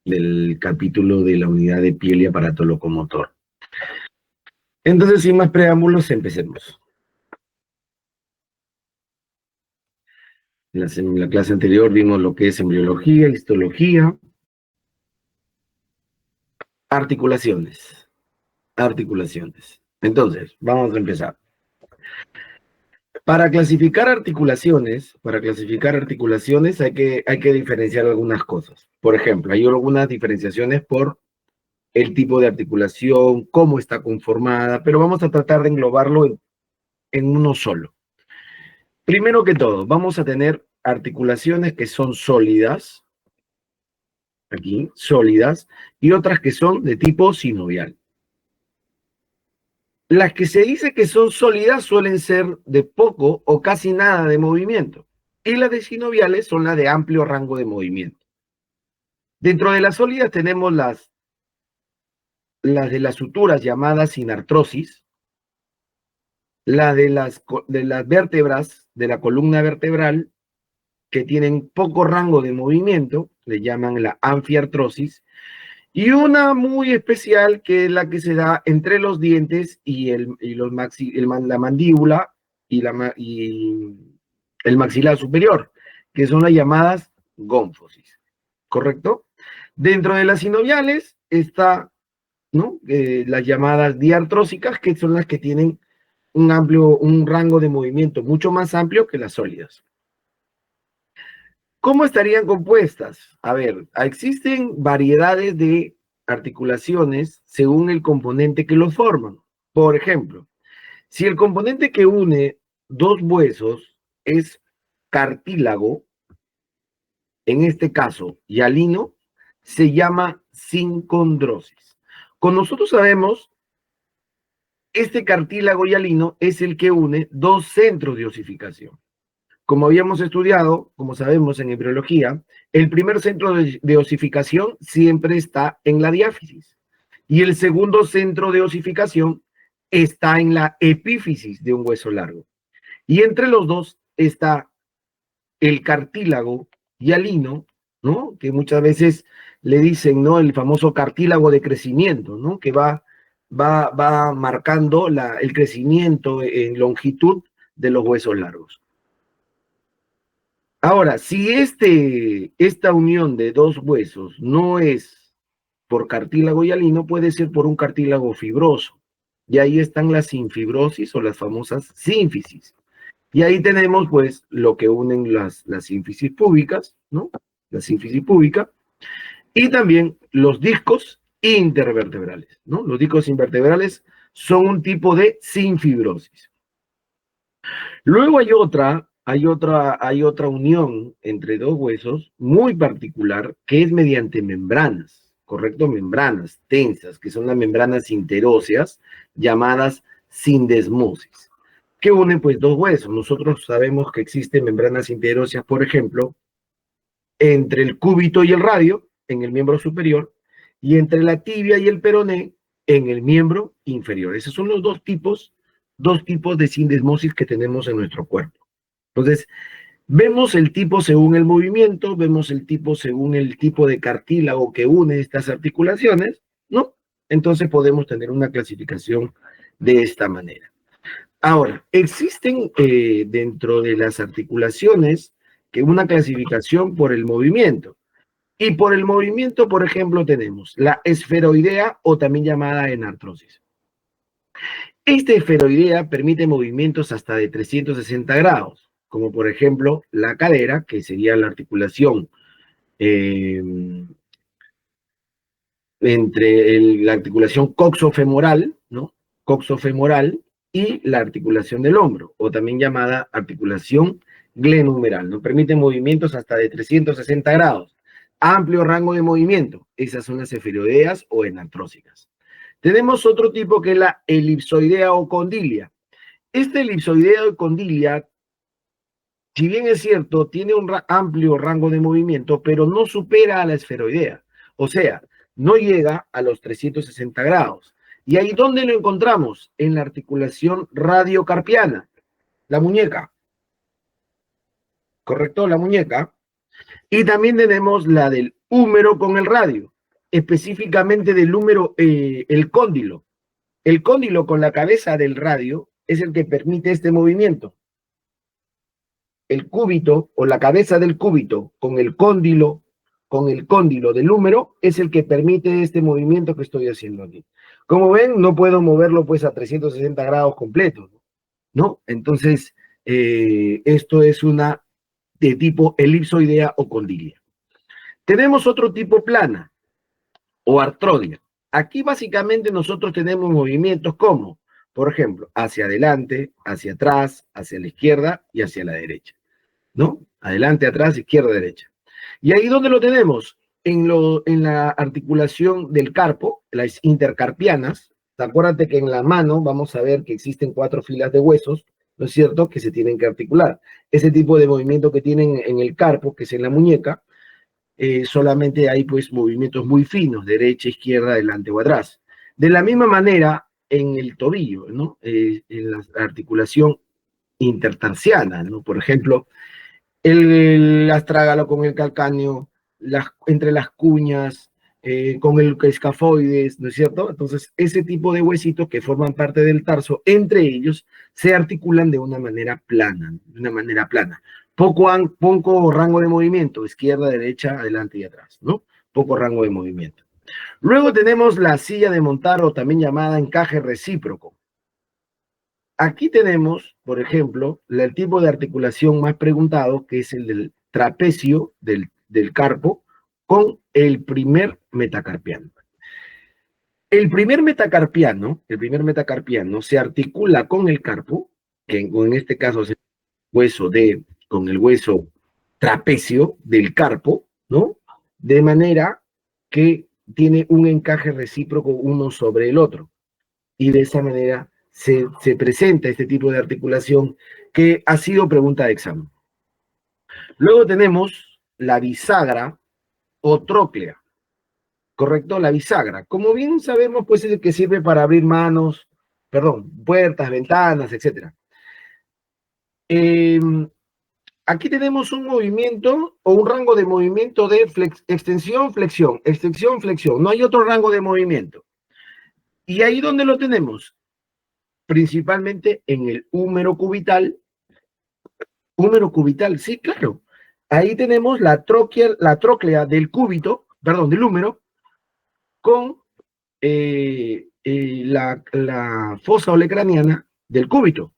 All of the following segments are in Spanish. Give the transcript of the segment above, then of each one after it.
del capítulo de la unidad de piel y aparato locomotor. Entonces, sin más preámbulos, empecemos. En la clase anterior vimos lo que es embriología, histología, articulaciones. Entonces, vamos a empezar. Para clasificar articulaciones hay que diferenciar algunas cosas. Por ejemplo, hay algunas diferenciaciones por el tipo de articulación, cómo está conformada, pero vamos a tratar de englobarlo en uno solo. Primero que todo, vamos a tener articulaciones que son sólidas, aquí, sólidas, y otras que son de tipo sinovial. Las que se dice que son sólidas suelen ser de poco o casi nada de movimiento, y las de sinoviales son las de amplio rango de movimiento. Dentro de las sólidas tenemos las de las suturas llamadas sinartrosis, las de las vértebras de la columna vertebral que tienen poco rango de movimiento, le llaman la anfiartrosis, y una muy especial que es la que se da entre los dientes y la mandíbula y el maxilar superior, que son las llamadas gónfosis, ¿correcto? Dentro de las sinoviales está, ¿no? Las llamadas diartrósicas, que son las que tienen un rango de movimiento mucho más amplio que las sólidas. ¿Cómo estarían compuestas? A ver, existen variedades de articulaciones según el componente que los forman. Por ejemplo, si el componente que une dos huesos es cartílago, en este caso hialino, se llama sincondrosis. Como nosotros sabemos, este cartílago hialino es el que une dos centros de osificación. Como habíamos estudiado, como sabemos en embriología, el primer centro de osificación siempre está en la diáfisis y el segundo centro de osificación está en la epífisis de un hueso largo. Y entre los dos está el cartílago hialino, ¿no? Que muchas veces le dicen, ¿no? El famoso cartílago de crecimiento, ¿no? Que va marcando el crecimiento en longitud de los huesos largos. Ahora, si esta unión de dos huesos no es por cartílago hialino, puede ser por un cartílago fibroso. Y ahí están las sinfibrosis o las famosas sínfisis. Y ahí tenemos, pues, lo que unen las sínfisis púbicas, ¿no? La sínfisis púbica. Y también los discos intervertebrales, ¿no? Los discos intervertebrales son un tipo de sinfibrosis. Luego hay otra unión entre dos huesos muy particular que es mediante membranas, ¿correcto? Membranas tensas, que son las membranas interóseas llamadas sindesmosis, que unen pues dos huesos. Nosotros sabemos que existen membranas interóseas, por ejemplo, entre el cúbito y el radio, en el miembro superior, y entre la tibia y el peroné, en el miembro inferior. Esos son los dos tipos de sindesmosis que tenemos en nuestro cuerpo. Entonces, vemos el tipo según el movimiento, vemos el tipo según el tipo de cartílago que une estas articulaciones, ¿no? Entonces podemos tener una clasificación de esta manera. Ahora, existen dentro de las articulaciones que una clasificación por el movimiento. Y por el movimiento, por ejemplo, tenemos la esferoidea o también llamada enartrosis. Esta esferoidea permite movimientos hasta de 360 grados, como por ejemplo la cadera, que sería la articulación entre la articulación coxofemoral, ¿no? Coxofemoral y la articulación del hombro, o también llamada articulación glenumeral, ¿no? Permite movimientos hasta de 360 grados. Amplio rango de movimiento. Esas son las esferoideas o enartrósicas. Tenemos otro tipo que es la elipsoidea o condilia. Esta elipsoidea o condilia, si bien es cierto, tiene un amplio rango de movimiento, pero no supera a la esferoidea. O sea, no llega a los 360 grados. ¿Y ahí dónde lo encontramos? En la articulación radiocarpiana, la muñeca. ¿Correcto? La muñeca. Y también tenemos la del húmero con el radio, específicamente del húmero, el cóndilo. El cóndilo con la cabeza del radio es el que permite este movimiento. El cúbito o la cabeza del cúbito con el cóndilo del húmero es el que permite este movimiento que estoy haciendo aquí. Como ven, no puedo moverlo pues a 360 grados completos, ¿no? Entonces, esto es una de tipo elipsoidea o condilia. Tenemos otro tipo plana o artrodia. Aquí básicamente nosotros tenemos movimientos como, por ejemplo, hacia adelante, hacia atrás, hacia la izquierda y hacia la derecha, ¿no? Adelante, atrás, izquierda, derecha. Y ahí donde lo tenemos, en la articulación del carpo, las intercarpianas. Acuérdate que en la mano vamos a ver que existen 4 filas de huesos, ¿no es cierto?, que se tienen que articular. Ese tipo de movimiento que tienen en el carpo, que es en la muñeca, solamente hay pues movimientos muy finos, derecha, izquierda, adelante o atrás. De la misma manera, en el tobillo, ¿no? En la articulación intertarsiana, ¿no? Por ejemplo, el astrágalo con el calcáneo, entre las cuñas, con el escafoides, ¿no es cierto? Entonces, ese tipo de huesitos que forman parte del tarso, entre ellos, se articulan de una manera plana, Poco rango de movimiento, izquierda, derecha, adelante y atrás, ¿no? Poco rango de movimiento. Luego tenemos la silla de montar o también llamada encaje recíproco. Aquí tenemos, por ejemplo, el tipo de articulación más preguntado, que es el del trapecio del carpo con el primer metacarpiano. El primer metacarpiano se articula con el carpo, que en este caso es el hueso con el hueso trapecio del carpo, ¿no? De manera que tiene un encaje recíproco uno sobre el otro. Y de esa manera se presenta este tipo de articulación que ha sido pregunta de examen. Luego tenemos la bisagra o tróclea, ¿correcto? La bisagra. Como bien sabemos, pues es el que sirve para abrir puertas, ventanas, etc. Aquí tenemos un movimiento o un rango de movimiento de extensión, flexión, extensión, flexión. No hay otro rango de movimiento. Y ahí donde lo tenemos, principalmente en el húmero cubital. Húmero cubital, sí, claro. Ahí tenemos la tróclea del cúbito, del húmero, con la fosa olecraniana del cúbito,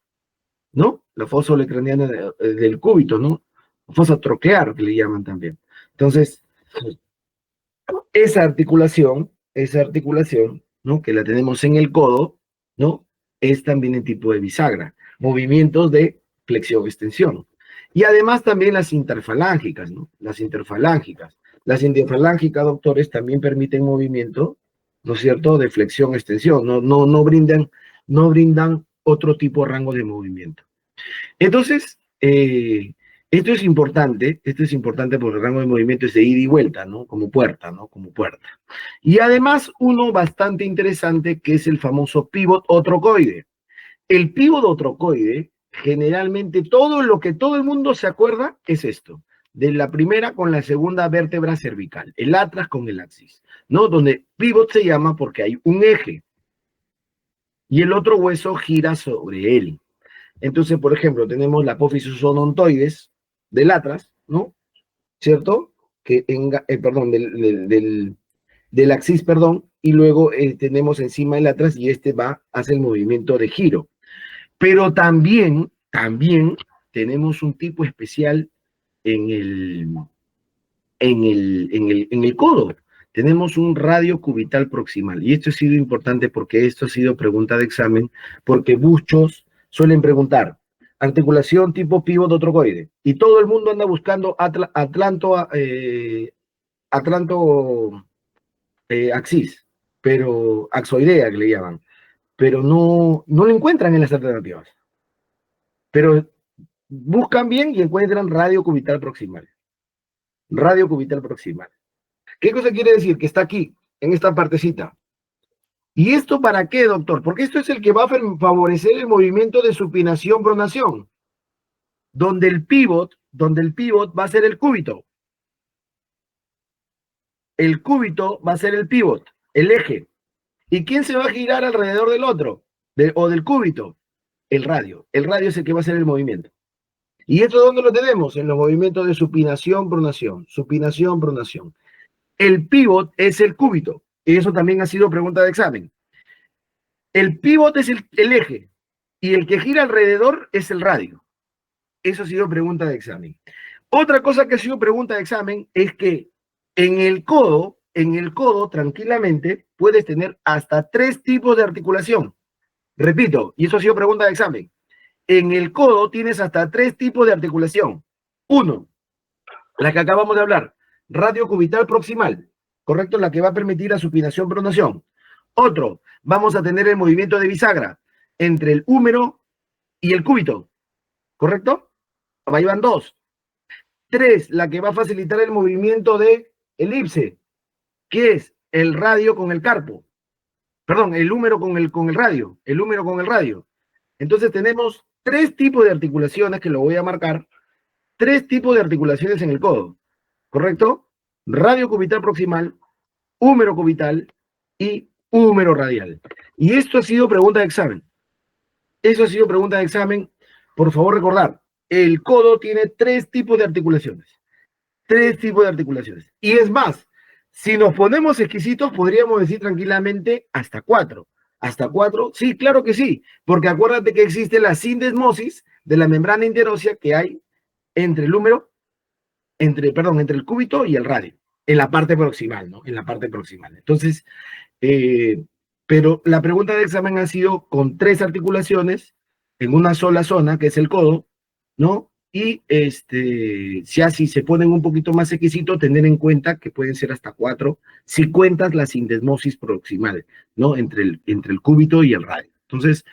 ¿no? La fosa olecraniana del cúbito, ¿no? Fosa troclear, que le llaman también. Entonces, esa articulación, ¿no? Que la tenemos en el codo, ¿no? Es también el tipo de bisagra. Movimientos de flexión-extensión. Y además también las interfalángicas, ¿no? Las interfalángicas. Las interfalángicas, doctores, también permiten movimiento, ¿no es cierto?, de flexión-extensión. No brindan otro tipo de rango de movimiento. Entonces, esto es importante porque el rango de movimiento es de ida y vuelta, ¿no? Como puerta, ¿no? Como puerta. Y además, uno bastante interesante que es el famoso pívot o trocoide. El pívot o trocoide, generalmente todo lo que todo el mundo se acuerda es esto, de la primera con la segunda vértebra cervical, el atlas con el axis, ¿no? Donde pívot se llama porque hay un eje y el otro hueso gira sobre él. Entonces, por ejemplo, tenemos la apófisis odontoides del atlas, ¿no? ¿Cierto? Del axis, y luego tenemos encima el atlas y este hace el movimiento de giro. Pero también tenemos un tipo especial en el codo. Tenemos un radio cubital proximal. Y esto ha sido importante porque esto ha sido pregunta de examen, porque muchos suelen preguntar, articulación tipo pívot o trocoide. Y todo el mundo anda buscando axis, pero axoidea que le llaman. Pero no lo encuentran en las alternativas. Pero buscan bien y encuentran radio cubital proximal. Radio cubital proximal. ¿Qué cosa quiere decir? Que está aquí, en esta partecita. ¿Y esto para qué, doctor? Porque esto es el que va a favorecer el movimiento de supinación-pronación, donde el pivot va a ser el cúbito. el cúbito va a ser el pivot, el eje. ¿Y quién se va a girar alrededor del otro? O del cúbito. El radio. El radio es el que va a hacer el movimiento. ¿Y esto dónde lo tenemos? En los movimientos de supinación, pronación. Supinación, pronación. El pivot es el cúbito. Y eso también ha sido pregunta de examen. El pivot es el eje. Y el que gira alrededor es el radio. Eso ha sido pregunta de examen. Otra cosa que ha sido pregunta de examen es que en el codo tranquilamente puedes tener hasta 3 tipos de articulación. Repito, y eso ha sido pregunta de examen. En el codo tienes hasta 3 tipos de articulación. Uno, la que acabamos de hablar, radio cubital proximal, ¿correcto? La que va a permitir la supinación pronación. Otro, vamos a tener el movimiento de bisagra entre el húmero y el cúbito, ¿correcto? Ahí van 2. 3, la que va a facilitar el movimiento de elipse, que es el radio con el carpo. Perdón, el húmero con el radio. El húmero con el radio. Entonces tenemos 3 tipos de articulaciones, que lo voy a marcar. 3 tipos de articulaciones en el codo. ¿Correcto? Radio cubital proximal, húmero cubital y húmero radial. Y esto ha sido pregunta de examen. Eso ha sido pregunta de examen. Por favor, recordar. El codo tiene 3 tipos de articulaciones. 3 tipos de articulaciones. Y es más, si nos ponemos exquisitos, podríamos decir tranquilamente hasta 4. ¿Hasta 4? Sí, claro que sí. Porque acuérdate que existe la sindesmosis de la membrana interósea que hay entre el húmero, entre el cúbito y el radio. En la parte proximal, ¿no? En la parte proximal. Entonces, pero la pregunta de examen ha sido con 3 articulaciones en una sola zona, que es el codo, ¿no? Y si así se ponen un poquito más exquisitos, tener en cuenta que pueden ser hasta 4, si cuentas la sindesmosis proximal, ¿no? Entre el cúbito y el radio. Entonces,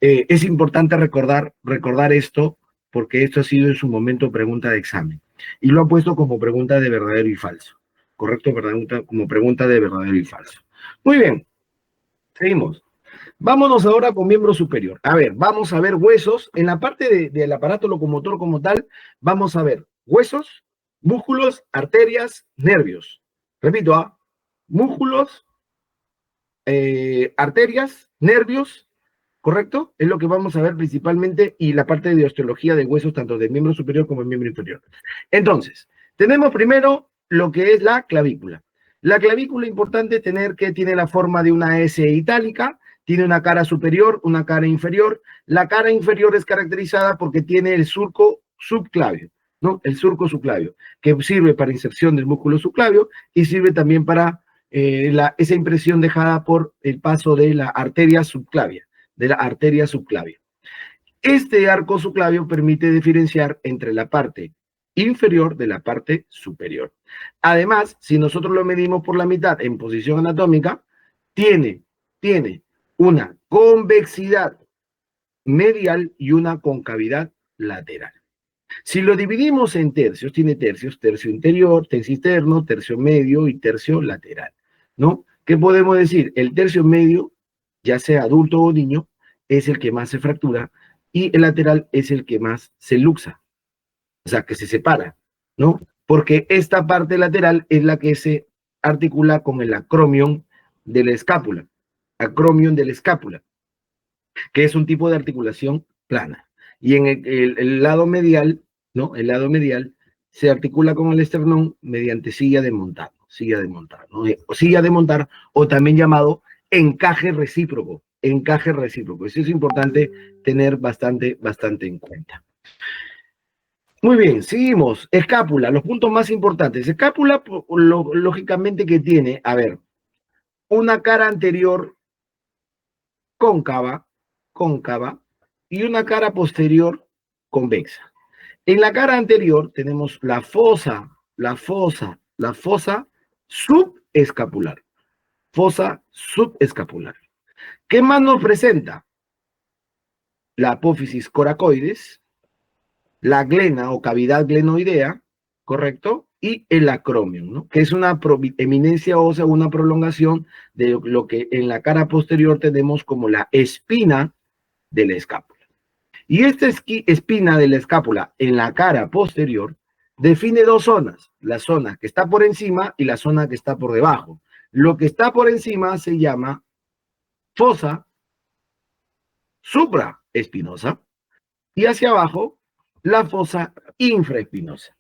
es importante recordar esto, porque esto ha sido en su momento pregunta de examen. Y lo ha puesto como pregunta de verdadero y falso. ¿Correcto? Como pregunta de verdadero y falso. Muy bien. Seguimos. Vámonos ahora con miembro superior. A ver, vamos a ver huesos. En la parte del aparato locomotor como tal, vamos a ver huesos, músculos, arterias, nervios. Repito, músculos, arterias, nervios, ¿correcto? Es lo que vamos a ver principalmente, y la parte de osteología de huesos, tanto del miembro superior como del miembro inferior. Entonces, tenemos primero lo que es la clavícula. La clavícula, importante tener que tiene la forma de una S itálica, tiene una cara superior, una cara inferior. La cara inferior es caracterizada porque tiene el surco subclavio, ¿no? El surco subclavio, que sirve para inserción del músculo subclavio y sirve también para esa impresión dejada por el paso de la arteria subclavia, Este arco subclavio permite diferenciar entre la parte inferior de la parte superior. Además, si nosotros lo medimos por la mitad en posición anatómica, tiene una convexidad medial y una concavidad lateral. Si lo dividimos en tercios, tiene tercios, tercio interior, tercio interno, tercio medio y tercio lateral, ¿no? ¿Qué podemos decir? El tercio medio, ya sea adulto o niño, es el que más se fractura, y el lateral es el que más se luxa, o sea, que se separa, ¿no? Porque esta parte lateral es la que se articula con el acromion de la escápula, que es un tipo de articulación plana. Y en el lado medial, ¿no? El lado medial se articula con el esternón mediante silla de montar, ¿no? O silla de montar, o también llamado encaje recíproco. Eso es importante tener bastante en cuenta. Muy bien, seguimos. Escápula, los puntos más importantes. Escápula, lógicamente que tiene, a ver, una cara anterior cóncava, y una cara posterior convexa. En la cara anterior tenemos la fosa subescapular. Fosa subescapular. ¿Qué más nos presenta? La apófisis coracoides, la glena o cavidad glenoidea, ¿correcto? Y el acromion, ¿no? Que es una eminencia ósea, una prolongación de lo que en la cara posterior tenemos como la espina de la escápula. Y esta espina de la escápula en la cara posterior define dos zonas, la zona que está por encima y la zona que está por debajo. Lo que está por encima se llama fosa supraespinosa y hacia abajo la fosa infraespinosa.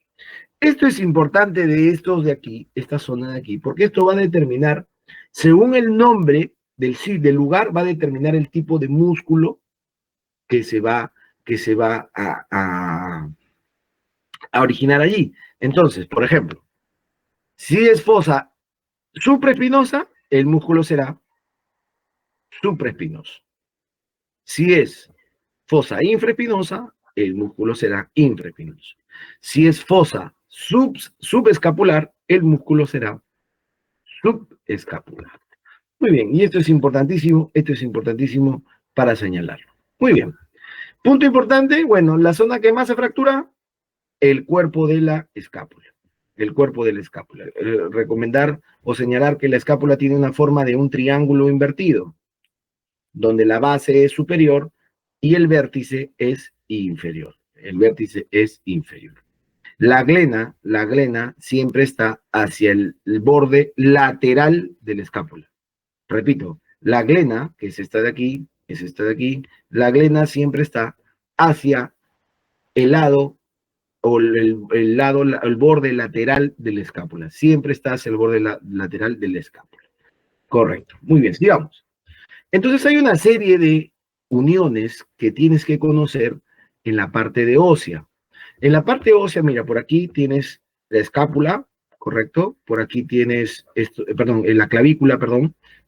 Esto es importante de estos de aquí, esta zona de aquí, porque esto va a determinar, según el nombre del lugar, va a determinar el tipo de músculo que se va a originar allí. Entonces, por ejemplo, si es fosa supraespinosa, el músculo será supraespinoso. Si es fosa infraespinosa, el músculo será infraespinoso. Si es fosa subescapular, el músculo será subescapular. Muy bien, y esto es importantísimo para señalarlo. Muy bien. Punto importante, bueno, la zona que más se fractura, el cuerpo de la escápula. El cuerpo de la escápula. Recomendar o señalar que la escápula tiene una forma de un triángulo invertido, donde la base es superior y el vértice es inferior. El vértice es inferior. La glena siempre está hacia el borde lateral de la escápula. Repito, la glena, que es esta de aquí, la glena siempre está hacia el lado o el borde lateral de la escápula. Siempre está hacia el borde lateral de la escápula. Correcto. Muy bien, sigamos. Entonces hay una serie de uniones que tienes que conocer en la parte de ósea. En la parte ósea, mira, por aquí tienes la escápula, ¿correcto? Por aquí tienes, esto, en la clavícula,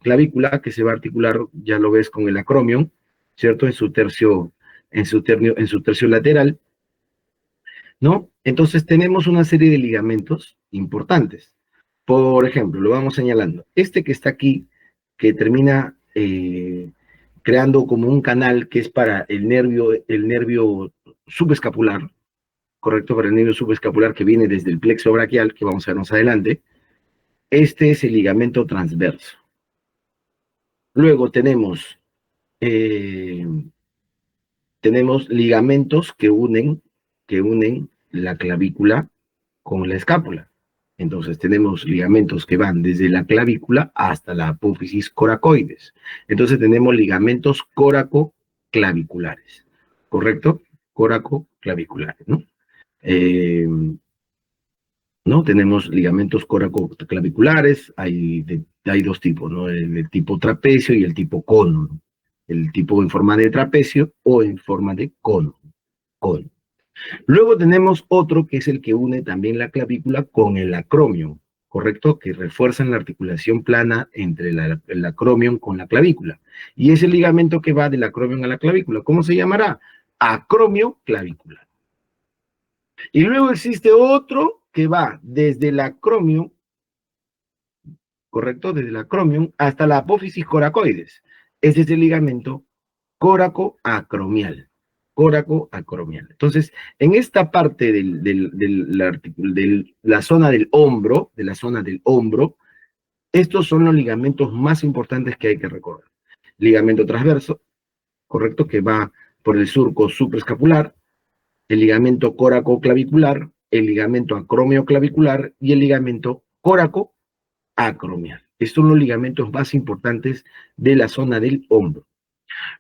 clavícula que se va a articular, ya lo ves con el acromion, ¿cierto? En su tercio lateral, ¿no? Entonces tenemos una serie de ligamentos importantes. Por ejemplo, lo vamos señalando. Este que está aquí, que termina creando como un canal que es para el nervio subescapular, correcto, para el nervio subescapular que viene desde el plexo braquial, que vamos a ver más adelante. Este es el ligamento transverso. Luego tenemos ligamentos que unen la clavícula con la escápula. Entonces tenemos ligamentos que van desde la clavícula hasta la apófisis coracoides. Entonces tenemos ligamentos córacoclaviculares, ¿correcto? Córacoclaviculares, ¿no? ¿No? Tenemos ligamentos córacoclaviculares, hay dos tipos, ¿no? El tipo trapecio y el tipo cono, ¿no? El tipo en forma de trapecio o en forma de cono. Luego tenemos otro que es el que une también la clavícula con el acromion, ¿correcto? Que refuerzan la articulación plana entre el acromion con la clavícula. Y es el ligamento que va del acromion a la clavícula. ¿Cómo se llamará? Acromio clavicular. Y luego existe otro que va desde el acromion, ¿correcto? Desde el acromion hasta la apófisis coracoides. Ese es el ligamento coracoacromial. Coracoacromial. Entonces, en esta parte de la zona del hombro, estos son los ligamentos más importantes que hay que recorrer. Ligamento transverso, ¿correcto? Que va por el surco supraescapular, el ligamento coracoclavicular, el ligamento acromioclavicular y el ligamento coracoacromial. Estos son los ligamentos más importantes de la zona del hombro.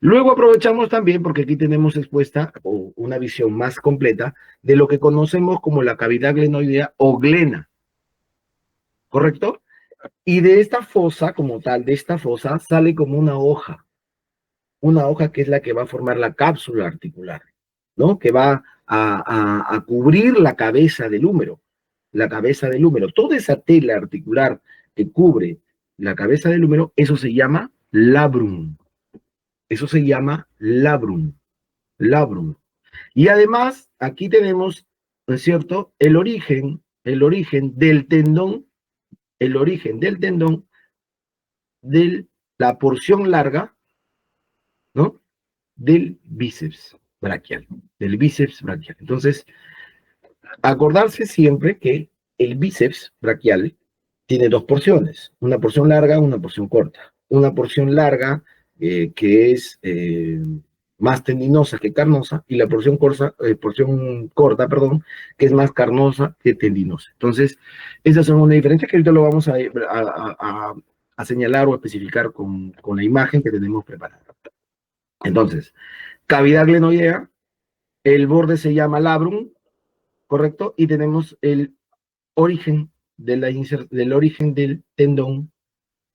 Luego aprovechamos también, porque aquí tenemos expuesta una visión más completa de lo que conocemos como la cavidad glenoidea o glena, ¿correcto? Y de esta fosa, como tal, de esta fosa, sale como una hoja que es la que va a formar la cápsula articular, ¿no? Que va a cubrir la cabeza del húmero, Toda esa tela articular que cubre la cabeza del húmero, eso se llama labrum. Eso se llama labrum. Y además, aquí tenemos, ¿no es cierto?, el origen del tendón, de la porción larga, ¿no?, del bíceps braquial, Entonces, acordarse siempre que el bíceps braquial tiene dos porciones, una porción larga, una porción corta. Una porción larga que es más tendinosa que carnosa, y la porción corta, perdón, que es más carnosa que tendinosa. Entonces, esas son una diferencia que ahorita lo vamos a señalar o a especificar con la imagen que tenemos preparada. Entonces, cavidad glenoidea, el borde se llama labrum, ¿correcto? Y tenemos el origen del origen del tendón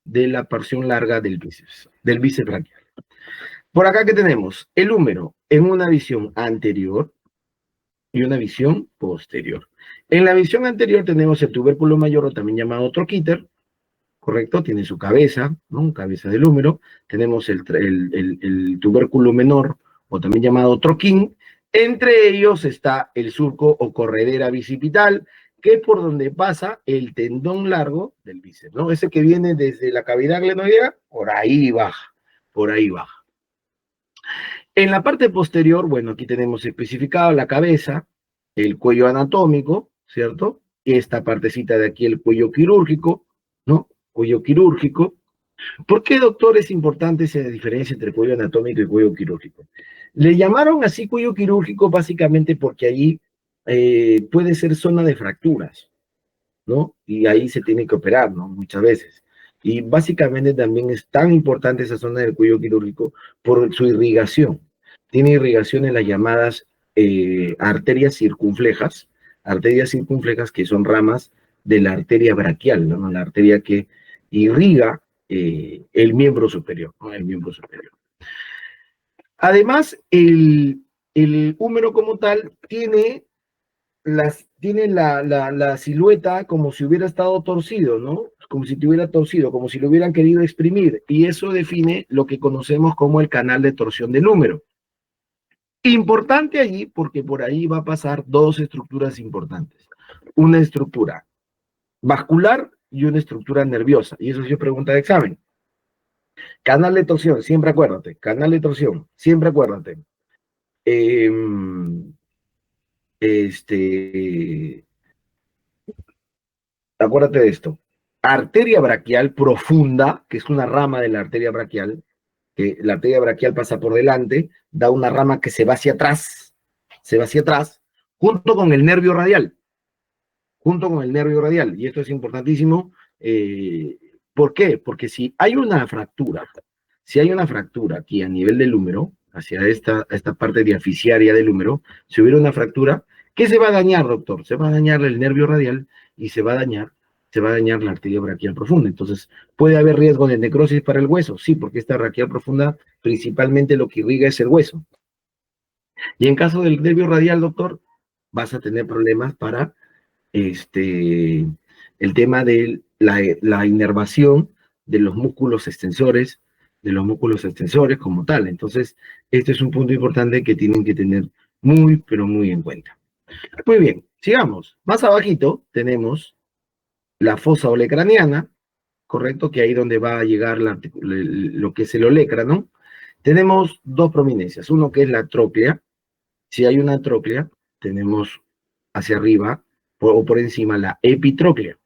de la porción larga del bíceps braquial. Por acá, ¿qué tenemos? El húmero en una visión anterior y una visión posterior. En la visión anterior tenemos el tubérculo mayor, o también llamado troquíter, ¿correcto? Tiene su cabeza, ¿no? Cabeza del húmero. Tenemos el tubérculo menor, o también llamado troquín. Entre ellos está el surco o corredera bicipital, que es por donde pasa el tendón largo del bíceps, ¿no? Ese que viene desde la cavidad glenoidea, por ahí baja, por ahí baja. En la parte posterior, bueno, aquí tenemos especificado la cabeza, el cuello anatómico, ¿cierto? Esta partecita de aquí, el cuello quirúrgico, ¿no? Cuello quirúrgico. ¿Por qué, doctor, es importante esa diferencia entre cuello anatómico y cuello quirúrgico? Le llamaron así cuello quirúrgico básicamente porque ahí puede ser zona de fracturas, ¿no? Y ahí se tiene que operar, ¿no? Muchas veces. Y básicamente también es tan importante esa zona del cuello quirúrgico por su irrigación. Tiene irrigación en las llamadas arterias circunflejas que son ramas de la arteria braquial, ¿no? La arteria que irriga el miembro superior, ¿no? El miembro superior. Además, el húmero como tal tiene la silueta como si hubiera estado torcido, ¿no? Como si estuviera torcido, como si lo hubieran querido exprimir, y eso define lo que conocemos como el canal de torsión del húmero. Importante allí porque por ahí va a pasar dos estructuras importantes. Una estructura vascular y una estructura nerviosa, y eso sí es pregunta de examen. Canal de torsión, siempre acuérdate, canal de torsión, siempre acuérdate. Acuérdate de esto. Arteria braquial profunda, que es una rama de la arteria braquial, que la arteria braquial pasa por delante, da una rama que se va hacia atrás, junto con el nervio radial, y esto es importantísimo. ¿Por qué? Porque si hay una fractura aquí a nivel del húmero, hacia esta parte diaficiaria del húmero, si hubiera una fractura, ¿qué se va a dañar, doctor? Se va a dañar el nervio radial y se va a dañar la arteria braquial profunda. Entonces, ¿puede haber riesgo de necrosis para el hueso? Sí, porque esta braquial profunda principalmente lo que irriga es el hueso. Y en caso del nervio radial, doctor, vas a tener problemas para el tema de la inervación de los músculos extensores, como tal. Entonces, este es un punto importante que tienen que tener muy, pero muy en cuenta. Muy bien, sigamos. Más abajito tenemos la fosa olecraniana, ¿correcto? Que ahí donde va a llegar lo que es el olecra, ¿no? Tenemos dos prominencias, uno que es la tróclea. Si hay una tróclea, tenemos hacia arriba o por encima la epitróclea.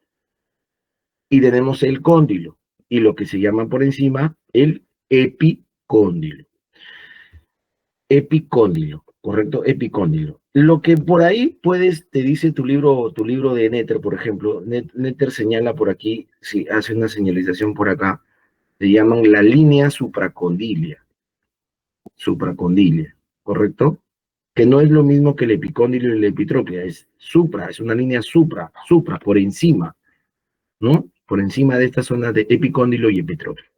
Y tenemos el cóndilo, y lo que se llama por encima el epicóndilo. Epicóndilo, ¿correcto? Epicóndilo. Lo que por ahí te dice tu libro de Netter, por ejemplo, Netter señala por aquí, si hace una señalización por acá, le llaman la línea supracondilia, ¿correcto? Que no es lo mismo que el epicóndilo y la epitróclea, es una línea supra, por encima, ¿no? Por encima de esta zona de epicóndilo y epitróclea.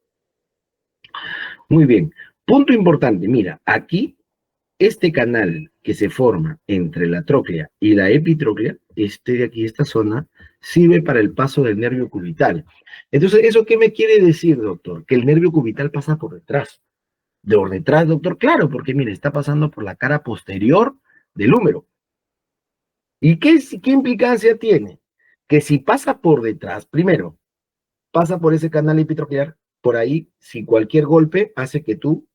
Muy bien. Punto importante, mira, aquí, este canal que se forma entre la tróclea y la epitróclea, de aquí, esta zona, sirve para el paso del nervio cubital. Entonces, ¿eso qué me quiere decir, doctor? Que el nervio cubital pasa por detrás. ¿Por detrás, doctor? Claro, porque mire, está pasando por la cara posterior del húmero. ¿Y qué implicancia tiene? Que si pasa por detrás, primero, pasa por ese canal epitroclear, por ahí, si cualquier golpe hace que tú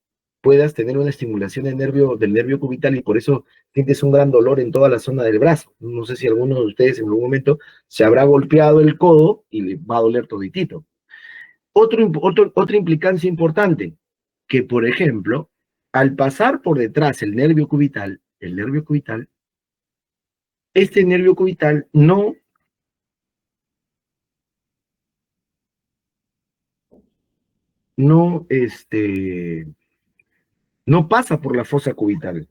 puedas tener una estimulación del nervio cubital, y por eso sientes un gran dolor en toda la zona del brazo. No sé si alguno de ustedes en algún momento se habrá golpeado el codo y le va a doler toditito. Otra implicancia importante, que por ejemplo, Al pasar por detrás el nervio cubital, este nervio cubital no, no pasa por la fosa cubital,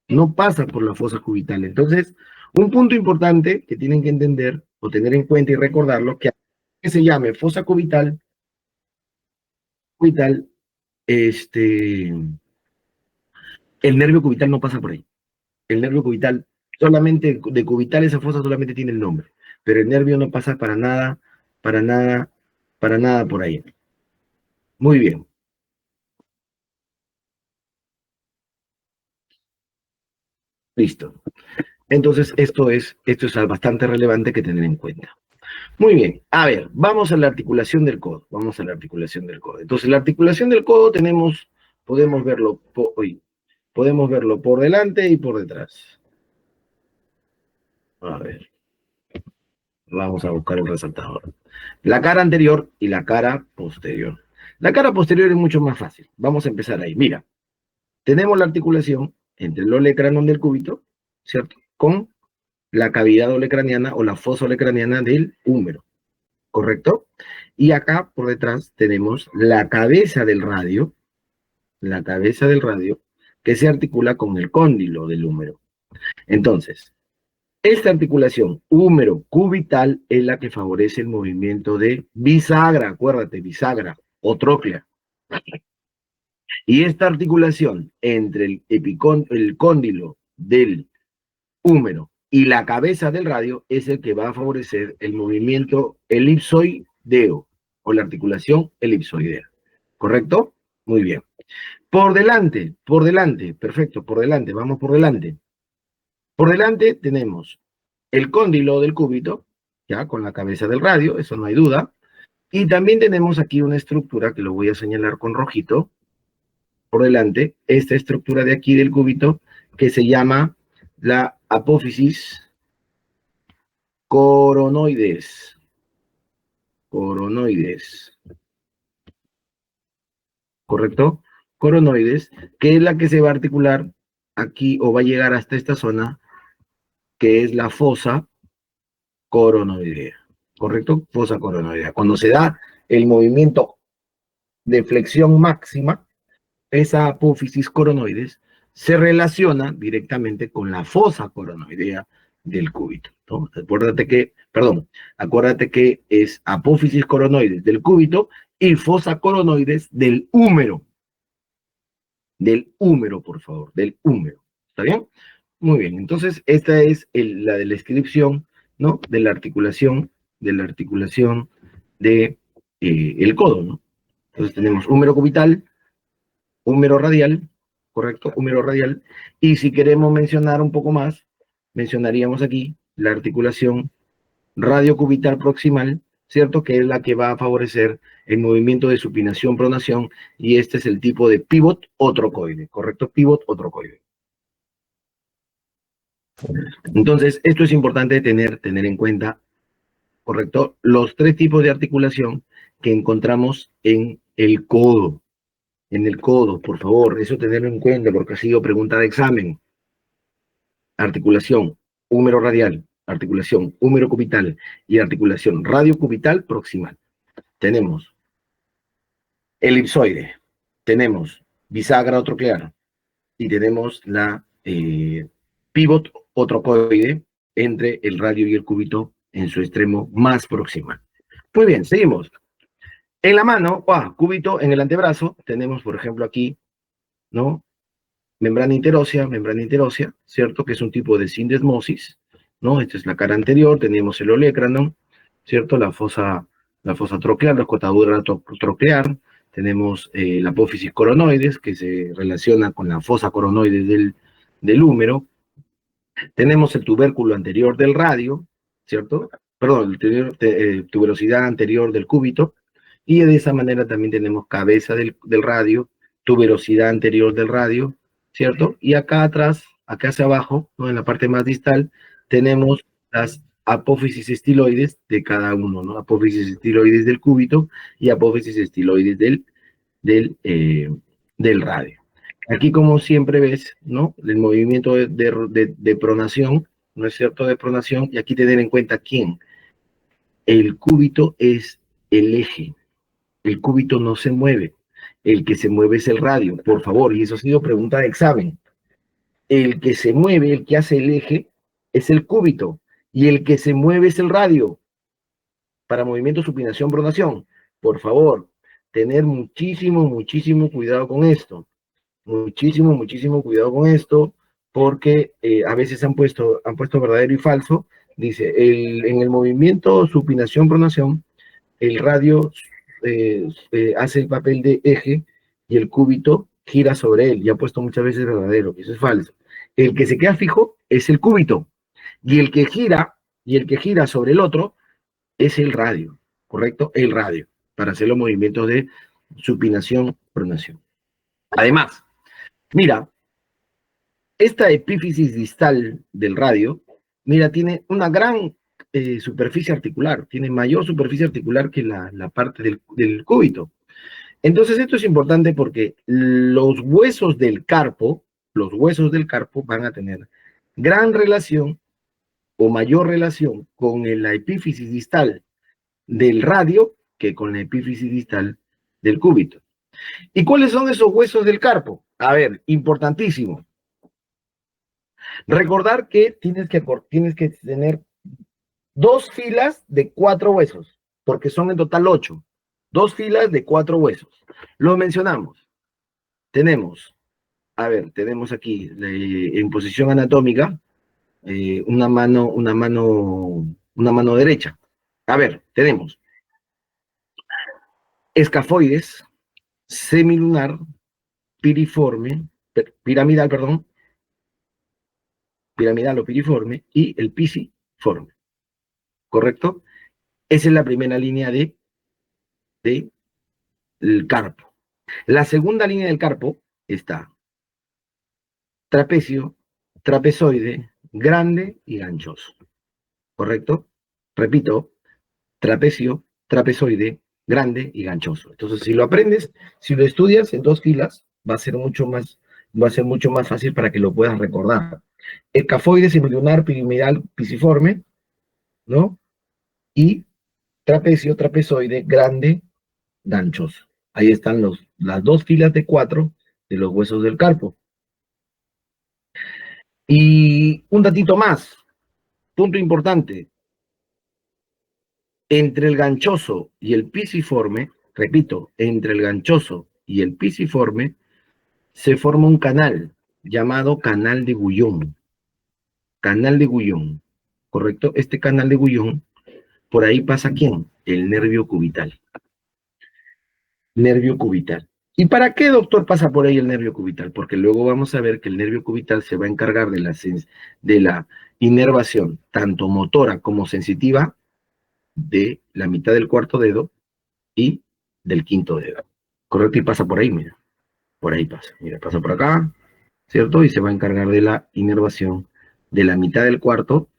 no pasa por la fosa cubital. Entonces, un punto importante que tienen que entender o tener en cuenta y recordarlo, que se llame fosa cubital, el nervio cubital no pasa por ahí. El nervio cubital, solamente de cubital esa fosa solamente tiene el nombre, pero el nervio no pasa para nada, para nada, para nada por ahí. Muy bien. Listo. Entonces, esto es bastante relevante que tener en cuenta. Muy bien, a ver, vamos a la articulación del codo. Vamos a la articulación del codo. Entonces, la articulación del codo podemos verlo, podemos verlo por delante y por detrás. A ver, vamos a buscar el resaltador. La cara anterior y la cara posterior. La cara posterior es mucho más fácil. Vamos a empezar ahí. Mira, tenemos la articulación entre el olecranon del cúbito, ¿cierto? Con la cavidad olecraniana o la fosa olecraniana del húmero, ¿correcto? Y acá por detrás tenemos la cabeza del radio, que se articula con el cóndilo del húmero. Entonces, esta articulación húmero-cubital es la que favorece el movimiento de bisagra, acuérdate, bisagra o tróclea. Y esta articulación entre el cóndilo del húmero y la cabeza del radio es el que va a favorecer el movimiento elipsoideo o la articulación elipsoidea. ¿Correcto? Muy bien. Por delante, perfecto, por delante, vamos por delante. Por delante tenemos el cóndilo del cúbito, ya con la cabeza del radio, eso no hay duda. Y también tenemos aquí una estructura que lo voy a señalar con rojito, por delante, esta estructura de aquí del cúbito, que se llama la apófisis coronoides. ¿Correcto? Coronoides, que es la que se va a articular aquí o va a llegar hasta esta zona, que es la fosa coronoidea. ¿Correcto? Fosa coronoidea. Cuando se da el movimiento de flexión máxima, esa apófisis coronoides se relaciona directamente con la fosa coronoidea del cúbito, ¿no? Acuérdate que es apófisis coronoides del cúbito y fosa coronoides del húmero, por favor, del húmero. ¿Está bien? Muy bien, entonces esta es la descripción, ¿no? De la articulación de el codo, ¿no? Entonces tenemos húmero cubital, húmero radial, ¿correcto? Húmero radial. Y si queremos mencionar un poco más, mencionaríamos aquí la articulación radiocubital proximal, ¿cierto? Que es la que va a favorecer el movimiento de supinación-pronación, y este es el tipo de pivot o trocoide, ¿correcto? Pivot o trocoide. Entonces, esto es importante tener en cuenta, ¿correcto? Los tres tipos de articulación que encontramos en el codo. En el codo, por favor, eso tenerlo en cuenta porque ha sido pregunta de examen. Articulación húmero radial, articulación húmero cubital y articulación radiocubital proximal. Tenemos elipsoide, tenemos bisagra o troclear y tenemos la pivot o trocoide entre el radio y el cúbito en su extremo más proximal. Muy bien, seguimos. En la mano, cúbito en el antebrazo, tenemos por ejemplo aquí, ¿no? Membrana interósea, ¿cierto? Que es un tipo de sindesmosis, ¿no? Esta es la cara anterior, tenemos el olecranon, ¿cierto? La fosa troclear, la escotadura troclear, tenemos la apófisis coronoides, que se relaciona con la fosa coronoides del húmero, tenemos el tubérculo anterior del radio, ¿cierto? Perdón, tuberosidad anterior del cúbito, y de esa manera también tenemos cabeza del radio, tuberosidad anterior del radio, ¿cierto? Y acá atrás, acá hacia abajo, ¿no? En la parte más distal, tenemos las apófisis estiloides de cada uno, ¿no? Apófisis estiloides del cúbito y apófisis estiloides del radio. Aquí, como siempre ves, ¿no? El movimiento de pronación, ¿no es cierto? De pronación, y aquí tener en cuenta quién. El cúbito es el eje. El cúbito no se mueve. El que se mueve es el radio, por favor, y eso ha sido pregunta de examen. El que se mueve, el que hace el eje, es el cúbito, y el que se mueve es el radio. Para movimiento, supinación, pronación. Por favor, tener muchísimo cuidado con esto. Muchísimo cuidado con esto, porque a veces han puesto verdadero y falso. Dice, en el movimiento, supinación, pronación, el radio hace el papel de eje y el cúbito gira sobre él. Y ha puesto muchas veces verdadero, eso es falso. El que se queda fijo es el cúbito, y el que gira sobre el otro es el radio, ¿correcto? El radio, para hacer los movimientos de supinación, pronación. Además, mira, esta epífisis distal del radio, mira, tiene una gran superficie articular, tiene mayor superficie articular que la parte del cúbito. Entonces, esto es importante porque los huesos del carpo van a tener gran relación o mayor relación con la epífisis distal del radio que con la epífisis distal del cúbito. ¿Y cuáles son esos huesos del carpo? A ver, importantísimo. Recordar que tienes que tener 2 filas de 4 huesos, porque son en total 8. 2 filas de 4 huesos. Lo mencionamos. Tenemos, a ver, tenemos aquí en posición anatómica una mano derecha. A ver, tenemos escafoides, semilunar, piramidal, perdón, piramidal o piriforme, y el pisiforme. ¿Correcto? Esa es la primera línea del carpo. La segunda línea del carpo está trapecio, trapezoide, grande y ganchoso. ¿Correcto? Repito, trapecio, trapezoide, grande y ganchoso. Entonces, si lo aprendes, si lo estudias en 2 filas, va a ser mucho más fácil para que lo puedas recordar. Escafoide, semilunar, piramidal, pisiforme, ¿no? Y trapecio, trapezoide, grande, ganchoso. Ahí están las 2 filas de 4 de los huesos del carpo. Y un datito más, punto importante, entre el ganchoso y el pisiforme, repito, entre el ganchoso y el pisiforme, se forma un canal llamado canal de Guyon. Canal de Guyon, ¿correcto? Este canal de Guyon, por ahí pasa ¿quién? El nervio cubital. Nervio cubital. ¿Y para qué, doctor, pasa por ahí el nervio cubital? Porque luego vamos a ver que el nervio cubital se va a encargar de la inervación, tanto motora como sensitiva, de la mitad del cuarto dedo y del quinto dedo. ¿Correcto? Y pasa por ahí, mira. Por ahí pasa. Mira, pasa por acá, ¿cierto? Y se va a encargar de la inervación de la mitad del cuarto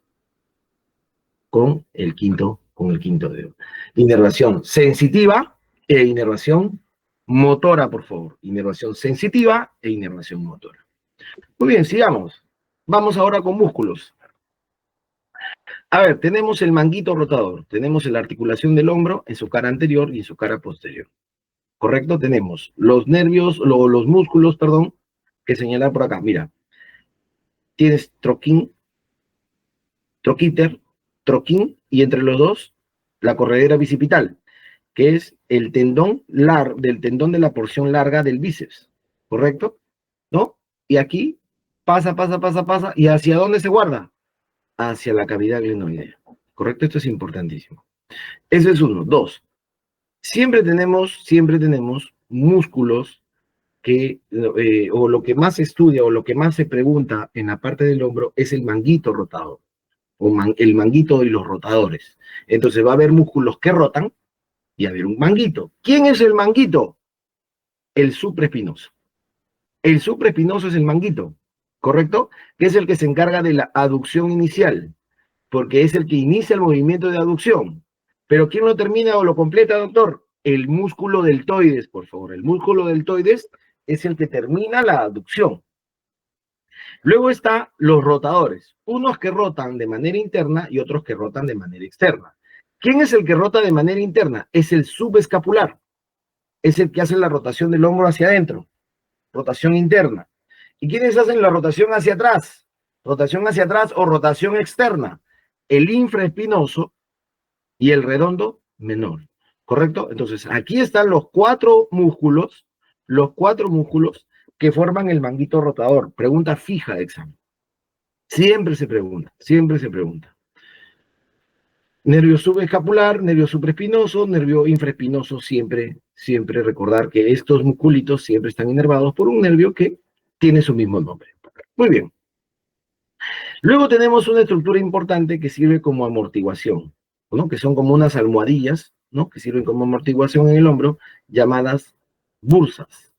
con el quinto dedo. Inervación sensitiva e inervación motora, por favor. Inervación sensitiva e inervación motora. Muy bien, sigamos. Vamos ahora con músculos. A ver, tenemos el manguito rotador, tenemos la articulación del hombro en su cara anterior y en su cara posterior. ¿Correcto? Tenemos los nervios, los músculos, perdón, que señalar por acá. Mira, tienes troquín, troquíter, troquín, y entre los dos, la corredera bicipital, que es el tendón del tendón de la porción larga del bíceps. ¿Correcto? ¿No? Y aquí pasa, ¿y hacia dónde se guarda? Hacia la cavidad glenoidea. ¿Correcto? Esto es importantísimo. Eso es uno. Dos, siempre tenemos músculos que, o lo que más se estudia o lo que más se pregunta en la parte del hombro es el manguito rotador, o el manguito y los rotadores. Entonces va a haber músculos que rotan y va a haber un manguito. ¿Quién es el manguito? El supraespinoso. El supraespinoso es el manguito, ¿correcto? Que es el que se encarga de la aducción inicial, porque es el que inicia el movimiento de aducción. Pero ¿quién lo termina o lo completa, doctor? El músculo deltoides, por favor. El músculo deltoides es el que termina la aducción. Luego están los rotadores, unos que rotan de manera interna y otros que rotan de manera externa. ¿Quién es el que rota de manera interna? Es el subescapular, es el que hace la rotación del hombro hacia adentro, rotación interna. ¿Y quiénes hacen la rotación hacia atrás? Rotación hacia atrás o rotación externa. El infraespinoso y el redondo menor, ¿correcto? Entonces, aquí están los cuatro músculos que forman el manguito rotador. Pregunta fija de examen. Siempre se pregunta, siempre se pregunta. Nervio subescapular, nervio supraespinoso, nervio infraespinoso, siempre recordar que estos musculitos siempre están inervados por un nervio que tiene su mismo nombre. Muy bien. Luego tenemos una estructura importante que sirve como amortiguación, ¿no? Que son como unas almohadillas, ¿no? Que sirven como amortiguación en el hombro, llamadas bursas,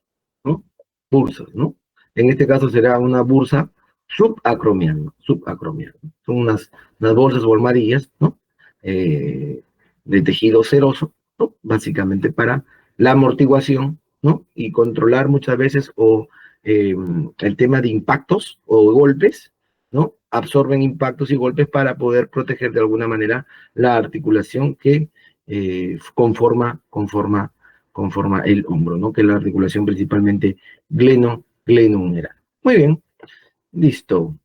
¿no? Bursas, ¿no? En este caso será una bursa subacromial. Son unas bolsas o almohadillas, ¿no? De tejido seroso, ¿no? Básicamente para la amortiguación, ¿no? Y controlar muchas veces el tema de impactos o golpes, ¿no? Absorben impactos y golpes para poder proteger de alguna manera la articulación que conforma el hombro, ¿no? Que es la articulación principalmente glenohumeral. Muy bien, listo.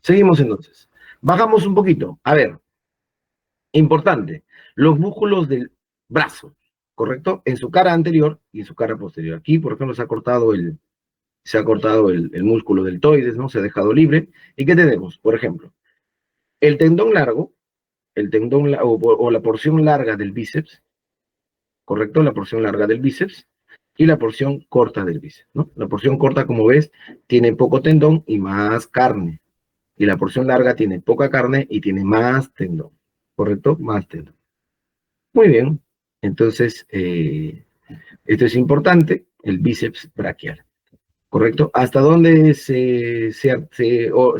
Seguimos entonces. Bajamos un poquito. A ver, importante, los músculos del brazo, ¿correcto? En su cara anterior y en su cara posterior. Aquí, por ejemplo, se ha cortado el músculo deltoides, ¿no? Se ha dejado libre. ¿Y qué tenemos? Por ejemplo, el tendón largo, o la porción larga del bíceps, ¿correcto? La porción larga del bíceps y la porción corta del bíceps, ¿no? La porción corta, como ves, tiene poco tendón y más carne. Y la porción larga tiene poca carne y tiene más tendón, ¿correcto? Más tendón. Muy bien. Entonces, esto es importante, el bíceps braquial. ¿Correcto? ¿Hasta dónde se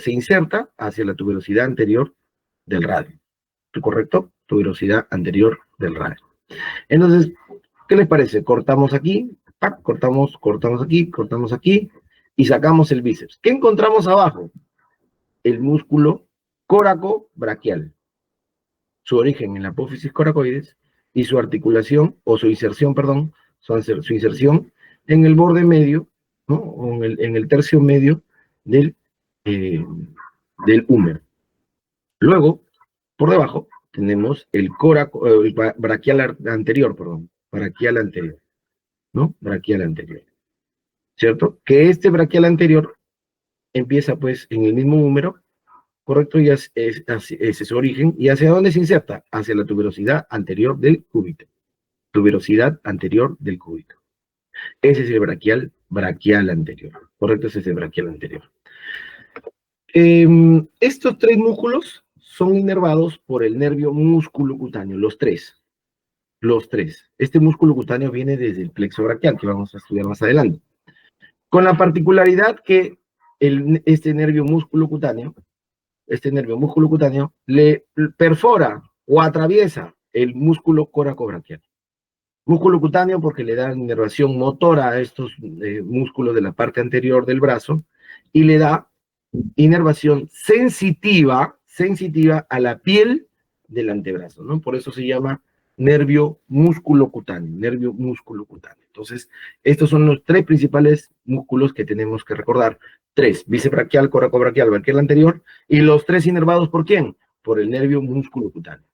inserta? Hacia la tuberosidad anterior del radio. ¿Correcto? Tuberosidad anterior del radio. Entonces, ¿qué les parece? Cortamos aquí, cortamos aquí y sacamos el bíceps. ¿Qué encontramos abajo? El músculo coracobraquial. Su origen en la apófisis coracoides y su articulación, o su inserción, perdón, su inserción en el borde medio, ¿no? O en el tercio medio del húmero. Luego, por debajo, tenemos el braquial anterior, ¿no? Braquial anterior, ¿cierto? Que este braquial anterior empieza pues en el mismo húmero, ¿correcto? Y ese es su origen. ¿Y hacia dónde se inserta? Hacia la tuberosidad anterior del cúbito. Tuberosidad anterior del cúbito. Ese es el braquial anterior, ¿correcto? Ese es el braquial anterior. Estos tres músculos son inervados por el nervio musculocutáneo, los tres. Este músculo cutáneo viene desde el plexo braquial, que vamos a estudiar más adelante. Con la particularidad que este nervio musculocutáneo le perfora o atraviesa el músculo coracobraquial. Músculo cutáneo porque le da inervación motora a estos músculos de la parte anterior del brazo y le da inervación sensitiva a la piel del antebrazo, ¿no? Por eso se llama nervio musculocutáneo. Entonces, estos son los tres principales músculos que tenemos que recordar. Tres: bíceps braquial, coracobraquial, braquial anterior, y los tres inervados ¿por quién? Por el nervio musculocutáneo.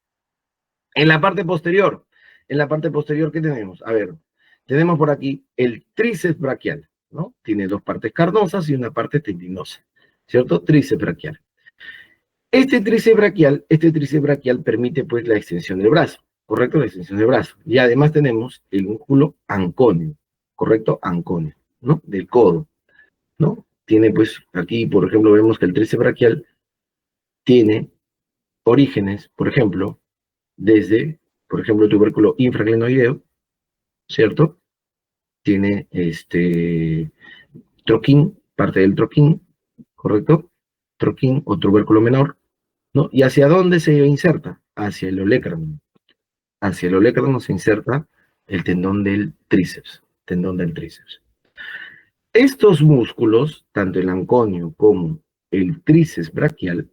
En la parte posterior, ¿qué tenemos? A ver, tenemos por aquí el tríceps braquial, ¿no? Tiene dos partes carnosas y una parte tendinosa, ¿cierto? Tríceps braquial. Este tríceps braquial permite pues la extensión del brazo, ¿correcto? La extensión del brazo. Y además tenemos el músculo ancóneo, ¿correcto? Ancóneo, ¿no? Del codo, ¿no? Tiene pues aquí, por ejemplo, vemos que el tríceps braquial tiene orígenes, por ejemplo, desde, por ejemplo, el tubérculo infraglenoideo, ¿cierto? Tiene troquín, parte del troquín, ¿correcto? Troquín o tubérculo menor, ¿no? ¿Y hacia dónde se inserta? Hacia el olecranon. Hacia el olecranon se inserta el tendón del tríceps, Estos músculos, tanto el anconio como el tríceps braquial,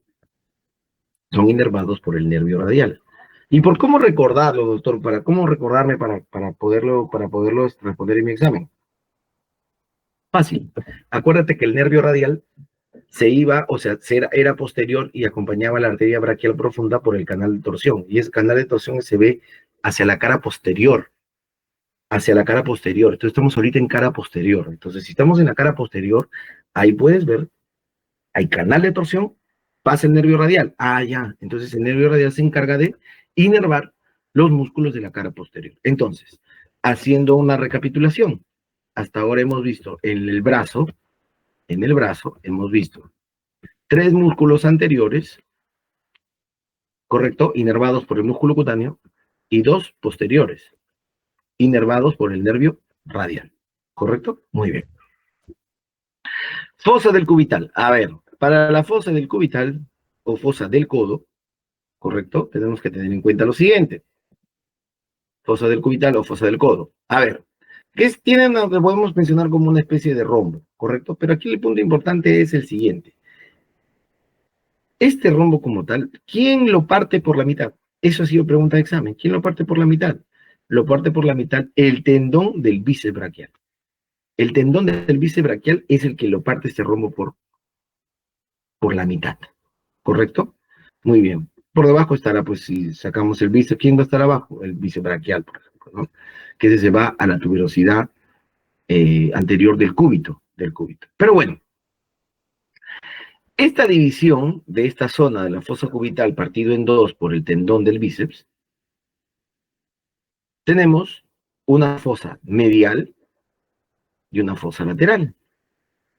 son inervados por el nervio radial. ¿Y por cómo recordarlo, doctor? ¿Para cómo recordarme para poderlo responder en mi examen? Fácil. Acuérdate que el nervio radial se iba, o sea, era posterior y acompañaba la arteria braquial profunda por el canal de torsión. Y ese canal de torsión se ve hacia la cara posterior, hacia la cara posterior. Entonces estamos ahorita en cara posterior. Entonces, si estamos en la cara posterior, ahí puedes ver, hay canal de torsión, pasa el nervio radial. Ah, ya. Entonces el nervio radial se encarga de inervar los músculos de la cara posterior. Entonces, haciendo una recapitulación, hasta ahora hemos visto en el brazo hemos visto 3 músculos anteriores, ¿correcto? Inervados por el músculo cutáneo, y 2 posteriores, inervados por el nervio radial, ¿correcto? Muy bien. Fosa del cubital. A ver, para la fosa del cubital o fosa del codo, ¿correcto? Tenemos que tener en cuenta lo siguiente. Fosa del cubital o fosa del codo. A ver, tienen lo que podemos mencionar como una especie de rombo, ¿correcto? Pero aquí el punto importante es el siguiente. Este rombo como tal, ¿quién lo parte por la mitad? Eso ha sido pregunta de examen. ¿Quién lo parte por la mitad? Lo parte por la mitad el tendón del bíceps braquial. El tendón del bíceps braquial es el que lo parte este rombo por la mitad, ¿correcto? Muy bien. Por debajo estará, pues, si sacamos el bíceps, ¿quién va a estar abajo? El bíceps braquial, por ejemplo, ¿no? Que ese se va a la tuberosidad anterior del cúbito, Pero bueno, esta división de esta zona de la fosa cubital partido en dos por el tendón del bíceps, tenemos una fosa medial y una fosa lateral.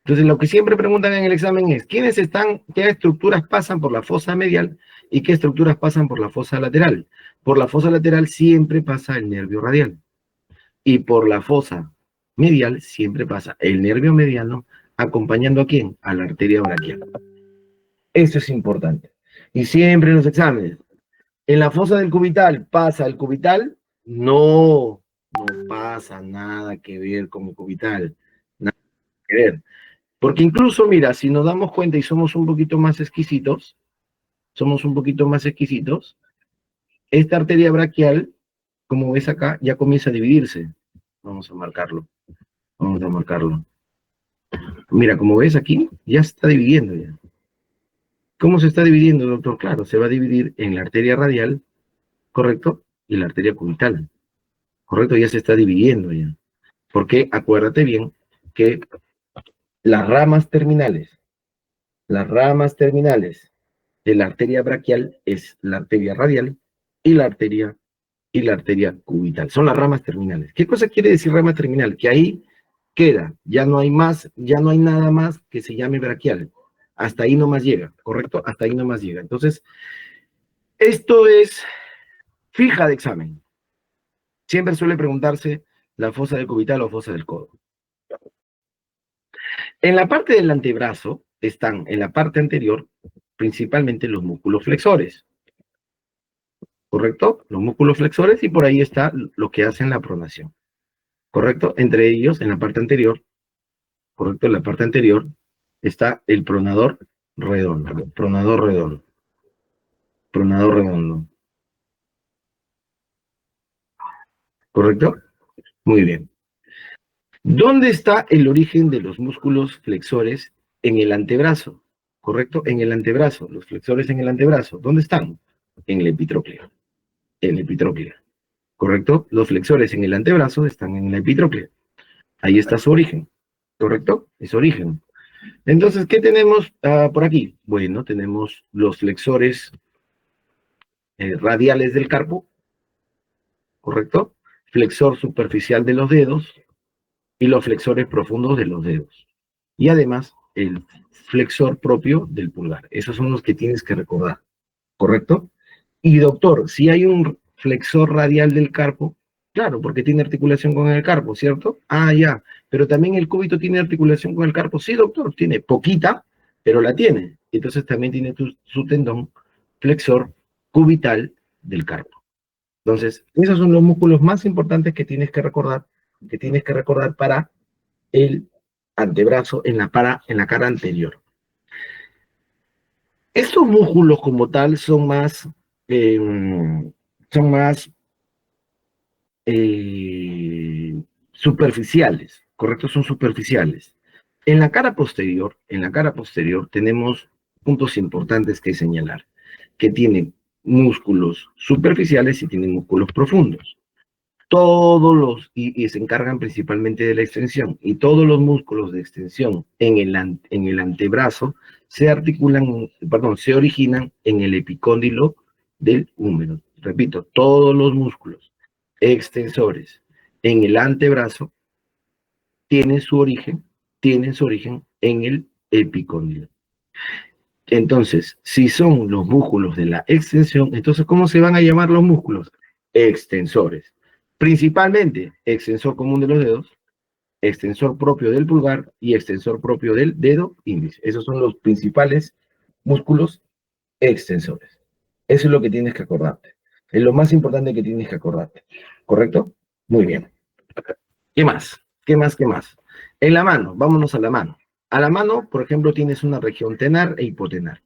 Entonces, lo que siempre preguntan en el examen es, ¿qué estructuras pasan por la fosa medial y qué estructuras pasan por la fosa lateral? Por la fosa lateral siempre pasa el nervio radial y por la fosa medial siempre pasa el nervio mediano acompañando ¿a quién? A la arteria braquial. Eso es importante. Y siempre en los exámenes, en la fosa del cubital pasa el cubital, no pasa nada que ver con el cubital, nada que ver. Porque incluso, mira, si nos damos cuenta y somos un poquito más exquisitos, esta arteria braquial, como ves acá, ya comienza a dividirse. Vamos a marcarlo. Mira, como ves aquí, ya se está dividiendo ya. ¿Cómo se está dividiendo, doctor? Claro, se va a dividir en la arteria radial, ¿correcto? Y la arteria cubital, ¿correcto? Ya se está dividiendo ya. Porque acuérdate bien que las ramas terminales de la arteria braquial es la arteria radial y la arteria cubital. Son las ramas terminales. ¿Qué cosa quiere decir rama terminal? Que ahí queda, ya no hay nada más que se llame braquial. Hasta ahí nomás llega, ¿correcto? Hasta ahí nomás llega. Entonces, esto es fija de examen. Siempre suele preguntarse la fosa del cubital o fosa del codo. En la parte del antebrazo están, en la parte anterior, principalmente los músculos flexores, ¿correcto? Los músculos flexores y por ahí está lo que hacen la pronación, ¿correcto? Entre ellos, en la parte anterior, ¿correcto? En la parte anterior está el pronador redondo, ¿correcto? Muy bien. ¿Dónde está el origen de los músculos flexores en el antebrazo? ¿Correcto? En el antebrazo, los flexores en el antebrazo. ¿Dónde están? En el epitrócleo. En el epitrócleo. ¿Correcto? Los flexores en el antebrazo están en la epitróclea. Ahí está su origen. ¿Correcto? Es origen. Entonces, ¿qué tenemos por aquí? Bueno, tenemos los flexores radiales del carpo, ¿correcto? Flexor superficial de los dedos y los flexores profundos de los dedos. Y además, el flexor propio del pulgar. Esos son los que tienes que recordar, ¿correcto? Y doctor, si hay un flexor radial del carpo, claro, porque tiene articulación con el carpo, ¿cierto? Ah, ya, pero también el cúbito tiene articulación con el carpo. Sí, doctor, tiene poquita, pero la tiene. Entonces también tiene su tendón flexor cubital del carpo. Entonces, esos son los músculos más importantes que tienes que recordar para el antebrazo, en la cara anterior. Estos músculos como tal eh, son más eh, superficiales, ¿correcto? Son superficiales. En la cara posterior tenemos puntos importantes que señalar, que tienen músculos superficiales y tienen músculos profundos. Y se encargan principalmente de la extensión, y todos los músculos de extensión en el antebrazo se articulan, perdón, se originan en el epicóndilo del húmero. Repito, todos los músculos extensores en el antebrazo tienen su origen en el epicóndilo. Entonces, si son los músculos de la extensión, entonces, ¿cómo se van a llamar los músculos? Extensores. Principalmente, extensor común de los dedos, extensor propio del pulgar y extensor propio del dedo índice. Esos son los principales músculos extensores. Eso es lo que tienes que acordarte. Es lo más importante que tienes que acordarte. ¿Correcto? Muy bien. ¿Qué más? ¿Qué más? ¿Qué más? En la mano, vámonos a la mano. A la mano, por ejemplo, tienes una región tenar e hipotenar.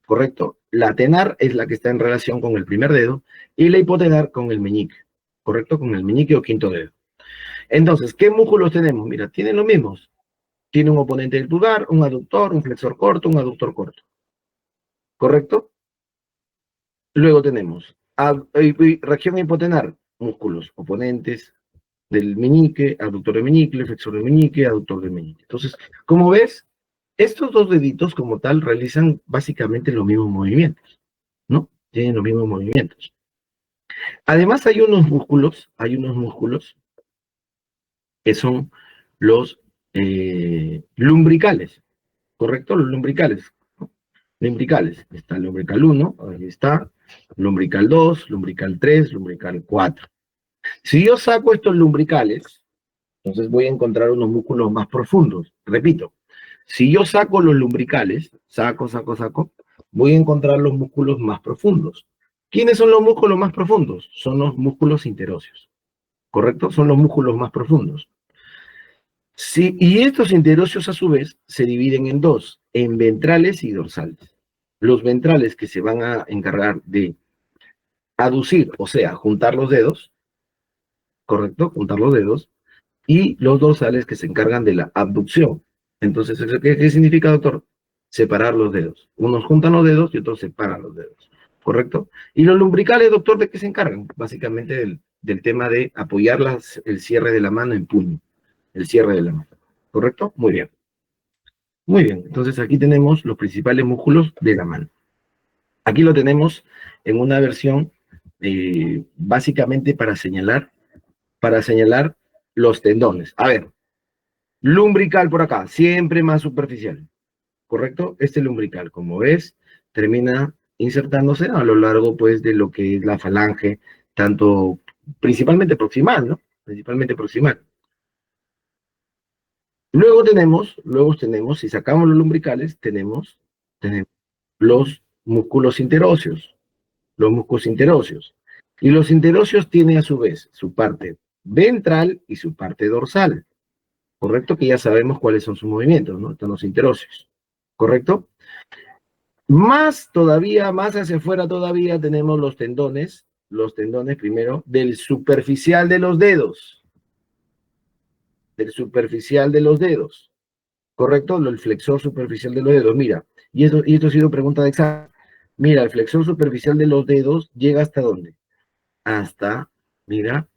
¿Correcto? La tenar es la que está en relación con el primer dedo y la hipotenar con el meñique. ¿Correcto? Con el meñique o quinto dedo. Entonces, ¿qué músculos tenemos? Mira, tienen los mismos. Tiene un oponente del pulgar, un aductor, un flexor corto, un aductor corto. ¿Correcto? Luego tenemos región hipotenar, músculos oponentes del meñique, aductor del meñique, flexor del meñique, aductor del meñique. Entonces, como ves, estos dos deditos como tal realizan básicamente los mismos movimientos, ¿no? Tienen los mismos movimientos. Además hay unos músculos que son los lumbricales, ¿correcto? Los lumbricales, ¿no? Lumbricales. Está el lumbrical 1, ahí está, lumbrical 2, lumbrical 3, lumbrical 4. Si yo saco estos lumbricales, entonces voy a encontrar unos músculos más profundos. Repito, si yo saco los lumbricales, saco, voy a encontrar los músculos más profundos. ¿Quiénes son los músculos más profundos? Son los músculos interóseos, ¿correcto? Son los músculos más profundos. Sí, y estos interóseos a su vez se dividen en dos, en ventrales y dorsales. Los ventrales que se van a encargar de aducir, o sea, juntar los dedos, ¿correcto? Juntar los dedos, y los dorsales que se encargan de la abducción. Entonces, ¿qué significa, doctor? Separar los dedos. Unos juntan los dedos y otros separan los dedos, ¿correcto? Y los lumbricales, doctor, ¿de qué se encargan? Básicamente del tema de apoyar el cierre de la mano en puño, el cierre de la mano, ¿correcto? Muy bien. Muy bien, entonces aquí tenemos los principales músculos de la mano. Aquí lo tenemos en una versión básicamente para señalar los tendones. A ver, lumbrical por acá, siempre más superficial, ¿correcto? Este lumbrical, como ves, termina insertándose a lo largo, pues, de lo que es la falange, tanto, principalmente proximal, ¿no? Principalmente proximal. Luego tenemos, si sacamos los lumbricales, tenemos los músculos interóseos, los músculos interóseos. Y los interóseos tienen a su vez su parte ventral y su parte dorsal. ¿Correcto? Que ya sabemos cuáles son sus movimientos, ¿no? Están los interóseos. ¿Correcto? Más todavía, más hacia afuera todavía tenemos los tendones primero del superficial de los dedos. Del superficial de los dedos. ¿Correcto? El flexor superficial de los dedos. Mira, y esto ha sido pregunta de examen. Mira, el flexor superficial de los dedos llega hasta dónde? Hasta, mira,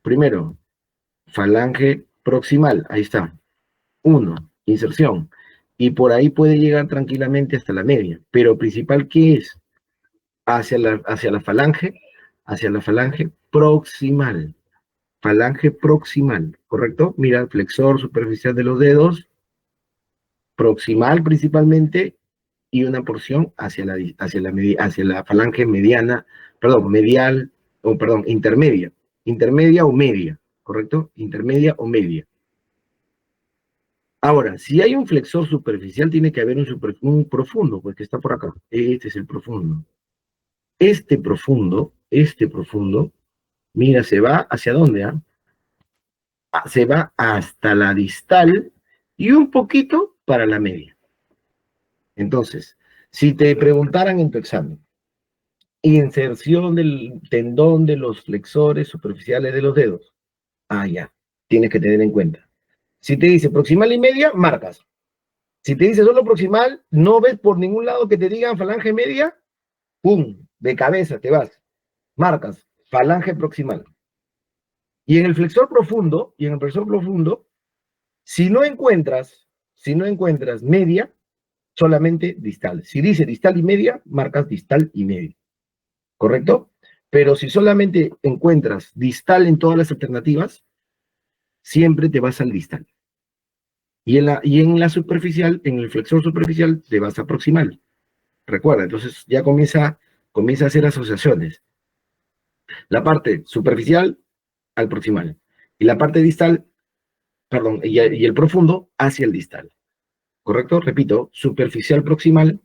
primero, falange proximal, ahí está. 1, inserción. Y por ahí puede llegar tranquilamente hasta la media. Pero principal, ¿qué es? Hacia la falange proximal. Falange proximal, ¿correcto? Mira, flexor superficial de los dedos, proximal principalmente, y una porción hacia la falange mediana, perdón, medial, o perdón, intermedia o media, ¿correcto? Intermedia o media. Ahora, si hay un flexor superficial, tiene que haber un profundo, pues que está por acá. Este es el profundo. Este profundo, mira, se va hacia dónde, ¿ah? se va hasta la distal y un poquito para la media. Entonces, si te preguntaran en tu examen, inserción del tendón de los flexores superficiales de los dedos, ya, tienes que tener en cuenta. Si te dice proximal y media, marcas. Si te dice solo proximal, no ves por ningún lado que te digan falange media, ¡pum! De cabeza te vas. Marcas, falange proximal. Y en el flexor profundo, si no encuentras media, solamente distal. Si dice distal y media, marcas distal y media. ¿Correcto? Pero si solamente encuentras distal en todas las alternativas, siempre te vas al distal. Y en la superficial, en el flexor superficial, te vas a proximal. Recuerda, entonces ya comienza a hacer asociaciones. La parte superficial al proximal. Y la parte distal, perdón, y el profundo hacia el distal. ¿Correcto? Repito, superficial proximal,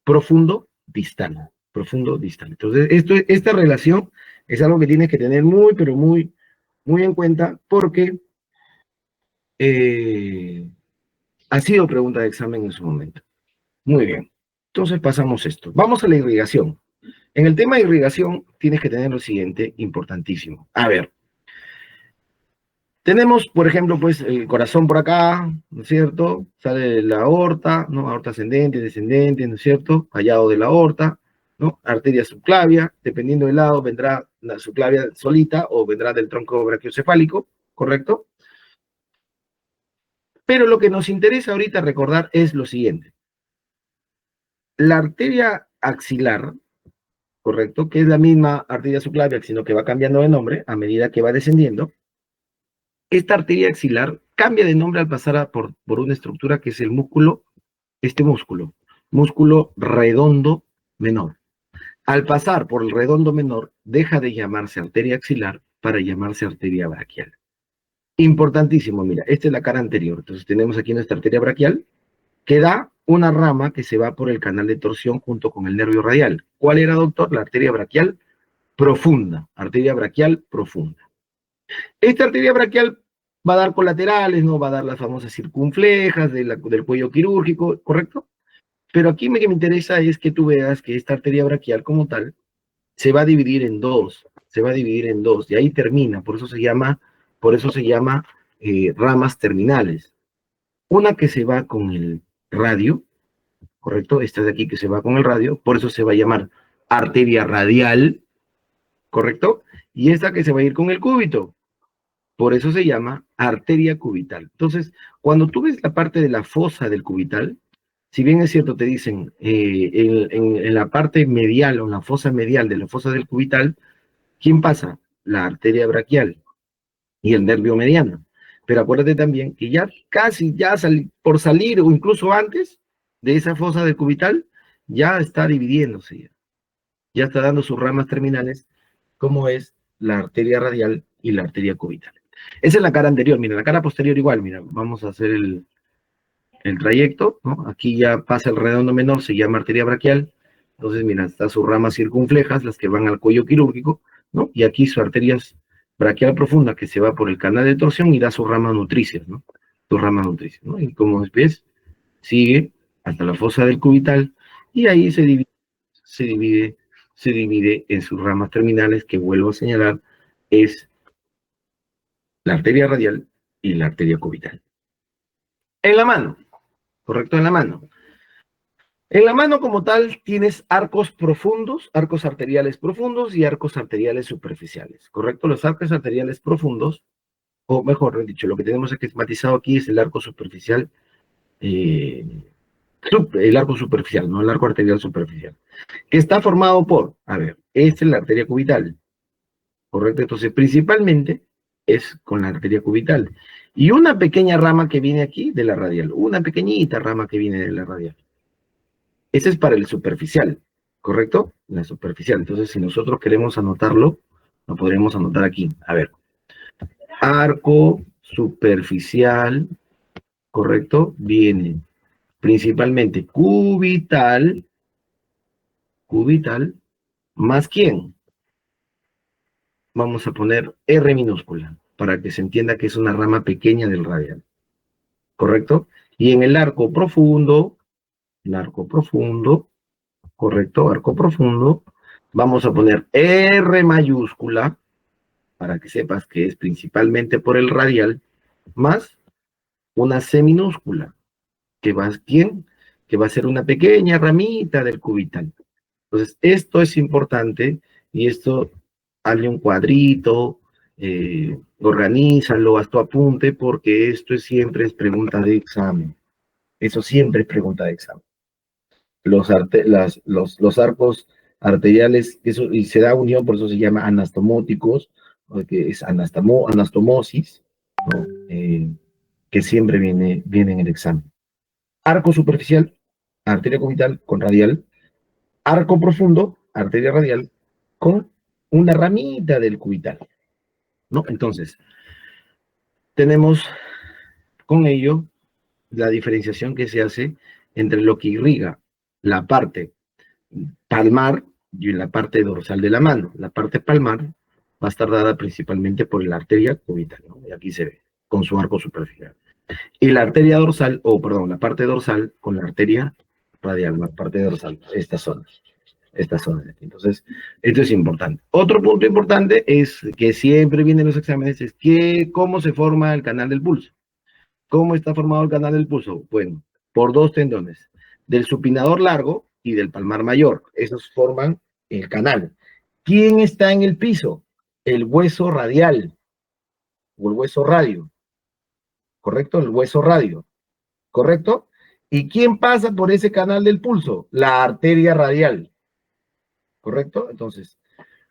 profundo distal. Profundo distal. Entonces, esta relación es algo que tienes que tener muy, pero muy, muy en cuenta porque ha sido pregunta de examen en su momento. Muy bien. Entonces pasamos esto. Vamos a la irrigación. En el tema de irrigación tienes que tener lo siguiente, importantísimo. A ver, tenemos, por ejemplo, pues el corazón por acá, ¿no es cierto? Sale la aorta, ¿no? Aorta ascendente, descendente, ¿no es cierto? Fallado de la aorta, ¿no? Arteria subclavia, dependiendo del lado, vendrá la subclavia solita o vendrá del tronco brachiocefálico, ¿correcto? Pero lo que nos interesa ahorita recordar es lo siguiente. La arteria axilar, ¿correcto? Que es la misma arteria subclavia, sino que va cambiando de nombre a medida que va descendiendo. Esta arteria axilar cambia de nombre al pasar por una estructura que es el músculo, músculo redondo menor. Al pasar por el redondo menor, deja de llamarse arteria axilar para llamarse arteria braquial. Importantísimo, mira, esta es la cara anterior. Entonces tenemos aquí nuestra arteria braquial, que da una rama que se va por el canal de torsión junto con el nervio radial. ¿Cuál era, doctor? La arteria braquial profunda, arteria braquial profunda. Esta arteria braquial va a dar colaterales, ¿no? Va a dar las famosas circunflejas del cuello quirúrgico, ¿correcto? Pero aquí lo que me interesa es que tú veas que esta arteria braquial como tal se va a dividir en dos, y ahí termina, por eso se llama ramas terminales. Una que se va con el radio, ¿correcto? Esta de aquí que se va con el radio, por eso se va a llamar arteria radial, ¿correcto? Y esta que se va a ir con el cúbito, por eso se llama arteria cubital. Entonces, cuando tú ves la parte de la fosa del cubital, si bien es cierto, te dicen en la parte medial o en la fosa medial de la fosa del cubital, ¿quién pasa? La arteria braquial y el nervio mediano. Pero acuérdate también que ya casi por salir o incluso antes de esa fosa del cubital, ya está dividiéndose, ya está dando sus ramas terminales, como es la arteria radial y la arteria cubital. Esa es la cara anterior, mira, la cara posterior igual, mira, vamos a hacer el trayecto, ¿no? Aquí ya pasa el redondo menor, se llama arteria braquial, entonces mira, está sus ramas circunflejas, las que van al cuello quirúrgico, ¿no? Y aquí su arteria braquial profunda, que se va por el canal de torsión y da sus ramas nutricias, ¿no? Sus ramas nutricias, ¿no? Y como ves, sigue hasta la fosa del cubital, y ahí se divide en sus ramas terminales, que vuelvo a señalar, es la arteria radial y la arteria cubital. En la mano, correcto, en la mano. En la mano como tal tienes arcos profundos, arcos arteriales profundos y arcos arteriales superficiales, ¿correcto? Los arcos arteriales profundos, o mejor dicho, lo que tenemos esquematizado aquí es el arco superficial, el arco superficial, no el arco arterial superficial, que está formado por, a ver, esta es la arteria cubital, ¿correcto? Entonces, principalmente es con la arteria cubital. Y una pequeña rama que viene aquí de la radial, una pequeñita rama que viene de la radial. Ese es para el superficial, ¿correcto? La superficial. Entonces, si nosotros queremos anotarlo, lo podremos anotar aquí. A ver, arco superficial, ¿correcto? Viene principalmente cubital, ¿más quién? Vamos a poner R minúscula para que se entienda que es una rama pequeña del radial, ¿correcto? Y en el arco profundo, correcto, arco profundo, vamos a poner R mayúscula, para que sepas que es principalmente por el radial, más una C minúscula, que va, ¿quién? Que va a ser una pequeña ramita del cubital. Entonces, esto es importante y esto, hazle un cuadrito, organízalo, haz tu apunte, porque esto siempre es pregunta de examen. Eso siempre es pregunta de examen. Los arcos arteriales, eso, y se da unión, por eso se llama anastomóticos, que es anastomosis, ¿no? Que siempre viene en el examen. Arco superficial, arteria cubital con radial. Arco profundo, arteria radial, con una ramita del cubital, ¿no? Entonces, tenemos con ello la diferenciación que se hace entre lo que irriga la parte palmar y la parte dorsal de la mano. La parte palmar va a estar dada principalmente por la arteria cubital, ¿no? Y aquí se ve, con su arco superficial. Y la arteria dorsal, la parte dorsal con la arteria radial, la parte dorsal, esta zona. Entonces, esto es importante. Otro punto importante es que siempre vienen los exámenes, es cómo se forma el canal del pulso. ¿Cómo está formado el canal del pulso? Bueno, por dos tendones, del supinador largo y del palmar mayor. Esos forman el canal. ¿Quién está en el piso? El hueso radial o el hueso radio. ¿Correcto? El hueso radio. ¿Correcto? ¿Y quién pasa por ese canal del pulso? La arteria radial. ¿Correcto? Entonces,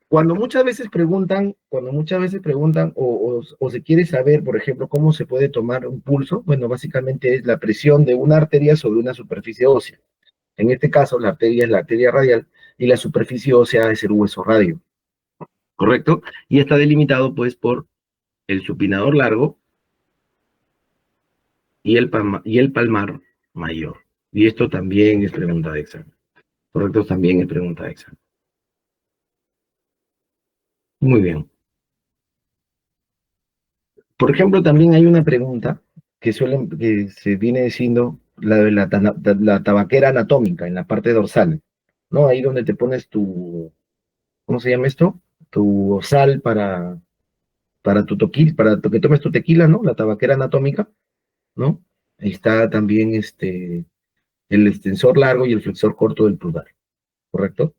cuando muchas veces preguntan o se quiere saber, por ejemplo, cómo se puede tomar un pulso, bueno, básicamente es la presión de una arteria sobre una superficie ósea. En este caso, la arteria es la arteria radial y la superficie ósea es el hueso radio, ¿correcto? Y está delimitado, pues, por el supinador largo y el palmar mayor. Y esto también es pregunta de examen, ¿correcto? También es pregunta de examen. Muy bien. Por ejemplo, también hay una pregunta que se viene diciendo la de la tabaquera anatómica en la parte dorsal, ¿no? Ahí donde te pones ¿cómo se llama esto? Tu sal para tu toquil, para que tomes tu tequila, ¿no? La tabaquera anatómica, ¿no? Ahí está también el extensor largo y el flexor corto del pulgar, ¿correcto?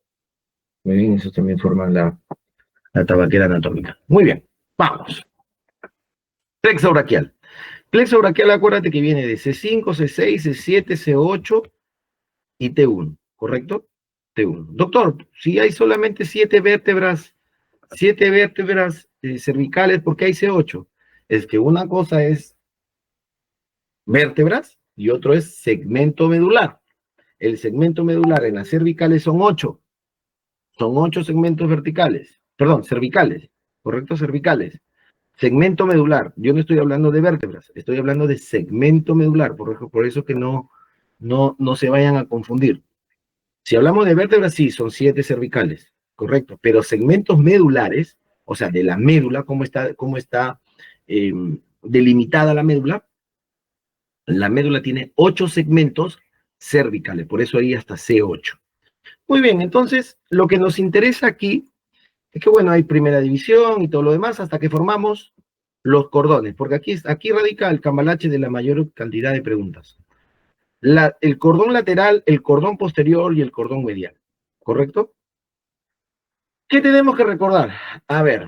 Muy bien, eso también forman la tabaquera anatómica. Muy bien, vamos. Plexo braquial. Plexo braquial, acuérdate que viene de C5, C6, C7, C8 y T1, ¿correcto? T1. Doctor, si hay solamente 7 vértebras cervicales, ¿por qué hay C8? Es que una cosa es vértebras y otro es segmento medular. El segmento medular en las cervicales son 8. Son 8 segmentos cervicales, ¿correcto? Cervicales. Segmento medular, yo no estoy hablando de vértebras, estoy hablando de segmento medular, por eso que no se vayan a confundir. Si hablamos de vértebras, sí, son 7 cervicales, correcto, pero segmentos medulares, o sea, de la médula, cómo está delimitada la médula tiene 8 segmentos cervicales, por eso ahí hasta C8. Muy bien, entonces, lo que nos interesa aquí es que, bueno, hay primera división y todo lo demás hasta que formamos los cordones, porque aquí radica el cambalache de la mayor cantidad de preguntas. El cordón lateral, el cordón posterior y el cordón medial, ¿correcto? ¿Qué tenemos que recordar? A ver,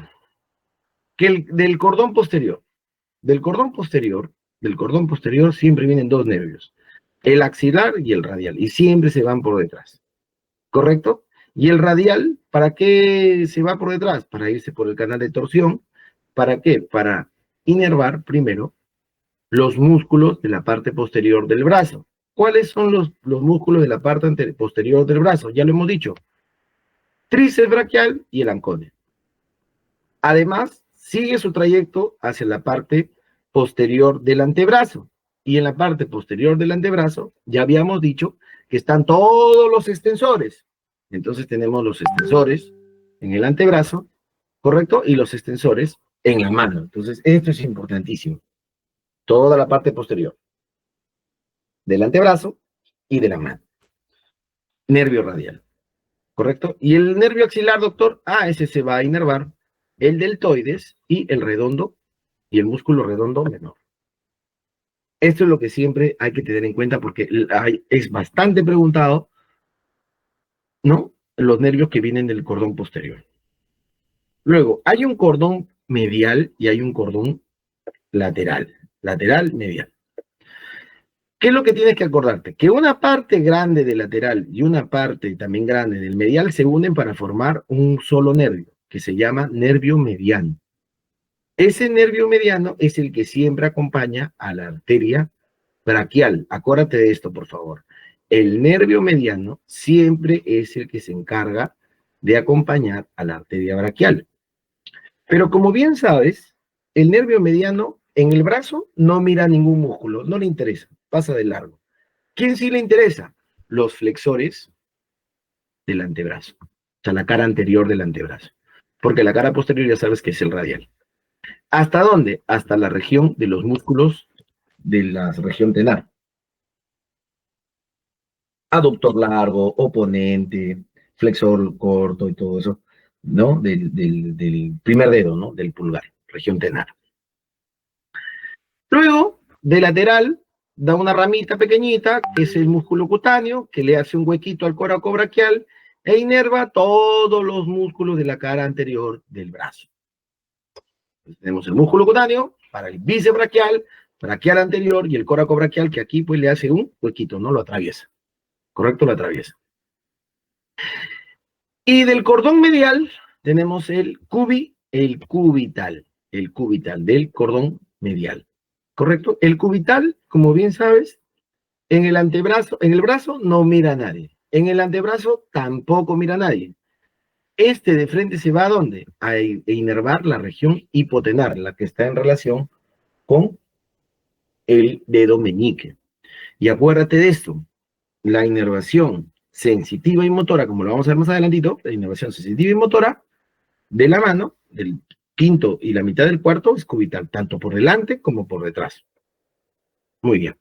que del cordón posterior siempre vienen dos nervios, el axilar y el radial, y siempre se van por detrás, ¿correcto? Y el radial, ¿para qué se va por detrás? Para irse por el canal de torsión. ¿Para qué? Para inervar primero los músculos de la parte posterior del brazo. ¿Cuáles son los músculos de la parte posterior del brazo? Ya lo hemos dicho. Tríceps braquial y el ancones. Además, sigue su trayecto hacia la parte posterior del antebrazo. Y en la parte posterior del antebrazo, ya habíamos dicho que están todos los extensores. Entonces tenemos los extensores en el antebrazo, ¿correcto? Y los extensores en la mano. Entonces, esto es importantísimo. Toda la parte posterior del antebrazo y de la mano. Nervio radial, ¿correcto? Y el nervio axilar, doctor, ese se va a inervar el deltoides y el redondo y el músculo redondo menor. Esto es lo que siempre hay que tener en cuenta porque es bastante preguntado, ¿no? Los nervios que vienen del cordón posterior. Luego, hay un cordón medial y hay un cordón lateral. Lateral, medial. ¿Qué es lo que tienes que acordarte? Que una parte grande del lateral y una parte también grande del medial se unen para formar un solo nervio, que se llama nervio mediano. Ese nervio mediano es el que siempre acompaña a la arteria braquial. Acuérdate de esto, por favor. El nervio mediano siempre es el que se encarga de acompañar a la arteria braquial. Pero como bien sabes, el nervio mediano en el brazo no mira ningún músculo, no le interesa, pasa de largo. ¿Quién sí le interesa? Los flexores del antebrazo, o sea, la cara anterior del antebrazo. Porque la cara posterior ya sabes que es el radial. ¿Hasta dónde? Hasta la región de los músculos de la región tenar. Aductor largo, oponente, flexor corto y todo eso, ¿no? Del primer dedo, ¿no? Del pulgar, región tenar. Luego, de lateral, da una ramita pequeñita, que es el músculo cutáneo, que le hace un huequito al coraco braquial e inerva todos los músculos de la cara anterior del brazo. Entonces, tenemos el músculo cutáneo para el bíceps braquial, braquial anterior y el coraco braquial, que aquí pues le hace un huequito, ¿no? Lo atraviesa. ¿Correcto? Lo atraviesa. Y del cordón medial tenemos el cubital del cordón medial. ¿Correcto? El cubital, como bien sabes, en el antebrazo, en el brazo no mira a nadie. En el antebrazo tampoco mira a nadie. Este de frente se va ¿a dónde? A inervar la región hipotenar, la que está en relación con el dedo meñique. Y acuérdate de esto, la inervación sensitiva y motora, como lo vamos a ver más adelantito, la inervación sensitiva y motora de la mano, del quinto y la mitad del cuarto, es cubital, tanto por delante como por detrás. Muy bien.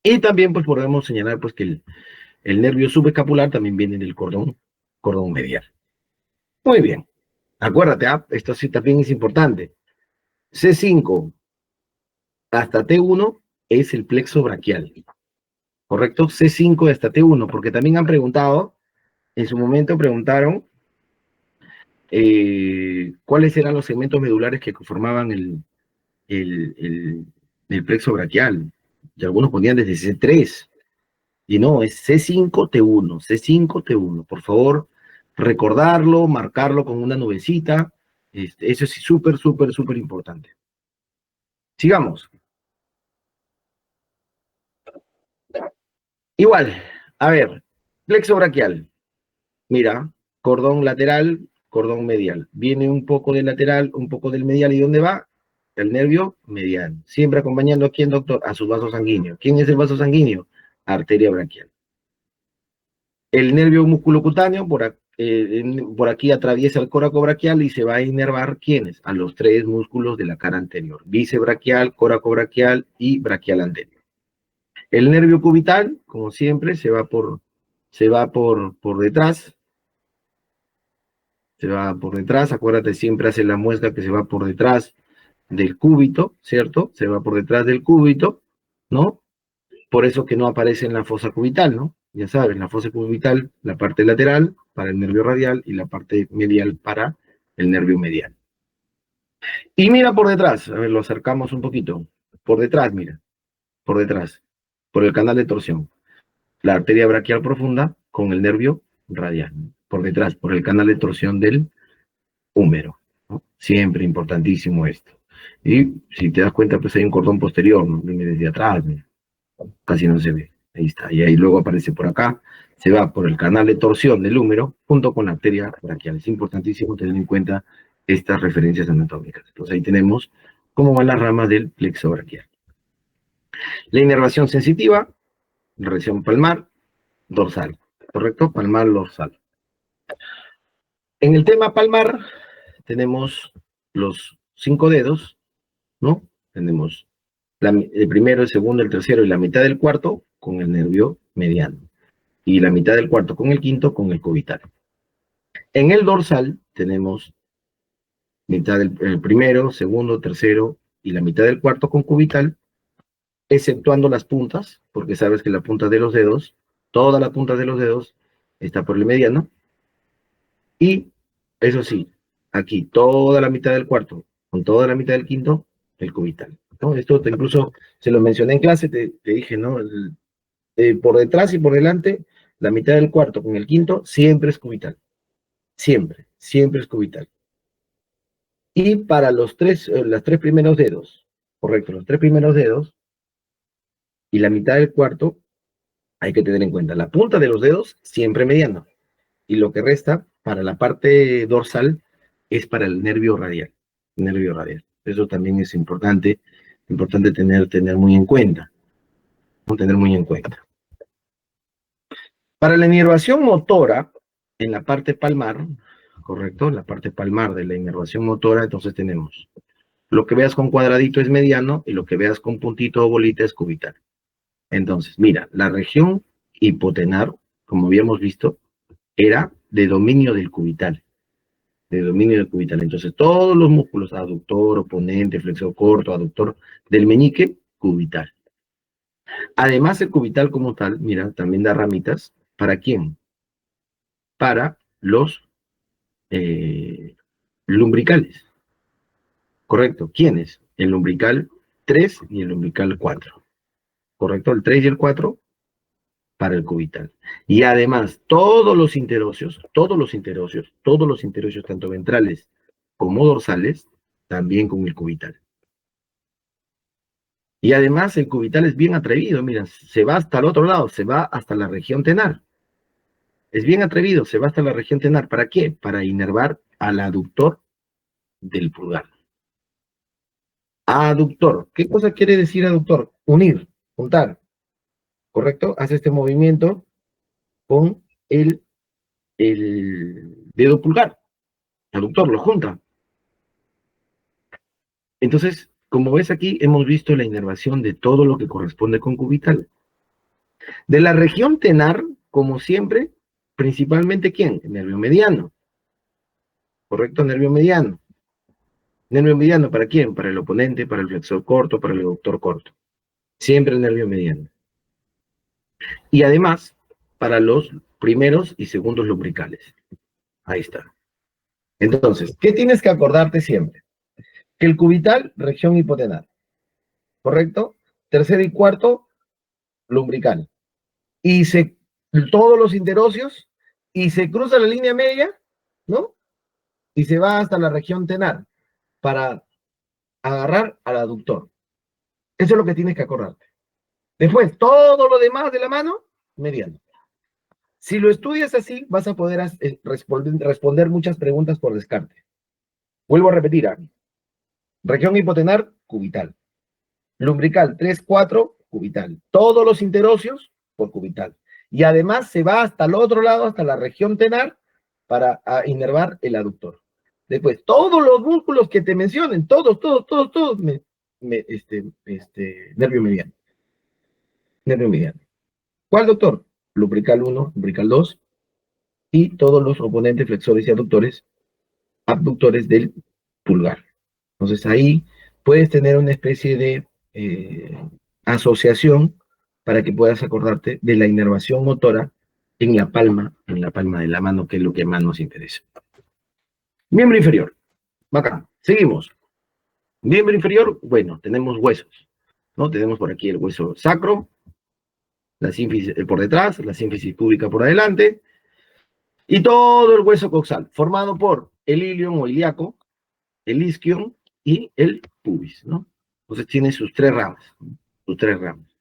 Y también pues podemos señalar pues que el nervio subescapular también viene del cordón medial. Muy bien. Acuérdate, esto sí también es importante. C5 hasta T1 es el plexo braquial. ¿Correcto? C5 hasta T1, porque también han preguntado, en su momento preguntaron cuáles eran los segmentos medulares que conformaban el plexo braquial. Y algunos ponían desde C3. Y no, es C5T1, C5T1. Por favor, recordarlo, marcarlo con una nubecita. Eso es súper, súper, súper importante. Sigamos. Igual, a ver, plexo braquial. Mira, cordón lateral, cordón medial. Viene un poco del lateral, un poco del medial. ¿Y dónde va? El nervio medial. Siempre acompañando a quién, doctor, a su vaso sanguíneo. ¿Quién es el vaso sanguíneo? Arteria braquial. El nervio musculocutáneo por aquí atraviesa el coraco braquial y se va a inervar ¿quiénes? A los tres músculos de la cara anterior. Bíceps braquial, coraco braquial y braquial anterior. El nervio cubital, como siempre, se va por detrás. Se va por detrás. Acuérdate, siempre hace la muestra que se va por detrás del cúbito, ¿cierto? Se va por detrás del cúbito, ¿no? Por eso que no aparece en la fosa cubital, ¿no? Ya saben, la fosa cubital, la parte lateral para el nervio radial y la parte medial para el nervio medial. Y mira por detrás, a ver, lo acercamos un poquito. Por detrás, mira, por detrás, por el canal de torsión. La arteria braquial profunda con el nervio radial. Por detrás, por el canal de torsión del húmero, ¿no? Siempre importantísimo esto. Y si te das cuenta, pues hay un cordón posterior, ¿no? Viene desde atrás, mira. Casi no se ve. Ahí está. Y ahí luego aparece por acá, se va por el canal de torsión del húmero junto con la arteria braquial. Es importantísimo tener en cuenta estas referencias anatómicas. Entonces ahí tenemos cómo van las ramas del plexo braquial. La inervación sensitiva, región palmar, dorsal. ¿Correcto? Palmar, dorsal. En el tema palmar tenemos los 5 dedos, ¿no? Tenemos el primero, el segundo, el tercero y la mitad del cuarto con el nervio mediano. Y la mitad del cuarto con el quinto con el cubital. En el dorsal tenemos mitad del el primero, segundo, tercero y la mitad del cuarto con cubital, exceptuando las puntas, porque sabes que la punta de los dedos, toda la punta de los dedos está por el mediano. Y eso sí, aquí toda la mitad del cuarto con toda la mitad del quinto, el cubital, ¿no? Esto incluso se lo mencioné en clase, te dije, ¿no? Por detrás y por delante, la mitad del cuarto con el quinto siempre es cubital. Siempre, siempre es cubital. Y para los tres primeros dedos, correcto, los tres primeros dedos y la mitad del cuarto, hay que tener en cuenta la punta de los dedos siempre mediano. Y lo que resta para la parte dorsal es para el nervio radial. Nervio radial. Eso también es importante tener muy en cuenta. Tener muy en cuenta. Para la inervación motora, en la parte palmar, correcto, la parte palmar de la inervación motora, entonces tenemos lo que veas con cuadradito es mediano y lo que veas con puntito o bolita es cubital. Entonces, mira, la región hipotenar, como habíamos visto, era de dominio del cubital. De dominio del cubital. Entonces, todos los músculos, aductor, oponente, flexor corto, aductor del meñique, cubital. Además, el cubital como tal, mira, también da ramitas. ¿Para quién? Para los lumbricales. ¿Correcto? ¿Quiénes? El lumbrical 3 y el lumbrical 4. ¿Correcto? El 3 y el 4 para el cubital. Y además, todos los interóseos, tanto ventrales como dorsales, también con el cubital. Y además el cubital es bien atrevido, mira, se va hasta el otro lado, se va hasta la región tenar. Es bien atrevido, se va hasta la región tenar. ¿Para qué? Para inervar al aductor del pulgar. Aductor. ¿Qué cosa quiere decir aductor? Unir, juntar. ¿Correcto? Hace este movimiento con el dedo pulgar. Aductor, lo junta. Entonces, como ves aquí, hemos visto la inervación de todo lo que corresponde con cubital. De la región tenar, como siempre, principalmente ¿quién? El nervio mediano. ¿Correcto? Nervio mediano. ¿Nervio mediano para quién? Para el oponente, para el flexor corto, para el aductor corto. Siempre el nervio mediano. Y además, para los primeros y segundos lumbricales. Ahí está. Entonces, ¿qué tienes que acordarte siempre? Que el cubital, región hipotenar. ¿Correcto? Tercero y cuarto, lumbrical. Y todos los interóseos, y se cruza la línea media, ¿no? Y se va hasta la región tenar para agarrar al aductor. Eso es lo que tienes que acordarte. Después, todo lo demás de la mano, mediano. Si lo estudias así, vas a poder responder muchas preguntas por descarte. Vuelvo a repetir, región hipotenar, cubital. Lumbrical 3, 4, cubital. Todos los interóseos por cubital. Y además se va hasta el otro lado, hasta la región tenar, para inervar el aductor. Después, todos los músculos que te mencionen, todos, nervio mediano. Nervio mediano. ¿Cuál, doctor? Lumbrical 1, lumbrical 2, y todos los oponentes, flexores y abductores del pulgar. Entonces ahí puedes tener una especie de asociación para que puedas acordarte de la inervación motora en la palma de la mano, que es lo que más nos interesa. Miembro inferior. Bacán. Seguimos. Miembro inferior, bueno, tenemos huesos, ¿no? Tenemos por aquí el hueso sacro, la sínfisis por detrás, la sínfisis púbica por adelante, y todo el hueso coxal, formado por el ilion o ilíaco, el isquion y el pubis, ¿no? Entonces tiene sus tres ramas,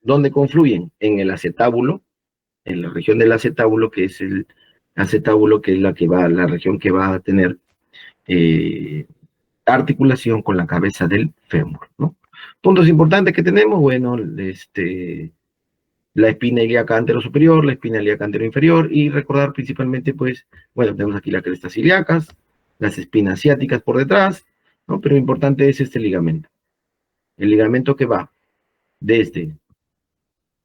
donde confluyen en el acetábulo, en la región del acetábulo, que es el acetábulo, que es la región que va a tener articulación con la cabeza del fémur, ¿no? Puntos importantes que tenemos, bueno, la espina ilíaca anterosuperior, la espina ilíaca anteroinferior, y recordar principalmente, pues, bueno, tenemos aquí las crestas ilíacas, las espinas ciáticas por detrás, ¿no? Pero lo importante es este ligamento. El ligamento que va desde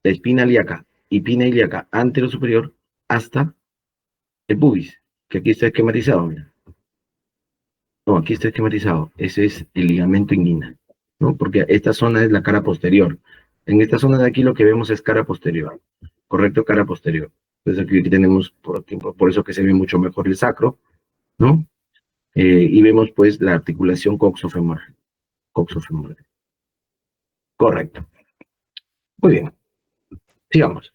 la espina ilíaca y pinna ilíaca anterior superior hasta el pubis, que aquí está esquematizado, mira. No, aquí está esquematizado. Ese es el ligamento inguinal, ¿no? Porque esta zona es la cara posterior. En esta zona de aquí lo que vemos es cara posterior, ¿correcto? Cara posterior. Entonces aquí tenemos, por eso que se ve mucho mejor el sacro, ¿no? Y vemos pues la articulación coxofemoral. Coxofemoral. Correcto. Muy bien. Sigamos.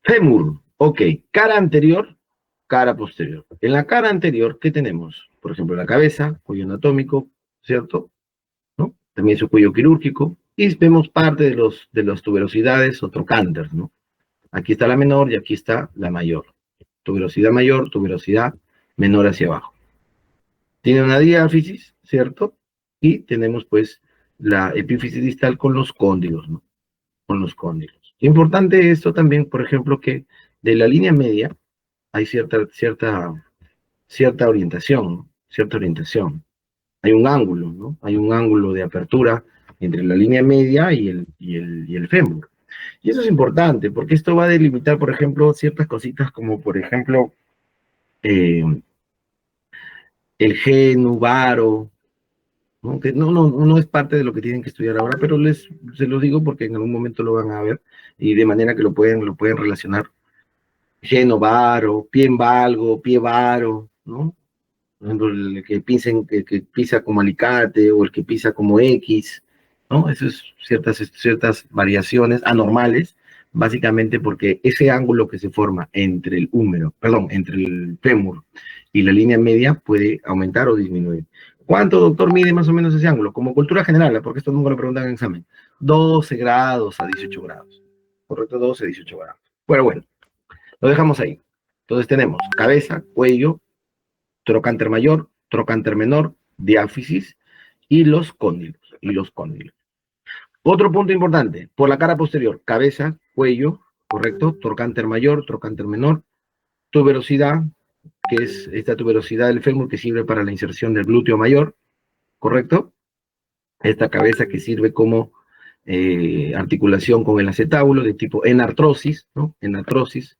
Fémur. Ok. Cara anterior, cara posterior. En la cara anterior, ¿qué tenemos? Por ejemplo, la cabeza, cuello anatómico, ¿cierto? ¿No? También su cuello quirúrgico. Y vemos parte de las tuberosidades o trocánter, ¿no? Aquí está la menor y aquí está la mayor. Tuberosidad mayor, tuberosidad menor hacia abajo. Tiene una diáfisis, ¿cierto? Y tenemos pues la epífisis distal con los cóndilos, ¿no? Con los cóndilos. Importante esto también, por ejemplo, que de la línea media hay cierta orientación, ¿no? Cierta orientación. Hay un ángulo, ¿no? Hay un ángulo de apertura entre la línea media y el fémur. Y eso es importante, porque esto va a delimitar, por ejemplo, ciertas cositas como, por ejemplo, eh, el genu, varo, ¿no? Que no es parte de lo que tienen que estudiar ahora, pero se lo digo porque en algún momento lo van a ver y de manera que lo pueden relacionar. Geno, varo, pie en valgo, pie varo, ¿no? Por ejemplo, el que pisa como alicate o el que pisa como X, ¿no? Eso es ciertas variaciones anormales, básicamente porque ese ángulo que se forma entre el húmero, perdón, entre el fémur y la línea media puede aumentar o disminuir. ¿Cuánto, doctor, mide más o menos ese ángulo? Como cultura general, porque esto nunca lo preguntan en examen. 12 grados a 18 grados. Correcto, 12 a 18 grados. Bueno, lo dejamos ahí. Entonces tenemos cabeza, cuello, trocánter mayor, trocánter menor, diáfisis y los cóndilos. Otro punto importante, por la cara posterior, cabeza, cuello, correcto, trocánter mayor, trocánter menor, tuberosidad, que es esta tuberosidad del fémur que sirve para la inserción del glúteo mayor, correcto, esta cabeza que sirve como articulación con el acetábulo de tipo enartrosis, ¿no? Enartrosis,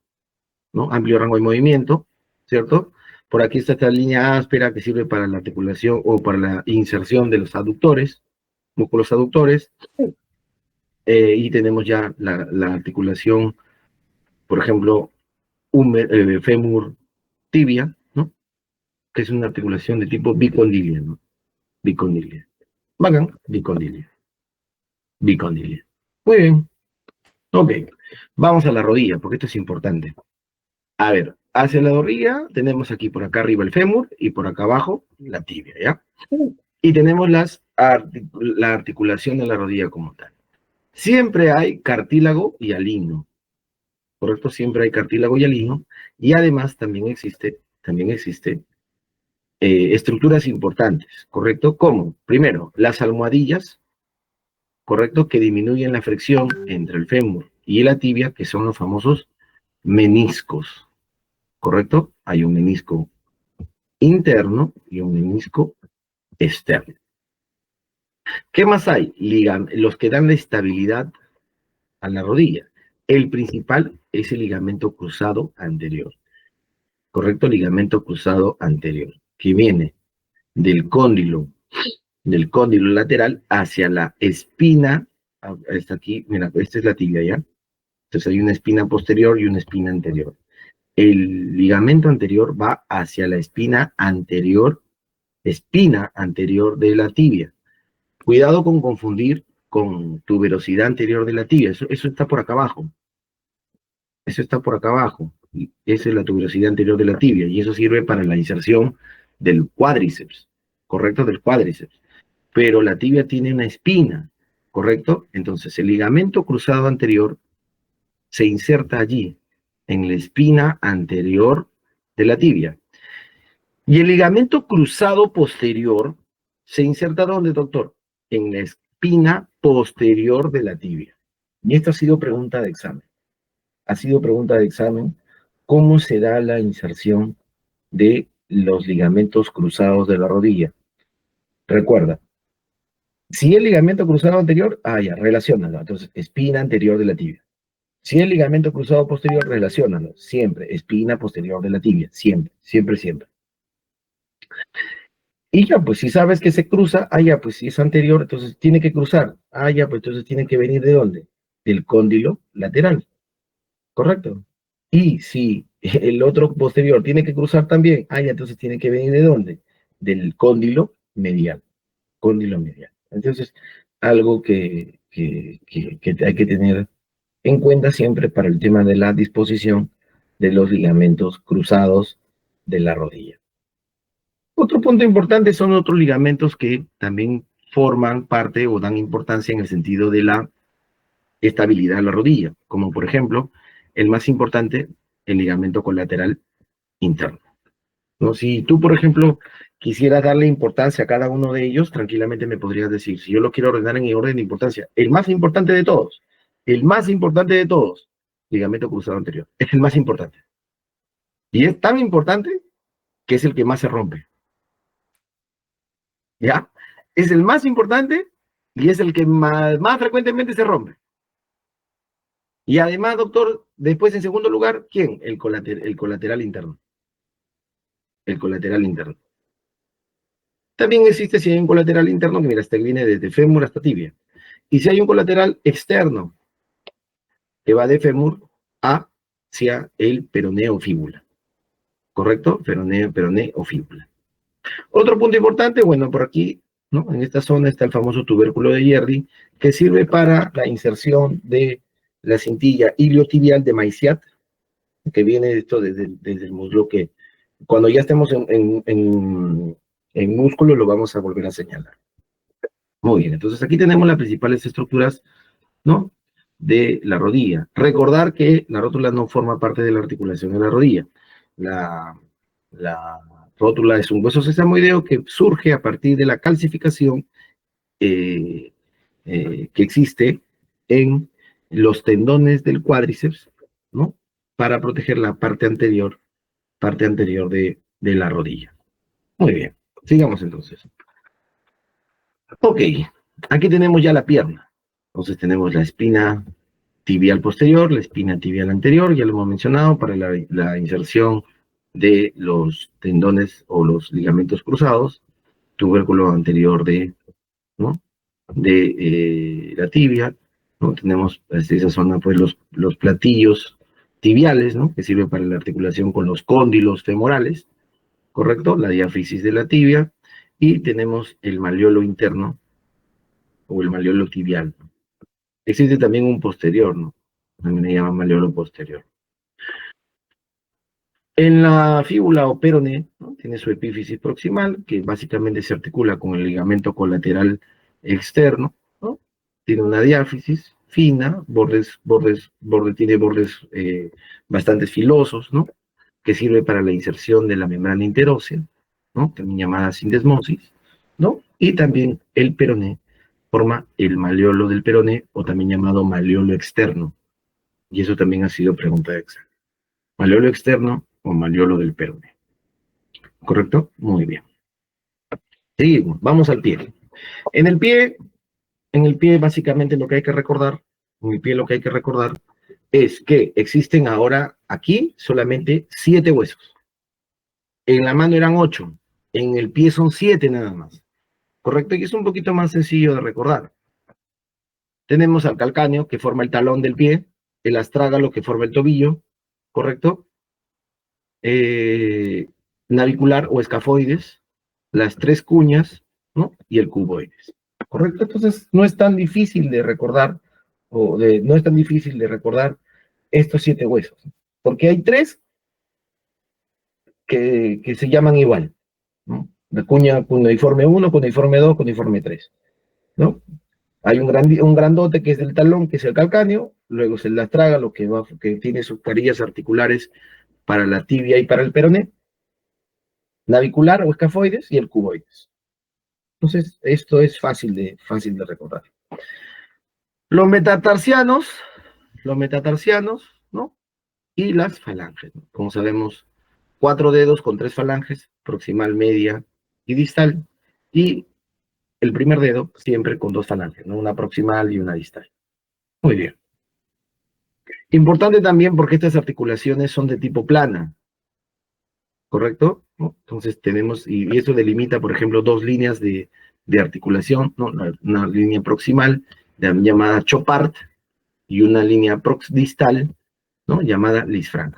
¿no? Amplio rango de movimiento, ¿cierto? Por aquí está esta línea áspera que sirve para la articulación o para la inserción de los aductores, músculos aductores, y tenemos ya la articulación, por ejemplo, fémur tibia, ¿no? Que es una articulación de tipo bicondilia, ¿no? Bicondilia. Bacán, bicondilia. Bicondilia. Muy bien. Ok. Vamos a la rodilla, porque esto es importante. A ver, hacia la rodilla tenemos aquí por acá arriba el fémur y por acá abajo la tibia, ¿ya? Y tenemos la articulación de la rodilla como tal. Siempre hay cartílago y alino, ¿correcto? Siempre hay cartílago y alino, y además también existe estructuras importantes, ¿correcto? Como, primero, las almohadillas, ¿correcto? Que disminuyen la fricción entre el fémur y la tibia, que son los famosos meniscos, ¿correcto? Hay un menisco interno y un menisco externo. ¿Qué más hay? Los que dan la estabilidad a la rodilla. El principal es el ligamento cruzado anterior, ¿correcto? Ligamento cruzado anterior, que viene del del cóndilo lateral hacia la espina. Está aquí, mira, esta es la tibia, ¿ya? Entonces hay una espina posterior y una espina anterior. El ligamento anterior va hacia la espina anterior de la tibia. Cuidado con confundir con tuberosidad anterior de la tibia, eso está por acá abajo. Eso está por acá abajo. Y esa es la tuberosidad anterior de la tibia y eso sirve para la inserción del cuádriceps, ¿correcto? Del cuádriceps. Pero la tibia tiene una espina, ¿correcto? Entonces el ligamento cruzado anterior se inserta allí, en la espina anterior de la tibia. Y el ligamento cruzado posterior se inserta ¿dónde, doctor? En la espina posterior de la tibia. Y esto ha sido pregunta de examen. Ha sido pregunta de examen cómo se da la inserción de los ligamentos cruzados de la rodilla. Recuerda, si el ligamento cruzado anterior, ya, relaciónalo. Entonces, espina anterior de la tibia. Si el ligamento cruzado posterior, relaciónalo. Siempre, espina posterior de la tibia. Siempre, siempre, siempre. Y ya, pues si sabes que se cruza, ya, pues si es anterior, entonces tiene que cruzar. Ya, pues entonces tiene que venir ¿de dónde? Del cóndilo lateral. ¿Correcto? Y si el otro posterior tiene que cruzar también, ya, entonces tiene que venir ¿de dónde? Del cóndilo medial. Cóndilo medial. Entonces, algo que hay que tener en cuenta siempre para el tema de la disposición de los ligamentos cruzados de la rodilla. Otro punto importante son otros ligamentos que también forman parte o dan importancia en el sentido de la estabilidad de la rodilla, como por ejemplo, el más importante, el ligamento colateral interno. ¿No? Si tú, por ejemplo, quisieras darle importancia a cada uno de ellos, tranquilamente me podrías decir, si yo lo quiero ordenar en orden de importancia, el más importante de todos, ligamento cruzado anterior, es el más importante. Y es tan importante que es el que más se rompe. ¿Ya? Es el más importante y es el que más frecuentemente se rompe. Y además, doctor, después en segundo lugar, ¿quién? El colateral interno. El colateral interno. También existe si hay un colateral interno que, mira, este viene desde fémur hasta tibia. Y si hay un colateral externo que va de fémur hacia el peroné o fíbula. ¿Correcto? Peroné o fíbula. Otro punto importante, bueno, por aquí, ¿no? En esta zona está el famoso tubérculo de Yerdi, que sirve para la inserción de la cintilla iliotibial de Maiciat, que viene esto desde el muslo, que cuando ya estemos en músculo lo vamos a volver a señalar. Muy bien, entonces aquí tenemos las principales estructuras, ¿no? De la rodilla. Recordar que la rótula no forma parte de la articulación de la rodilla. La rótula es un hueso sesamoideo que surge a partir de la calcificación que existe en los tendones del cuádriceps, ¿no? Para proteger la parte anterior de la rodilla. Muy bien, sigamos entonces. Ok, aquí tenemos ya la pierna. Entonces tenemos la espina tibial posterior, la espina tibial anterior, ya lo hemos mencionado, para la inserción de los tendones o los ligamentos cruzados, tubérculo anterior ¿no? de la tibia, ¿no? Tenemos esa zona, pues los platillos tibiales, ¿no? Que sirve para la articulación con los cóndilos femorales, ¿correcto? La diáfisis de la tibia, y tenemos el malleolo interno, o el malleolo tibial. Existe también un posterior, ¿no? También le llaman malleolo posterior. En la fíbula o peroné, ¿no? Tiene su epífisis proximal, que básicamente se articula con el ligamento colateral externo, ¿no? Tiene una diáfisis fina, tiene bordes bastante filosos, ¿no? Que sirve para la inserción de la membrana interósea, ¿no? También llamada sindesmosis, ¿no? Y también el peroné forma el malleolo del peroné, o también llamado malleolo externo. Y eso también ha sido pregunta de examen. Malleolo externo o malleolo del peroné. ¿Correcto? Muy bien. Seguimos, vamos al pie. En el pie básicamente lo que hay que recordar, es que existen ahora aquí solamente 7 huesos. En la mano eran 8, en el pie son 7 nada más. ¿Correcto? Y es un poquito más sencillo de recordar. Tenemos al calcáneo, que forma el talón del pie, el astrágalo, que forma el tobillo, ¿correcto? Navicular o escafoides, las 3 cuñas, ¿no? Y el cuboides, ¿correcto? Entonces, no es tan difícil de recordar, no es tan difícil de recordar estos 7 huesos, porque hay 3 que se llaman igual, ¿no? La cuña cuneiforme 1, cuneiforme 2, cuneiforme 3, ¿no? Hay un grandote que es del talón, que es el calcáneo, luego es el astrágalo, que tiene sus carillas articulares para la tibia y para el peroné, navicular o escafoides, y el cuboides. Entonces, esto es fácil de recordar. Los metatarsianos, ¿no? Y las falanges, ¿no? Como sabemos, 4 dedos con 3 falanges, proximal, media y distal, y el primer dedo siempre con 2 falanges, ¿no? Una proximal y una distal. Muy bien. Importante también porque estas articulaciones son de tipo plana, ¿correcto? ¿No? Entonces tenemos, y eso delimita, por ejemplo, 2 líneas de articulación, ¿no? Una línea proximal llamada Chopart y una línea distal, ¿no? Llamada Lisfranc.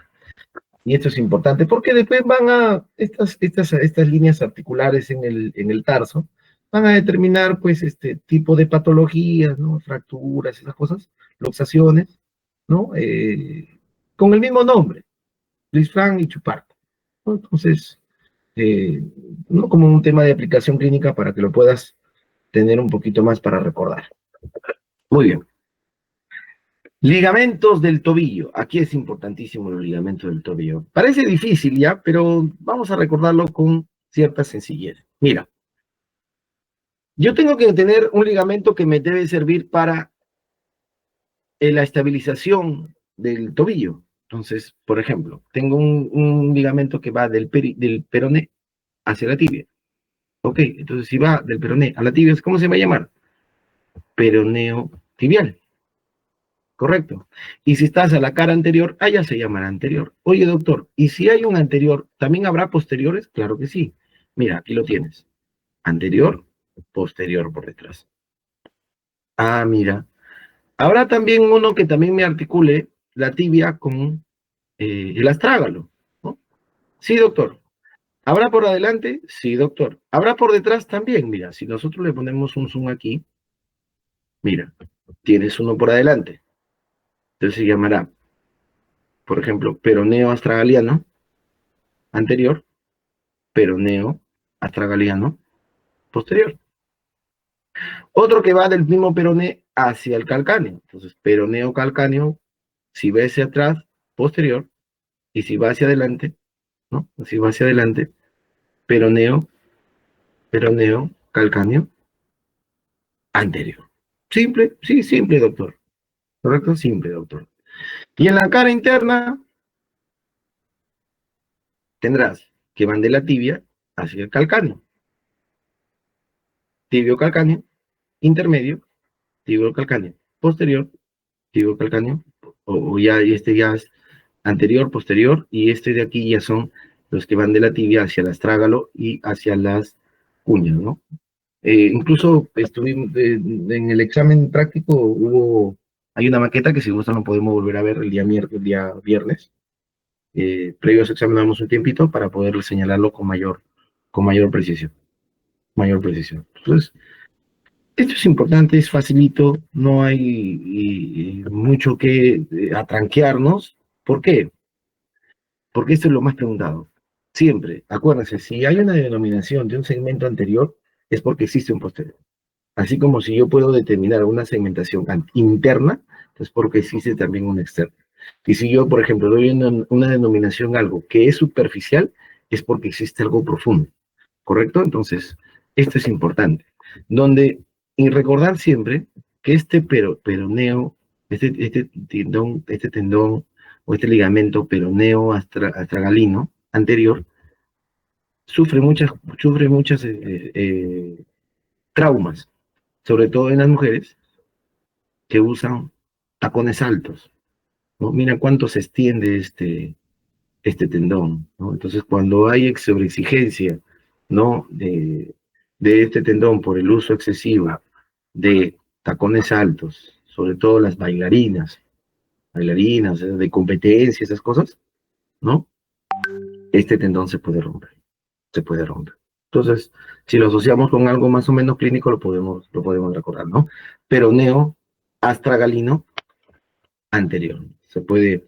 Y esto es importante porque después van a, estas líneas articulares en el tarso, van a determinar, pues, este tipo de patologías, ¿no? Fracturas, esas cosas, luxaciones, ¿no? Con el mismo nombre, Lisfranc y Chopart, ¿no? Entonces, eh, no como un tema de aplicación clínica para que lo puedas tener un poquito más para recordar. Muy bien. Ligamentos del tobillo. Aquí es importantísimo los ligamentos del tobillo. Parece difícil ya, pero vamos a recordarlo con cierta sencillez. Mira, yo tengo que tener un ligamento que me debe servir para la estabilización del tobillo. Entonces, por ejemplo, tengo un ligamento que va del peroné hacia la tibia. Ok, entonces si va del peroné a la tibia, ¿cómo se va a llamar? Peroneo tibial. Correcto. Y si estás a la cara anterior, allá se llamará anterior. Oye, doctor, ¿y si hay un anterior, también habrá posteriores? Claro que sí. Mira, aquí lo tienes. Anterior, posterior por detrás. Ah, mira. Habrá también uno que también me articule la tibia con el astrágalo, ¿no? Sí, doctor. ¿Habrá por adelante? Sí, doctor. ¿Habrá por detrás también? Mira, si nosotros le ponemos un zoom aquí, mira, tienes uno por adelante. Entonces se llamará, por ejemplo, peroneo astragaliano anterior, peroneo astragaliano posterior. Otro que va del mismo peroné hacia el calcáneo. Entonces, peroneo calcáneo, si va hacia atrás, posterior, y si va hacia adelante, ¿no? Si va hacia adelante, peroneo, peroneo, calcáneo, anterior. Simple, sí, simple, doctor. ¿Correcto? Simple, doctor. Y en la cara interna tendrás que van de la tibia hacia el calcáneo. Tibio calcáneo, intermedio, tibio calcáneo, posterior, tibio calcáneo, o ya, y este ya es anterior, posterior, y este de aquí ya son los que van de la tibia hacia el astrágalo y hacia las cuñas, ¿no? Incluso estuvimos en el examen práctico, hay una maqueta que si gusta no podemos volver a ver el día viernes. Previo a ese examen damos un tiempito para poder señalarlo con mayor precisión. Mayor precisión. Entonces, esto es importante, es facilito, no hay mucho que atranquearnos. ¿Por qué? Porque esto es lo más preguntado. Siempre, acuérdense, si hay una denominación de un segmento anterior, es porque existe un posterior. Así como si yo puedo determinar una segmentación interna, es porque existe también una externa. Y si yo, por ejemplo, doy una denominación a algo que es superficial, es porque existe algo profundo. ¿Correcto? Entonces, esto es importante. Donde, y recordar siempre que este peroneo, este tendón o este ligamento peroneo astragalino anterior, sufre muchas traumas, sobre todo en las mujeres que usan tacones altos, ¿no? Mira cuánto se extiende este tendón, ¿no? Entonces, cuando hay sobreexigencia, ¿no? De este tendón por el uso excesivo de tacones altos, sobre todo las bailarinas, de competencia, esas cosas, ¿no? Este tendón se puede romper, se puede romper. Entonces, si lo asociamos con algo más o menos clínico, lo podemos recordar, ¿no? Peroneo astragalino anterior. Puede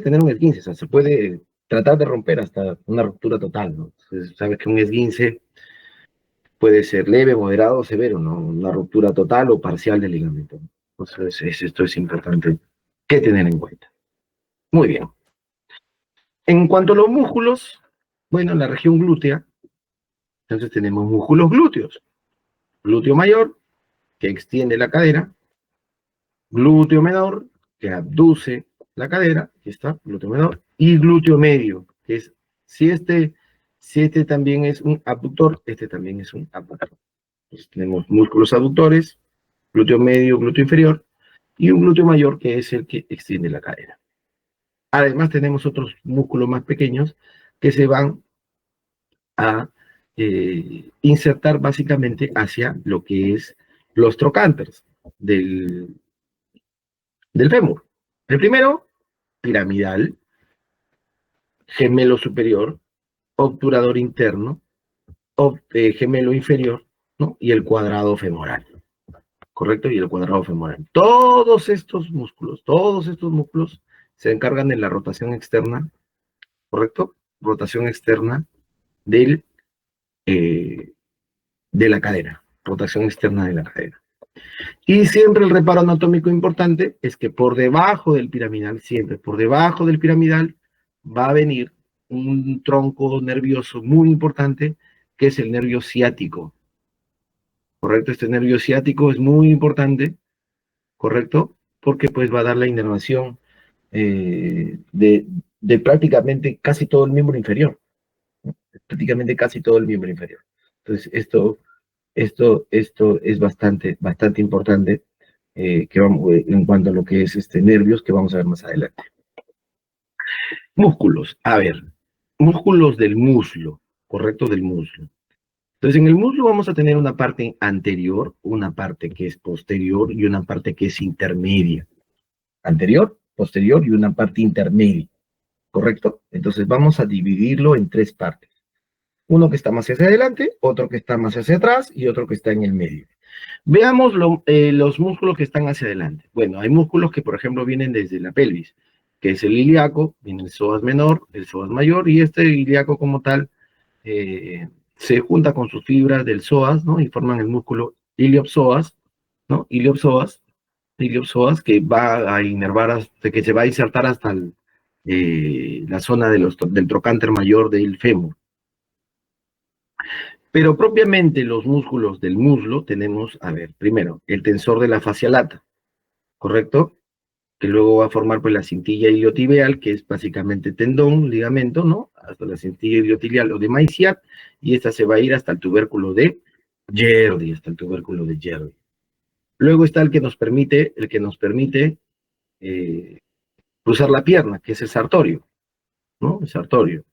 tener un esguince, o sea, se puede tratar de romper hasta una ruptura total, ¿no? Entonces, sabes que un esguince puede ser leve, moderado o severo, ¿no? Una ruptura total o parcial del ligamento. Entonces, esto es importante que tener en cuenta. Muy bien. En cuanto a los músculos, bueno, en la región glútea, entonces tenemos músculos glúteos. Glúteo mayor, que extiende la cadera. Glúteo menor, que abduce la cadera. Aquí está, glúteo menor. y glúteo medio, que es, si este también es un abductor, este también es un abductor. Entonces, tenemos músculos aductores, glúteo medio, glúteo inferior, y un glúteo mayor que es el que extiende la cadera. Además tenemos otros músculos más pequeños que se van a insertar básicamente hacia lo que es los trocánteres del fémur. El primero, piramidal, gemelo superior, obturador interno, gemelo inferior, ¿no? Y el cuadrado femoral, ¿correcto? Y el cuadrado femoral. Todos estos músculos se encargan de la rotación externa, ¿correcto? Rotación externa del, eh, de la cadera, rotación externa de la cadera. Y siempre el reparo anatómico importante es que por debajo del piramidal, siempre por debajo del piramidal, va a venir un tronco nervioso muy importante, que es el nervio ciático. ¿Correcto? Este nervio ciático es muy importante, ¿correcto? Porque pues va a dar la inervación de prácticamente casi todo el miembro inferior. ¿No? Prácticamente casi todo el miembro inferior. Entonces, esto es bastante importante que vamos, en cuanto a lo que es nervios, que vamos a ver más adelante. Músculos, a ver, músculos del muslo, ¿correcto? Del muslo. Entonces, en el muslo vamos a tener una parte anterior, una parte que es posterior y una parte que es intermedia. Anterior, posterior y una parte intermedia, ¿correcto? Entonces, vamos a dividirlo en tres partes. Uno que está más hacia adelante, otro que está más hacia atrás y otro que está en el medio. Veamos los músculos que están hacia adelante. Bueno, hay músculos que, por ejemplo, vienen desde la pelvis, que es el ilíaco, viene el psoas menor, el psoas mayor, y este ilíaco como tal se junta con sus fibras del psoas, ¿no? Y forman el músculo iliopsoas, ¿no? Iliopsoas, que va a inervar, que se va a insertar hasta la zona del trocánter mayor del fémur. Pero propiamente los músculos del muslo tenemos, a ver, primero, el tensor de la fascia lata, ¿correcto? Que luego va a formar pues la cintilla iliotibial, que es básicamente tendón, ligamento, ¿no? Hasta la cintilla iliotibial o de Maillard, y esta se va a ir hasta el tubérculo de Gerdy, Luego está el que nos permite cruzar la pierna, que es el sartorio, ¿no? El sartorio.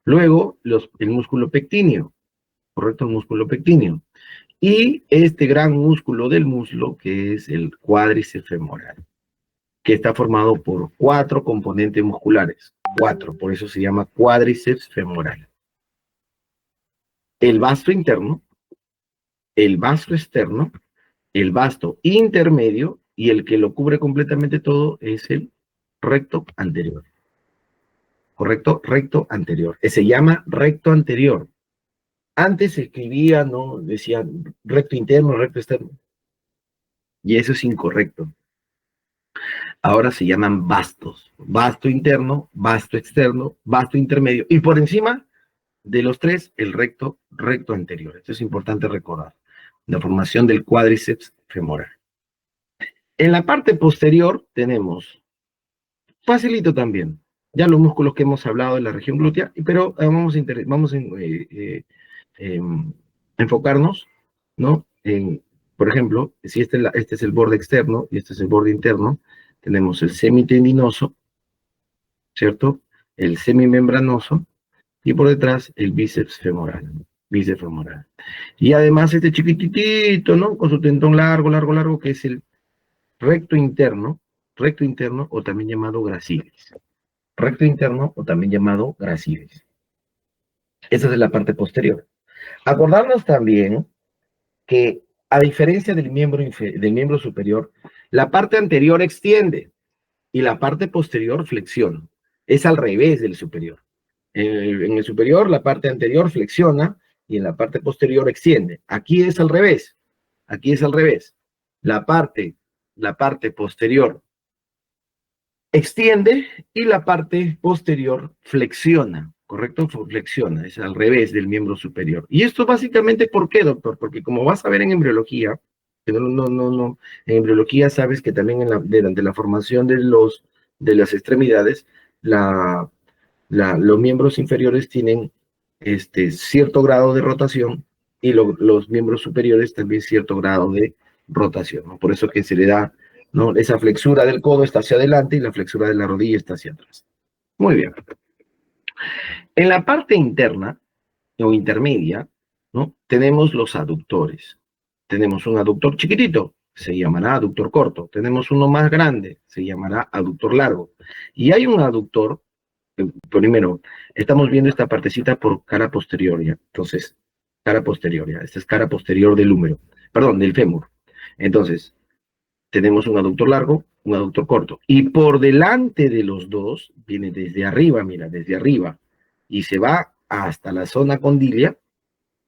Luego, el músculo pectíneo, ¿correcto? El músculo pectíneo. Y este gran músculo del muslo, que es el cuádriceps femoral, que está formado por 4 componentes musculares. 4, por eso se llama cuádriceps femoral. El vasto interno, el vasto externo, el vasto intermedio, y el que lo cubre completamente todo es el recto anterior. ¿Correcto? Recto anterior. Se llama recto anterior. Antes se escribía, ¿no? Decían recto interno, recto externo. Y eso es incorrecto. Ahora se llaman vastos. Vasto interno, vasto externo, vasto intermedio. Y por encima de los tres, el recto anterior. Esto es importante recordar. La formación del cuádriceps femoral. En la parte posterior tenemos, facilito también, ya los músculos que hemos hablado de la región glútea, pero vamos a enfocarnos, ¿no? Por ejemplo, si este es el borde externo y este es el borde interno, tenemos el semitendinoso, ¿cierto? El semimembranoso, y por detrás el bíceps femoral. Y además este chiquitito, ¿no? Con su tendón largo, que es el recto interno, o también llamado gracilis. Recto interno o también llamado gracilis. Esa es la parte posterior. Acordarnos también que, a diferencia del miembro superior, la parte anterior extiende y la parte posterior flexiona. Es al revés del superior. En el superior, la parte anterior flexiona y en la parte posterior extiende. Aquí es al revés. La parte posterior extiende y la parte posterior flexiona, ¿correcto? Flexiona, es al revés del miembro superior. ¿Y esto básicamente por qué, doctor? Porque como vas a ver en embriología, en embriología sabes que también durante la formación de las extremidades, Los miembros inferiores tienen cierto grado de rotación y los miembros superiores también cierto grado de rotación, ¿no? Por eso que se le da, ¿no? Esa flexura del codo está hacia adelante y la flexura de la rodilla está hacia atrás. Muy bien. En la parte interna o intermedia, ¿no? Tenemos los aductores. Tenemos un aductor chiquitito, se llamará aductor corto. Tenemos uno más grande, se llamará aductor largo. Y hay un aductor, primero, estamos viendo esta partecita por cara posterior, ¿ya? Entonces, cara posterior, ¿ya? Esta es cara posterior del húmero, perdón, del fémur. Entonces, tenemos un aductor largo, un aductor corto. Y por delante de los dos, viene desde arriba, mira, desde arriba, y se va hasta la zona condilia,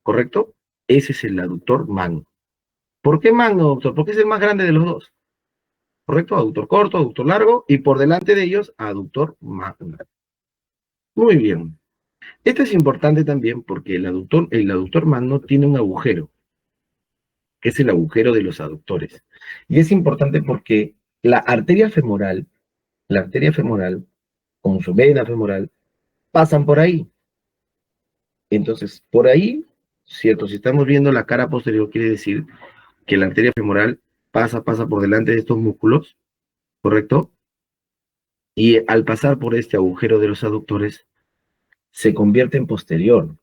¿correcto? Ese es el aductor magno. ¿Por qué magno, doctor? Porque es el más grande de los dos. ¿Correcto? Aductor corto, aductor largo, y por delante de ellos, aductor magno. Muy bien. Esto es importante también porque el aductor magno tiene un agujero, que es el agujero de los aductores. Y es importante porque la arteria femoral, con su vena femoral, pasan por ahí. Entonces, por ahí, cierto, si estamos viendo la cara posterior, quiere decir que la arteria femoral pasa por delante de estos músculos, ¿correcto? Y al pasar por este agujero de los aductores, se convierte en posterior.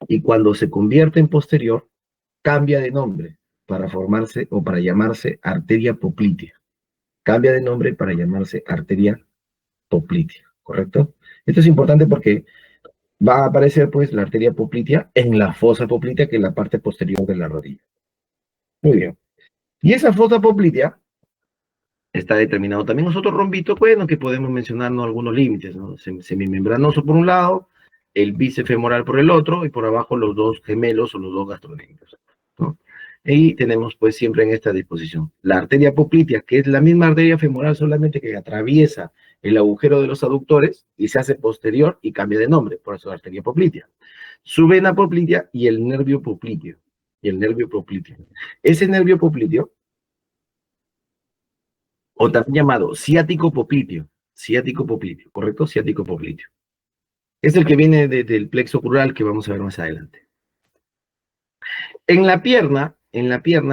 Y cuando se convierte en posterior, cambia de nombre para formarse o para llamarse arteria poplitea. Cambia de nombre para llamarse arteria poplitea, ¿correcto? Esto es importante porque va a aparecer pues la arteria poplitea en la fosa poplitea, que es la parte posterior de la rodilla. Muy bien. Y esa fosa poplitea está determinado también nosotros rombito, bueno, que podemos mencionarnos algunos límites, ¿no? Semimembranoso por un lado, el bíceps femoral por el otro, y por abajo los dos gemelos o los dos gastrocnemios, ¿no? Y tenemos pues siempre en esta disposición la arteria poplitea, que es la misma arteria femoral, solamente que atraviesa el agujero de los aductores y se hace posterior y cambia de nombre, por eso arteria poplitea. Su vena poplitea y el nervio popliteo. Ese nervio popliteo, o también llamado ciático popliteo, ¿correcto? Ciático popliteo. Es el que viene del plexo crural que vamos a ver más adelante. En la pierna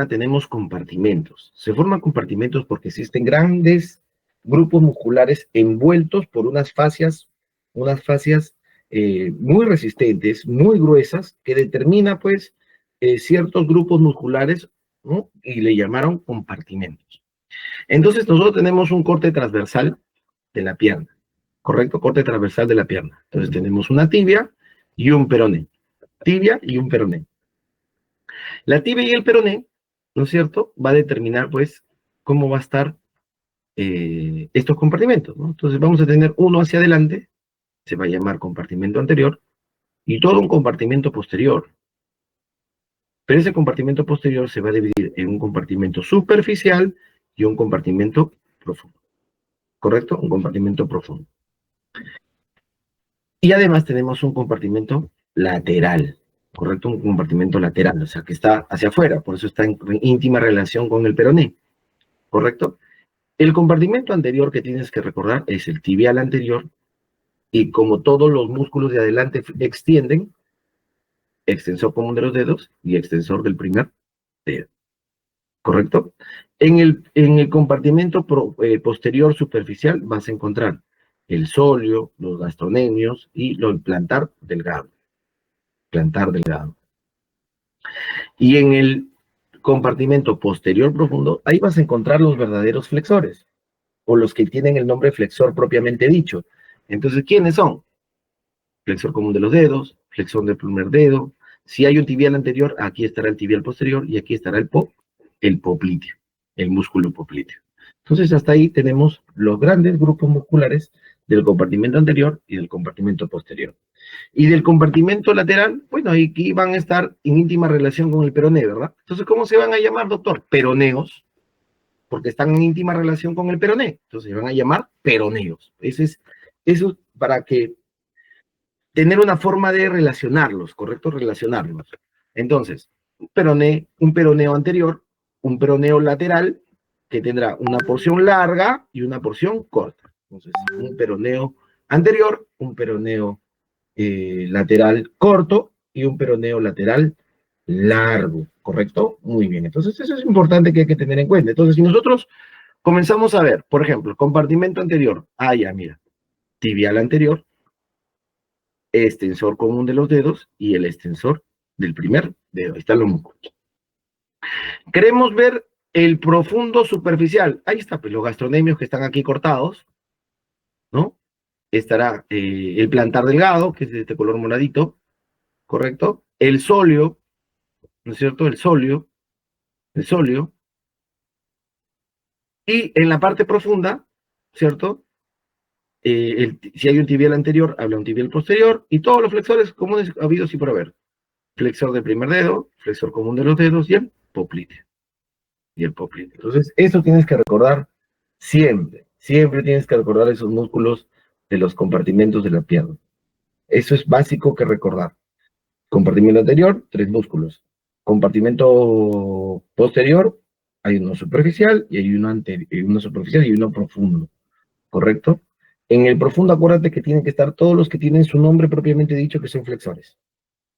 tenemos compartimentos. Se forman compartimentos porque existen grandes grupos musculares envueltos por unas fascias muy resistentes, muy gruesas, que determina pues ciertos grupos musculares, ¿no? Y le llamaron compartimentos. Entonces nosotros tenemos un corte transversal de la pierna, ¿correcto? Corte transversal de la pierna. Entonces tenemos una tibia y un peroné. Tibia y un peroné. La tibia y el peroné, ¿no es cierto? Va a determinar, pues, cómo va a estar estos compartimentos, ¿no? Entonces vamos a tener uno hacia adelante, se va a llamar compartimento anterior, y todo un compartimento posterior. Pero ese compartimento posterior se va a dividir en un compartimento superficial y un compartimento profundo. ¿Correcto? Un compartimento profundo. Y además tenemos un compartimento lateral, ¿correcto? Un compartimento lateral, o sea, que está hacia afuera, por eso está en íntima relación con el peroné, ¿correcto? El compartimento anterior que tienes que recordar es el tibial anterior, y como todos los músculos de adelante extienden, extensor común de los dedos y extensor del primer dedo, ¿correcto? En el compartimento posterior superficial vas a encontrar el sóleo, los gastronemios y el plantar delgado. Y en el compartimento posterior profundo, ahí vas a encontrar los verdaderos flexores, o los que tienen el nombre flexor propiamente dicho. Entonces, ¿quiénes son? Flexor común de los dedos, flexor del primer dedo. Si hay un tibial anterior, aquí estará el tibial posterior y aquí estará el popliteo, el músculo popliteo. Entonces, hasta ahí tenemos los grandes grupos musculares del compartimento anterior y del compartimento posterior. Y del compartimento lateral, bueno, aquí van a estar en íntima relación con el peroné, ¿verdad? Entonces, ¿cómo se van a llamar, doctor? Peroneos, porque están en íntima relación con el peroné. Entonces, se van a llamar peroneos. Eso para que tener una forma de relacionarlos, ¿correcto? Relacionarlos. Entonces, un peroneo anterior, un peroneo lateral, que tendrá una porción larga y una porción corta. Entonces, un peroneo anterior, un peroneo lateral corto y un peroneo lateral largo, ¿correcto? Muy bien, entonces eso es importante que hay que tener en cuenta. Entonces, si nosotros comenzamos a ver, por ejemplo, compartimento anterior, ya, mira, tibial anterior, extensor común de los dedos y el extensor del primer dedo. Ahí está lo músculo. Queremos ver el profundo superficial. Ahí está, pues los gastronemios que están aquí cortados, ¿no? Estará el plantar delgado, que es de este color moradito, ¿correcto? El sóleo, ¿no es cierto? El sóleo. Y en la parte profunda, ¿cierto? Si hay un tibial anterior, habla un tibial posterior, y todos los flexores comunes habidos y por haber. Flexor del primer dedo, flexor común de los dedos y el popliteo. Entonces, eso tienes que recordar siempre. Siempre tienes que recordar esos músculos de los compartimentos de la pierna. Eso es básico que recordar. Compartimento anterior, 3 músculos. Compartimento posterior, hay uno superficial y hay uno superficial y uno profundo. ¿Correcto? En el profundo, acuérdate que tienen que estar todos los que tienen su nombre propiamente dicho, que son flexores.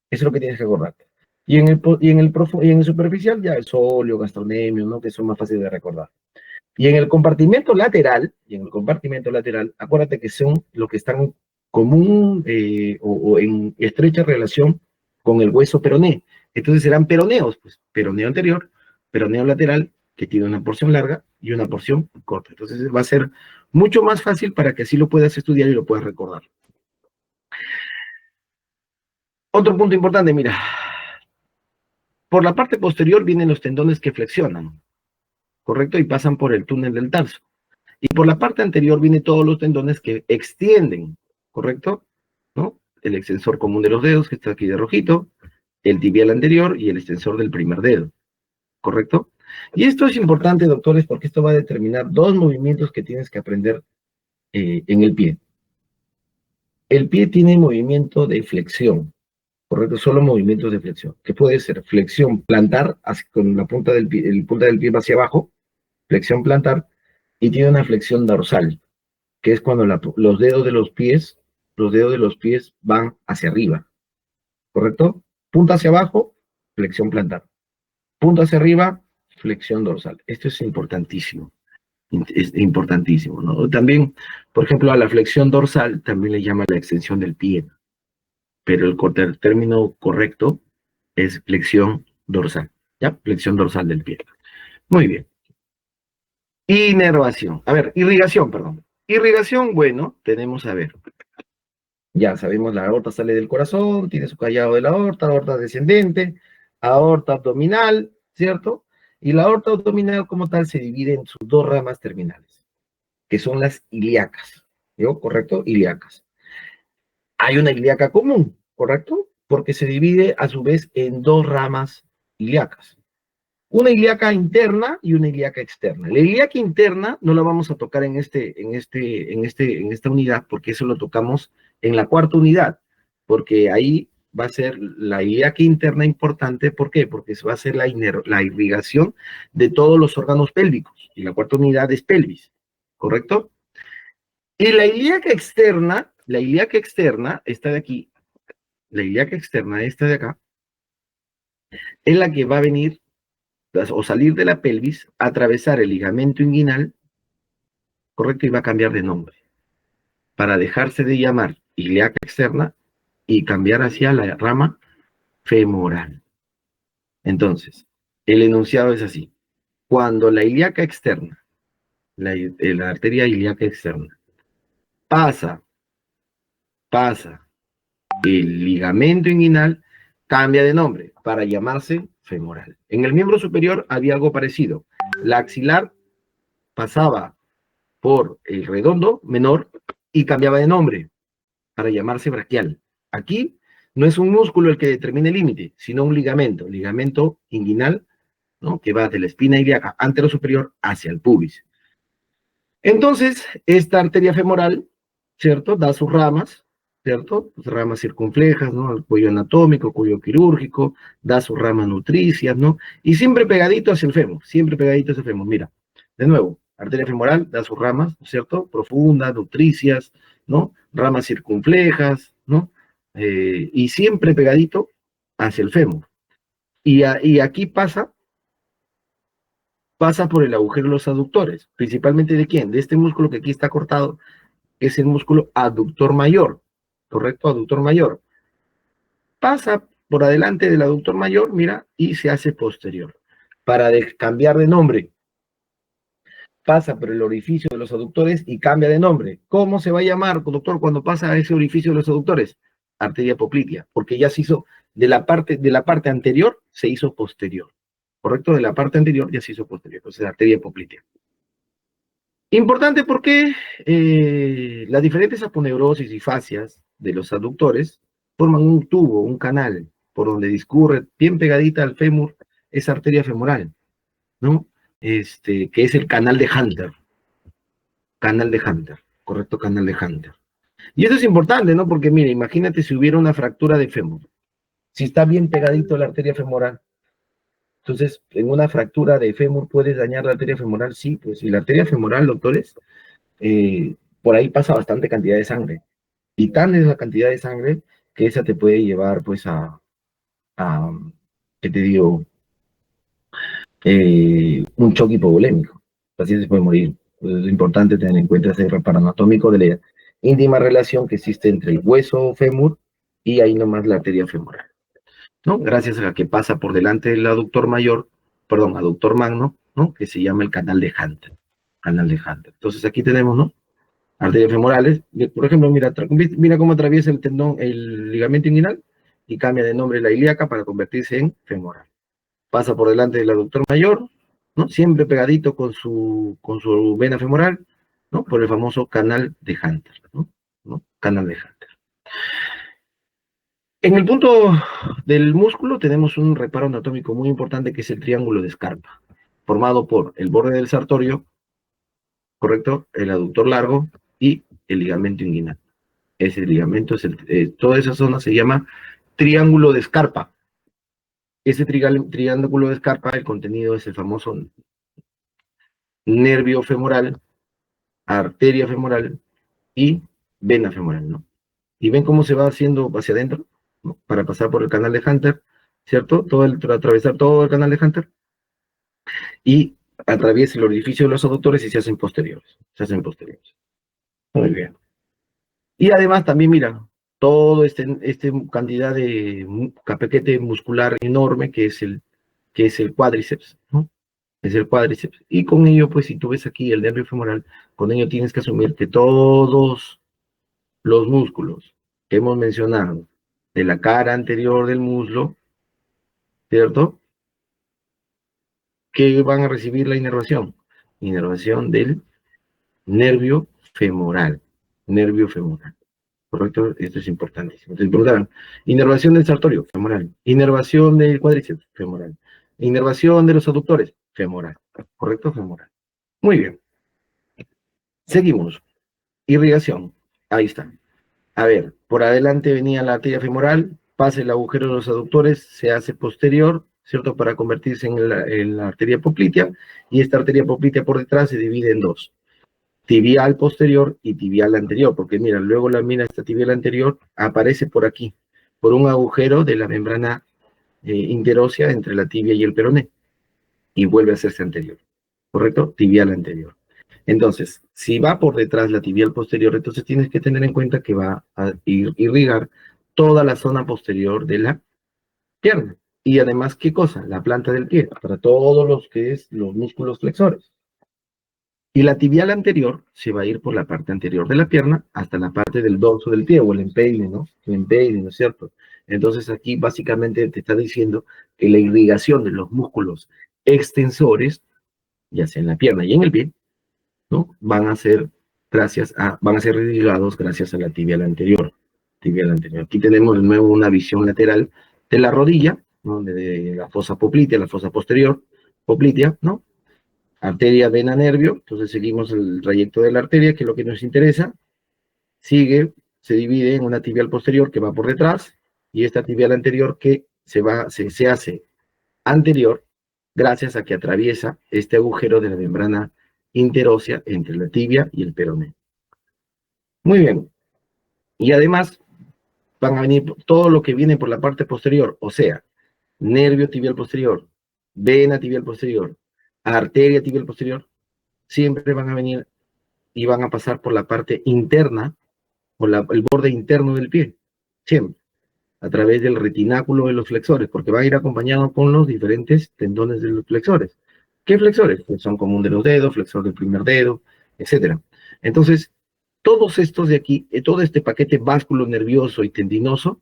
Eso es lo que tienes que acordarte. Y en el superficial, ya el sóleo, gastronemio, ¿no? Que son más fáciles de recordar. Y en el compartimento lateral, acuérdate que son los que están común o en estrecha relación con el hueso peroné. Entonces serán peroneos, pues, peroneo anterior, peroneo lateral, que tiene una porción larga y una porción corta. Entonces va a ser mucho más fácil para que así lo puedas estudiar y lo puedas recordar. Otro punto importante, mira. Por la parte posterior vienen los tendones que flexionan, ¿correcto? Y pasan por el túnel del tarso. Y por la parte anterior vienen todos los tendones que extienden, ¿correcto? ¿No? El extensor común de los dedos, que está aquí de rojito, el tibial anterior y el extensor del primer dedo, ¿correcto? Y esto es importante, doctores, porque esto va a determinar 2 movimientos que tienes que aprender en el pie. El pie tiene movimiento de flexión, ¿correcto? Solo movimientos de flexión, que puede ser flexión plantar, con la punta del pie, va hacia abajo, flexión plantar, y tiene una flexión dorsal, que es cuando los dedos de los pies van hacia arriba, ¿correcto? Punta hacia abajo, flexión plantar. Punta hacia arriba, flexión dorsal. Esto es importantísimo. Es importantísimo, ¿no? También, por ejemplo, a la flexión dorsal también le llama la extensión del pie, pero el término correcto es flexión dorsal, ¿ya? Flexión dorsal del pie. Muy bien. Inervación. A ver, irrigación, perdón. Irrigación, bueno, tenemos, a ver, ya sabemos, la aorta sale del corazón, tiene su callado de la aorta descendente, aorta abdominal, ¿cierto? Y la aorta abdominal como tal se divide en sus 2 ramas terminales, que son las ilíacas, ¿yo? ¿Correcto? Ilíacas. Hay una ilíaca común, ¿correcto? Porque se divide a su vez en 2 ramas ilíacas. Una ilíaca interna y una ilíaca externa. La ilíaca interna no la vamos a tocar en esta unidad, porque eso lo tocamos en la 4ª unidad, porque ahí va a ser la ilíaca interna importante. ¿Por qué? Porque va a ser la irrigación de todos los órganos pélvicos, y la 4ª unidad es pelvis, ¿correcto? Y la ilíaca externa está de aquí, la ilíaca externa, esta de acá, es la que va a venir o salir de la pelvis, atravesar el ligamento inguinal, correcto, y va a cambiar de nombre, para dejarse de llamar ilíaca externa y cambiar hacia la rama femoral. Entonces, el enunciado es así. Cuando la ilíaca externa, la arteria ilíaca externa, pasa el ligamento inguinal, cambia de nombre para llamarse femoral. En el miembro superior había algo parecido. La axilar pasaba por el redondo menor y cambiaba de nombre para llamarse braquial. Aquí no es un músculo el que determina el límite, sino un ligamento inguinal, ¿no? Que va de la espina ilíaca anterosuperior hacia el pubis. Entonces, esta arteria femoral, ¿cierto? Da sus ramas, ¿cierto? Pues ramas circunflejas, ¿no? El cuello anatómico, cuello quirúrgico, da sus ramas nutricias, ¿no? Y siempre pegadito hacia el fémur, Mira, de nuevo, arteria femoral da sus ramas, ¿cierto? Profundas, nutricias, ¿no? Ramas circunflejas, ¿no? Y siempre pegadito hacia el fémur. Y aquí pasa por el agujero de los aductores, principalmente ¿de quién? De este músculo que aquí está cortado, que es el músculo aductor mayor, ¿correcto? Aductor mayor. Pasa por adelante del aductor mayor, mira, y se hace posterior. Para cambiar de nombre, pasa por el orificio de los aductores y cambia de nombre. ¿Cómo se va a llamar, doctor, cuando pasa a ese orificio de los aductores? Arteria poplitea, porque ya se hizo de la parte anterior, se hizo posterior. ¿Correcto? De la parte anterior ya se hizo posterior. Entonces, arteria poplitea. Importante porque las diferentes aponeurosis y fascias de los aductores forman un tubo, un canal, por donde discurre bien pegadita al fémur esa arteria femoral, ¿no? Que es el canal de Hunter. Canal de Hunter, correcto, canal de Hunter. Y eso es importante, ¿no? Porque, mire, imagínate si hubiera una fractura de fémur. Si está bien pegadito la arteria femoral, entonces, en una fractura de fémur puedes dañar la arteria femoral, sí, pues, y la arteria femoral, doctores, por ahí pasa bastante cantidad de sangre. Y tan es la cantidad de sangre que esa te puede llevar, pues, a ¿qué te digo? Un choque hipovolémico. El paciente puede morir. Entonces, es importante tener en cuenta ese reparo anatómico de la íntima relación que existe entre el hueso fémur y ahí nomás la arteria femoral, ¿no? Gracias a la que pasa por delante del aductor mayor, perdón, aductor magno, ¿no? Que se llama el canal de Hunter. Canal de Hunter. Entonces aquí tenemos, ¿no? Arterias femorales. Por ejemplo, mira cómo atraviesa el tendón, el ligamento inguinal y cambia de nombre la ilíaca para convertirse en femoral. Pasa por delante del aductor mayor, ¿no? Siempre pegadito con su vena femoral, ¿no? Por el famoso canal de Hunter, ¿no? Canal de Hunter. En el punto del músculo tenemos un reparo anatómico muy importante que es el triángulo de Scarpa, formado por el borde del sartorio, ¿correcto? El aductor largo y el ligamento inguinal. Ese ligamento, toda esa zona se llama triángulo de Scarpa. Ese triángulo de Scarpa, el contenido es el famoso nervio femoral, arteria femoral y vena femoral, ¿no? Y ven cómo se va haciendo hacia adentro, ¿no? Para pasar por el canal de Hunter, ¿cierto? Atravesar todo el canal de Hunter y atraviesa el orificio de los aductores y se hacen posteriores. Se hacen posteriores. Muy bien. Y además también, mira, todo este cantidad de paquete muscular enorme que es el cuádriceps, ¿no? Es el cuádriceps. Y con ello, pues, si tú ves aquí el nervio femoral, con ello tienes que asumir que todos los músculos que hemos mencionado de la cara anterior del muslo, ¿cierto? Que van a recibir la inervación. Inervación del nervio femoral. Nervio femoral. ¿Correcto? Esto es importantísimo. Entonces preguntaban, inervación del sartorio, femoral. Inervación del cuádriceps, femoral. Inervación de los aductores, femoral. ¿Correcto? Femoral. Muy bien. Seguimos. Irrigación. Ahí está. A ver, por adelante venía la arteria femoral, pasa el agujero de los aductores, se hace posterior, ¿cierto? Para convertirse en la arteria poplitea, y esta arteria poplitea por detrás se divide en dos, tibial posterior y tibial anterior, porque mira, luego esta tibial anterior aparece por aquí, por un agujero de la membrana interósea entre la tibia y el peroné, y vuelve a hacerse anterior, ¿correcto? Tibial anterior. Entonces, si va por detrás la tibial posterior, entonces tienes que tener en cuenta que va a irrigar toda la zona posterior de la pierna. Y además, ¿qué cosa? La planta del pie, para todos los que es los músculos flexores. Y la tibial anterior se va a ir por la parte anterior de la pierna hasta la parte del dorso del pie, o el empeine, ¿no? El empeine, ¿no es cierto? Entonces aquí básicamente te está diciendo que la irrigación de los músculos extensores, ya sea en la pierna y en el pie, ¿no? Van a ser irrigados gracias a la tibial anterior. Tibial anterior. Aquí tenemos de nuevo una visión lateral de la rodilla, ¿no? De la fosa poplitea, la fosa posterior, poplitea, ¿no? Arteria, vena, nervio. Entonces seguimos el trayecto de la arteria, que es lo que nos interesa. Sigue, se divide en una tibial posterior que va por detrás, y esta tibial anterior que se hace anterior gracias a que atraviesa este agujero de la membrana interósea entre la tibia y el peroné. Muy bien, Y además van a venir todo lo que viene por la parte posterior, o sea, nervio tibial posterior, vena tibial posterior, arteria tibial posterior, siempre van a venir y van a pasar por la parte interna, por el borde interno del pie, siempre, a través del retináculo de los flexores, porque va a ir acompañado con los diferentes tendones de los flexores. ¿Qué flexores? Pues son común de los dedos, flexor del primer dedo, etcétera. Entonces, todos estos de aquí, todo este paquete básculo nervioso y tendinoso,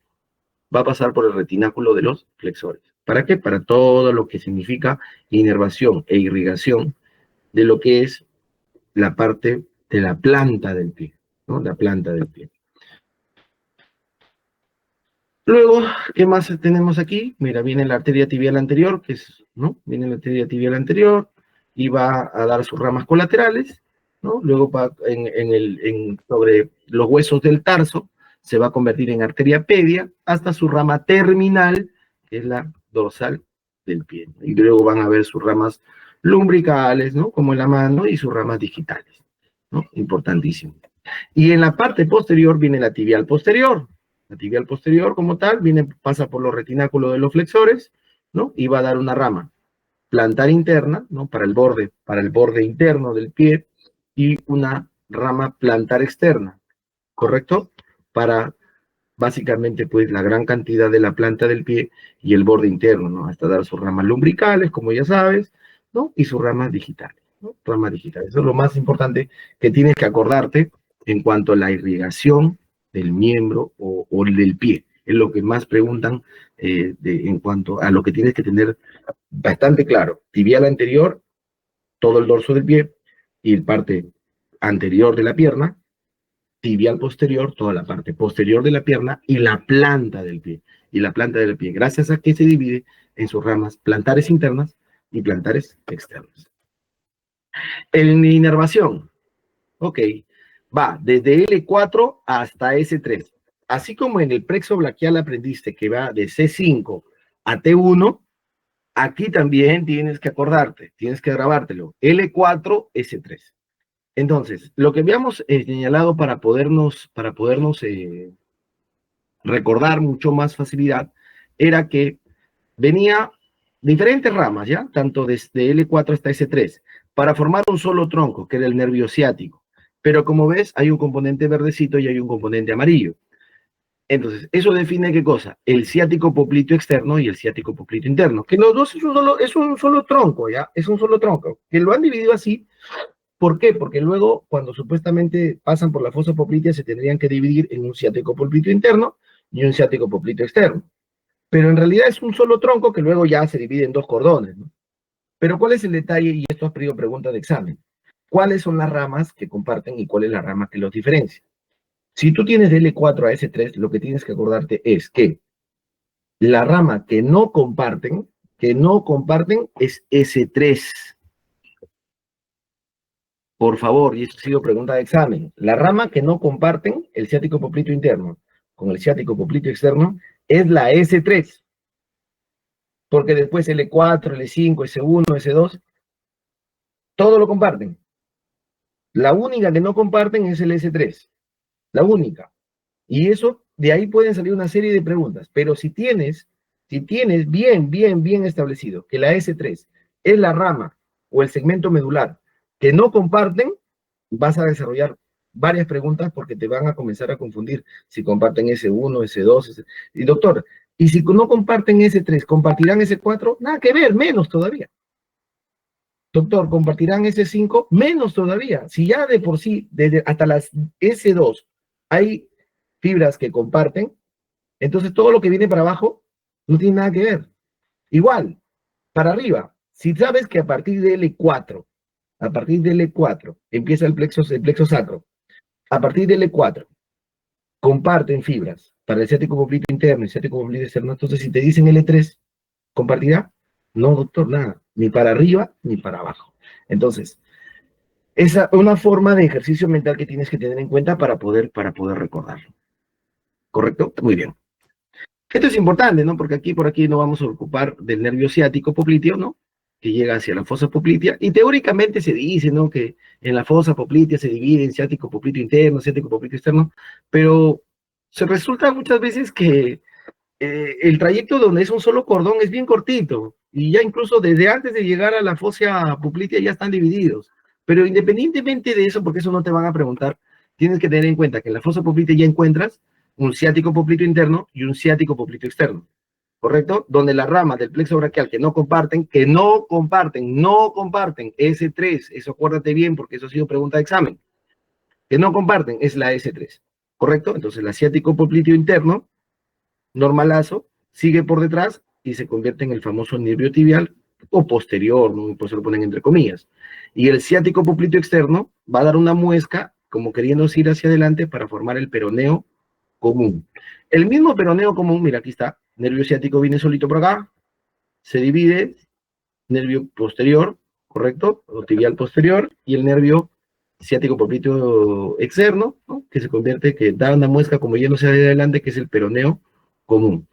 va a pasar por el retináculo de los flexores. ¿Para qué? Para todo lo que significa inervación e irrigación de lo que es la parte de la planta del pie, ¿no? La planta del pie. Luego, ¿qué más tenemos aquí? Mira, viene la arteria tibial anterior, que es, ¿no? Viene la arteria tibial anterior y va a dar sus ramas colaterales, ¿no? Luego sobre los huesos del tarso se va a convertir en arteria pedia hasta su rama terminal, que es la dorsal del pie. Y luego van a ver sus ramas lumbricales, ¿no? Como en la mano, y sus ramas digitales, ¿no? Importantísimo. Y en la parte posterior viene la tibial posterior. La tibial posterior, como tal, pasa por los retináculos de los flexores, ¿no? Y va a dar una rama plantar interna, ¿no? Para el borde interno del pie, y una rama plantar externa, ¿correcto? Para básicamente, pues, la gran cantidad de la planta del pie y el borde interno, ¿no? Hasta dar sus ramas lumbricales, como ya sabes, ¿no? Y sus ramas digitales, ¿no? Ramas digitales. Eso es lo más importante que tienes que acordarte en cuanto a la irrigación del miembro o del pie. Es lo que más preguntan en cuanto a lo que tienes que tener bastante claro. Tibial anterior, todo el dorso del pie, y parte anterior de la pierna, tibial posterior, toda la parte posterior de la pierna y la planta del pie. Y la planta del pie, gracias a que se divide en sus ramas plantares internas y plantares externas. En inervación, ok, va desde L4 hasta S3. Así como en el plexo braquial aprendiste que va de C5 a T1, aquí también tienes que acordarte, tienes que grabártelo. L4, S3. Entonces, lo que habíamos señalado para podernos recordar mucho más facilidad era que venía diferentes ramas, ¿ya? Tanto desde L4 hasta S3, para formar un solo tronco, que era el nervio ciático. Pero como ves, hay un componente verdecito y hay un componente amarillo. Entonces, ¿eso define qué cosa? El ciático popliteo externo y el ciático popliteo interno, que los dos es un solo tronco, ¿ya? Es un solo tronco, que lo han dividido así. ¿Por qué? Porque luego, cuando supuestamente pasan por la fosa poplitea, se tendrían que dividir en un ciático popliteo interno y un ciático popliteo externo. Pero en realidad es un solo tronco que luego ya se divide en dos cordones, ¿no? Pero ¿cuál es el detalle? Y esto ha pedido pregunta de examen. ¿Cuáles son las ramas que comparten y cuál es la rama que los diferencia? Si tú tienes de L4 a S3, lo que tienes que acordarte es que la rama que no comparten es S3. Por favor, y esto ha sido pregunta de examen. La rama que no comparten, el ciático popliteo interno con el ciático popliteo externo, es la S3. Porque después L4, L5, S1, S2, todo lo comparten. La única que no comparten es el S3. La única. Y eso, de ahí pueden salir una serie de preguntas. Pero si tienes bien establecido que la S3 es la rama o el segmento medular que no comparten, vas a desarrollar varias preguntas porque te van a comenzar a confundir si comparten S1, S2, S... Y doctor, ¿y si no comparten S3, compartirán S4? Nada que ver, menos todavía. Doctor, ¿compartirán S5? Menos todavía. Si ya de por sí, desde hasta las S2, hay fibras que comparten, entonces todo lo que viene para abajo no tiene nada que ver. Igual, para arriba, si sabes que a partir de L4 empieza el plexo sacro, a partir de L4 comparten fibras para el ciático popliteo interno y ciático popliteo externo, entonces si te dicen L3, ¿compartirá? No, doctor, nada, ni para arriba ni para abajo. Entonces, es una forma de ejercicio mental que tienes que tener en cuenta para poder recordarlo. ¿Correcto? Muy bien. Esto es importante, ¿no? Porque por aquí no vamos a ocupar del nervio ciático popliteo, ¿no? Que llega hacia la fosa poplitea, y teóricamente se dice, ¿no? Que en la fosa poplitea se divide en ciático popliteo interno, ciático popliteo externo, pero Se resulta muchas veces que el trayecto donde es un solo cordón es bien cortito, y ya incluso desde antes de llegar a la fosa poplitea ya están divididos. Pero independientemente de eso, porque eso no te van a preguntar, tienes que tener en cuenta que en la fosa poplitea ya encuentras un ciático popliteo interno y un ciático popliteo externo, ¿correcto? Donde las ramas del plexo braquial no comparten S3, eso acuérdate bien porque eso ha sido pregunta de examen, que no comparten es la S3, ¿correcto? Entonces el ciático popliteo interno normalazo, sigue por detrás y se convierte en el famoso nervio tibial o posterior, ¿no? Por eso lo ponen entre comillas. Y el ciático popliteo externo va a dar una muesca, como queriéndose ir hacia adelante para formar el peroneo común. El mismo peroneo común, mira, aquí está, nervio ciático viene solito por acá, se divide, nervio posterior, ¿correcto? O tibial posterior, y el nervio ciático popliteo externo, ¿no? Que se convierte, que da una muesca como yéndose hacia adelante, que es el peroneo común.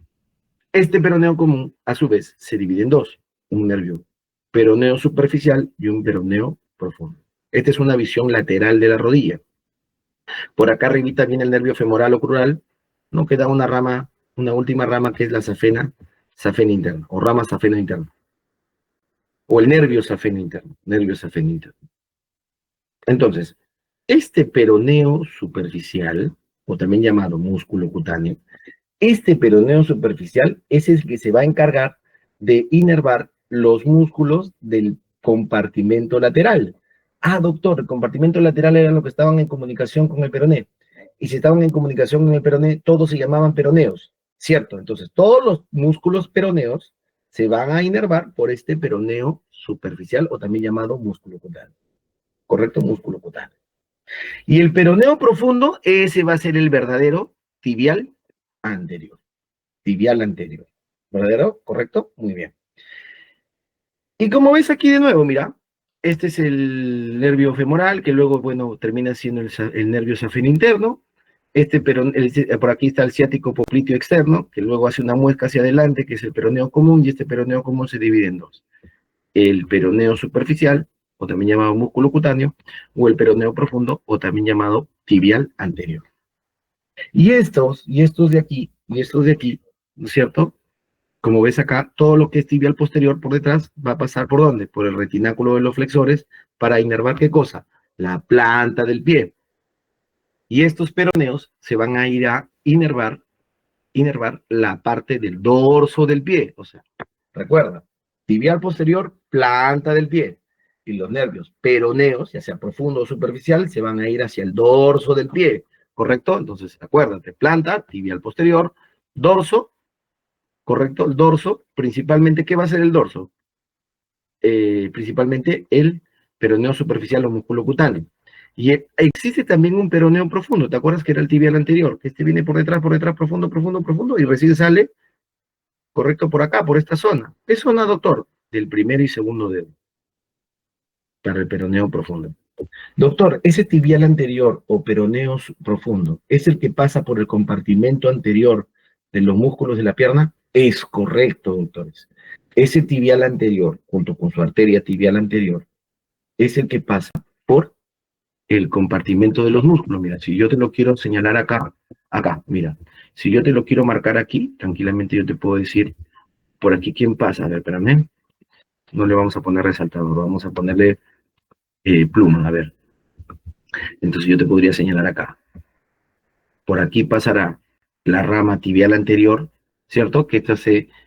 Este peroneo común, a su vez, se divide en dos, un nervio peroneo superficial y un peroneo profundo. Esta es una visión lateral de la rodilla. Por acá arribita viene el nervio femoral o crural, ¿no? Que da una rama, una última rama que es la safena interna, o rama safena interna. O el nervio safena interno, nervio safena interno. Entonces, este peroneo superficial, o también llamado músculo cutáneo, este peroneo superficial es el que se va a encargar de inervar los músculos del compartimento lateral. Ah, doctor, el compartimento lateral era lo que estaban en comunicación con el peroné. Y si estaban en comunicación con el peroné, todos se llamaban peroneos, ¿cierto? Entonces, todos los músculos peroneos se van a inervar por este peroneo superficial o también llamado músculo cutáneo. ¿Correcto? Músculo cutáneo. Y el peroneo profundo, ese va a ser el verdadero tibial anterior. Tibial anterior. ¿Verdadero? ¿Correcto? Muy bien. Y como ves aquí de nuevo, mira, este es el nervio femoral, que luego, bueno, termina siendo el nervio safeno interno. Por aquí está el ciático popliteo externo, que luego hace una muesca hacia adelante, que es el peroneo común, y este peroneo común se divide en dos. El peroneo superficial, o también llamado músculo cutáneo, o el peroneo profundo, o también llamado tibial anterior. Y estos de aquí, ¿no es cierto? Como ves acá, todo lo que es tibial posterior por detrás va a pasar ¿por dónde? Por el retináculo de los flexores para inervar ¿qué cosa? La planta del pie. Y estos peroneos se van a ir a inervar la parte del dorso del pie. O sea, recuerda, tibial posterior, planta del pie. Y los nervios peroneos, ya sea profundo o superficial, se van a ir hacia el dorso del pie. ¿Correcto? Entonces, acuérdate, planta, tibial posterior, dorso, ¿correcto? El dorso, principalmente, ¿qué va a ser el dorso? Principalmente el peroneo superficial o músculo cutáneo. Y existe también un peroneo profundo, ¿te acuerdas que era el tibial anterior? Que este viene por detrás, profundo, profundo, profundo, y recién sale, correcto, por acá, por esta zona. ¿Qué zona, doctor? Del primer y segundo dedo, para el peroneo profundo. Doctor, ese tibial anterior o peroneo profundo, ¿es el que pasa por el compartimento anterior de los músculos de la pierna? Es correcto, doctores. Ese tibial anterior, junto con su arteria tibial anterior, es el que pasa por el compartimento de los músculos. Mira, si yo te lo quiero señalar acá, mira, si yo te lo quiero marcar aquí, tranquilamente yo te puedo decir, por aquí, ¿quién pasa? A ver, espérame, no le vamos a poner resaltador, vamos a ponerle pluma, a ver. Entonces yo te podría señalar acá. Por aquí pasará la rama tibial anterior, ¿cierto? Que esta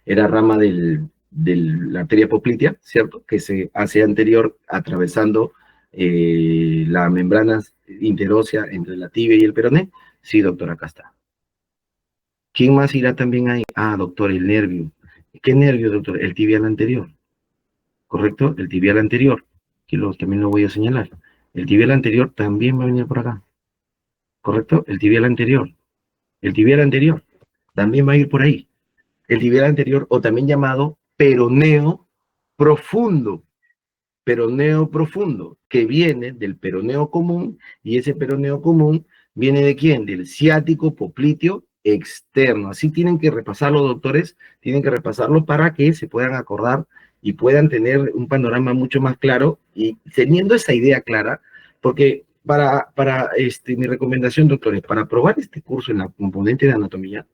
era rama de la arteria poplitea, ¿cierto? Que se hace anterior atravesando la membrana interósea entre la tibia y el peroné. Sí, doctor, acá está. ¿Quién más irá también ahí? Ah, doctor, el nervio. ¿Qué nervio, doctor? El tibial anterior, ¿correcto? El tibial anterior, que también lo voy a señalar. El tibial anterior también va a venir por acá, ¿correcto? El tibial anterior. El tibial anterior también va a ir por ahí. El tibial anterior, o también llamado peroneo profundo. Peroneo profundo, que viene del peroneo común, y ese peroneo común viene ¿de quién? Del ciático popliteo externo. Así tienen que repasarlo, doctores, tienen que repasarlo para que se puedan acordar y puedan tener un panorama mucho más claro, y teniendo esa idea clara, porque Mi recomendación, doctores, para aprobar este curso en la componente de anatomía,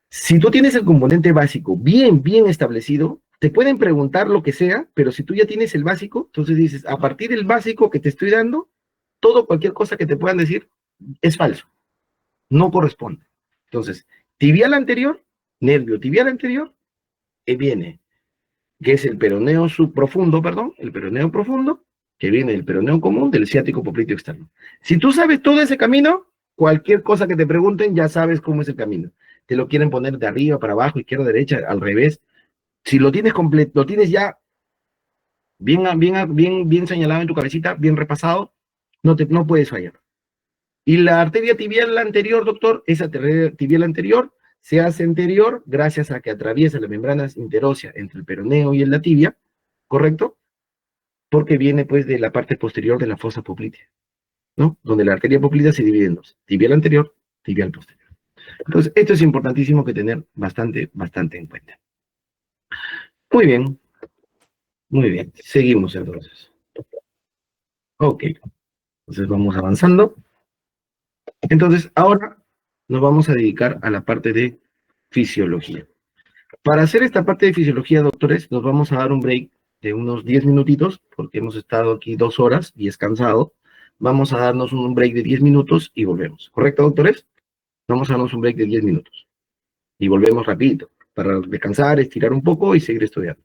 si tú tienes el componente básico bien establecido, te pueden preguntar lo que sea, pero si tú ya tienes el básico, entonces dices, a partir del básico que te estoy dando, cualquier cosa que te puedan decir es falso, no corresponde. Entonces, tibial anterior, nervio tibial anterior, viene, que es el peroneo subprofundo, perdón, el peroneo profundo, que viene del peroneo común, del ciático popliteo externo. Si tú sabes todo ese camino, cualquier cosa que te pregunten, ya sabes cómo es el camino. Te lo quieren poner de arriba para abajo, izquierda, derecha, al revés. Si lo tienes completo, lo tienes ya bien señalado en tu cabecita, bien repasado, no puedes fallar. Y la arteria tibial anterior, doctor, esa arteria tibial anterior se hace anterior gracias a que atraviesa las membranas interósea entre el peroneo y la tibia, ¿correcto? Porque viene pues de la parte posterior de la fosa poplitea, ¿no? Donde la arteria poplitea se divide en dos, tibial anterior, tibial posterior. Entonces, esto es importantísimo que tener bastante en cuenta. Muy bien, seguimos entonces. Ok, entonces vamos avanzando. Entonces, ahora nos vamos a dedicar a la parte de fisiología. Para hacer esta parte de fisiología, doctores, nos vamos a dar un break de unos 10 minutitos, porque hemos estado aquí 2 horas y es cansado. Vamos a darnos un break de 10 minutos y volvemos. ¿Correcto, doctores? Vamos a darnos un break de 10 minutos. Y volvemos rapidito, para descansar, estirar un poco y seguir estudiando.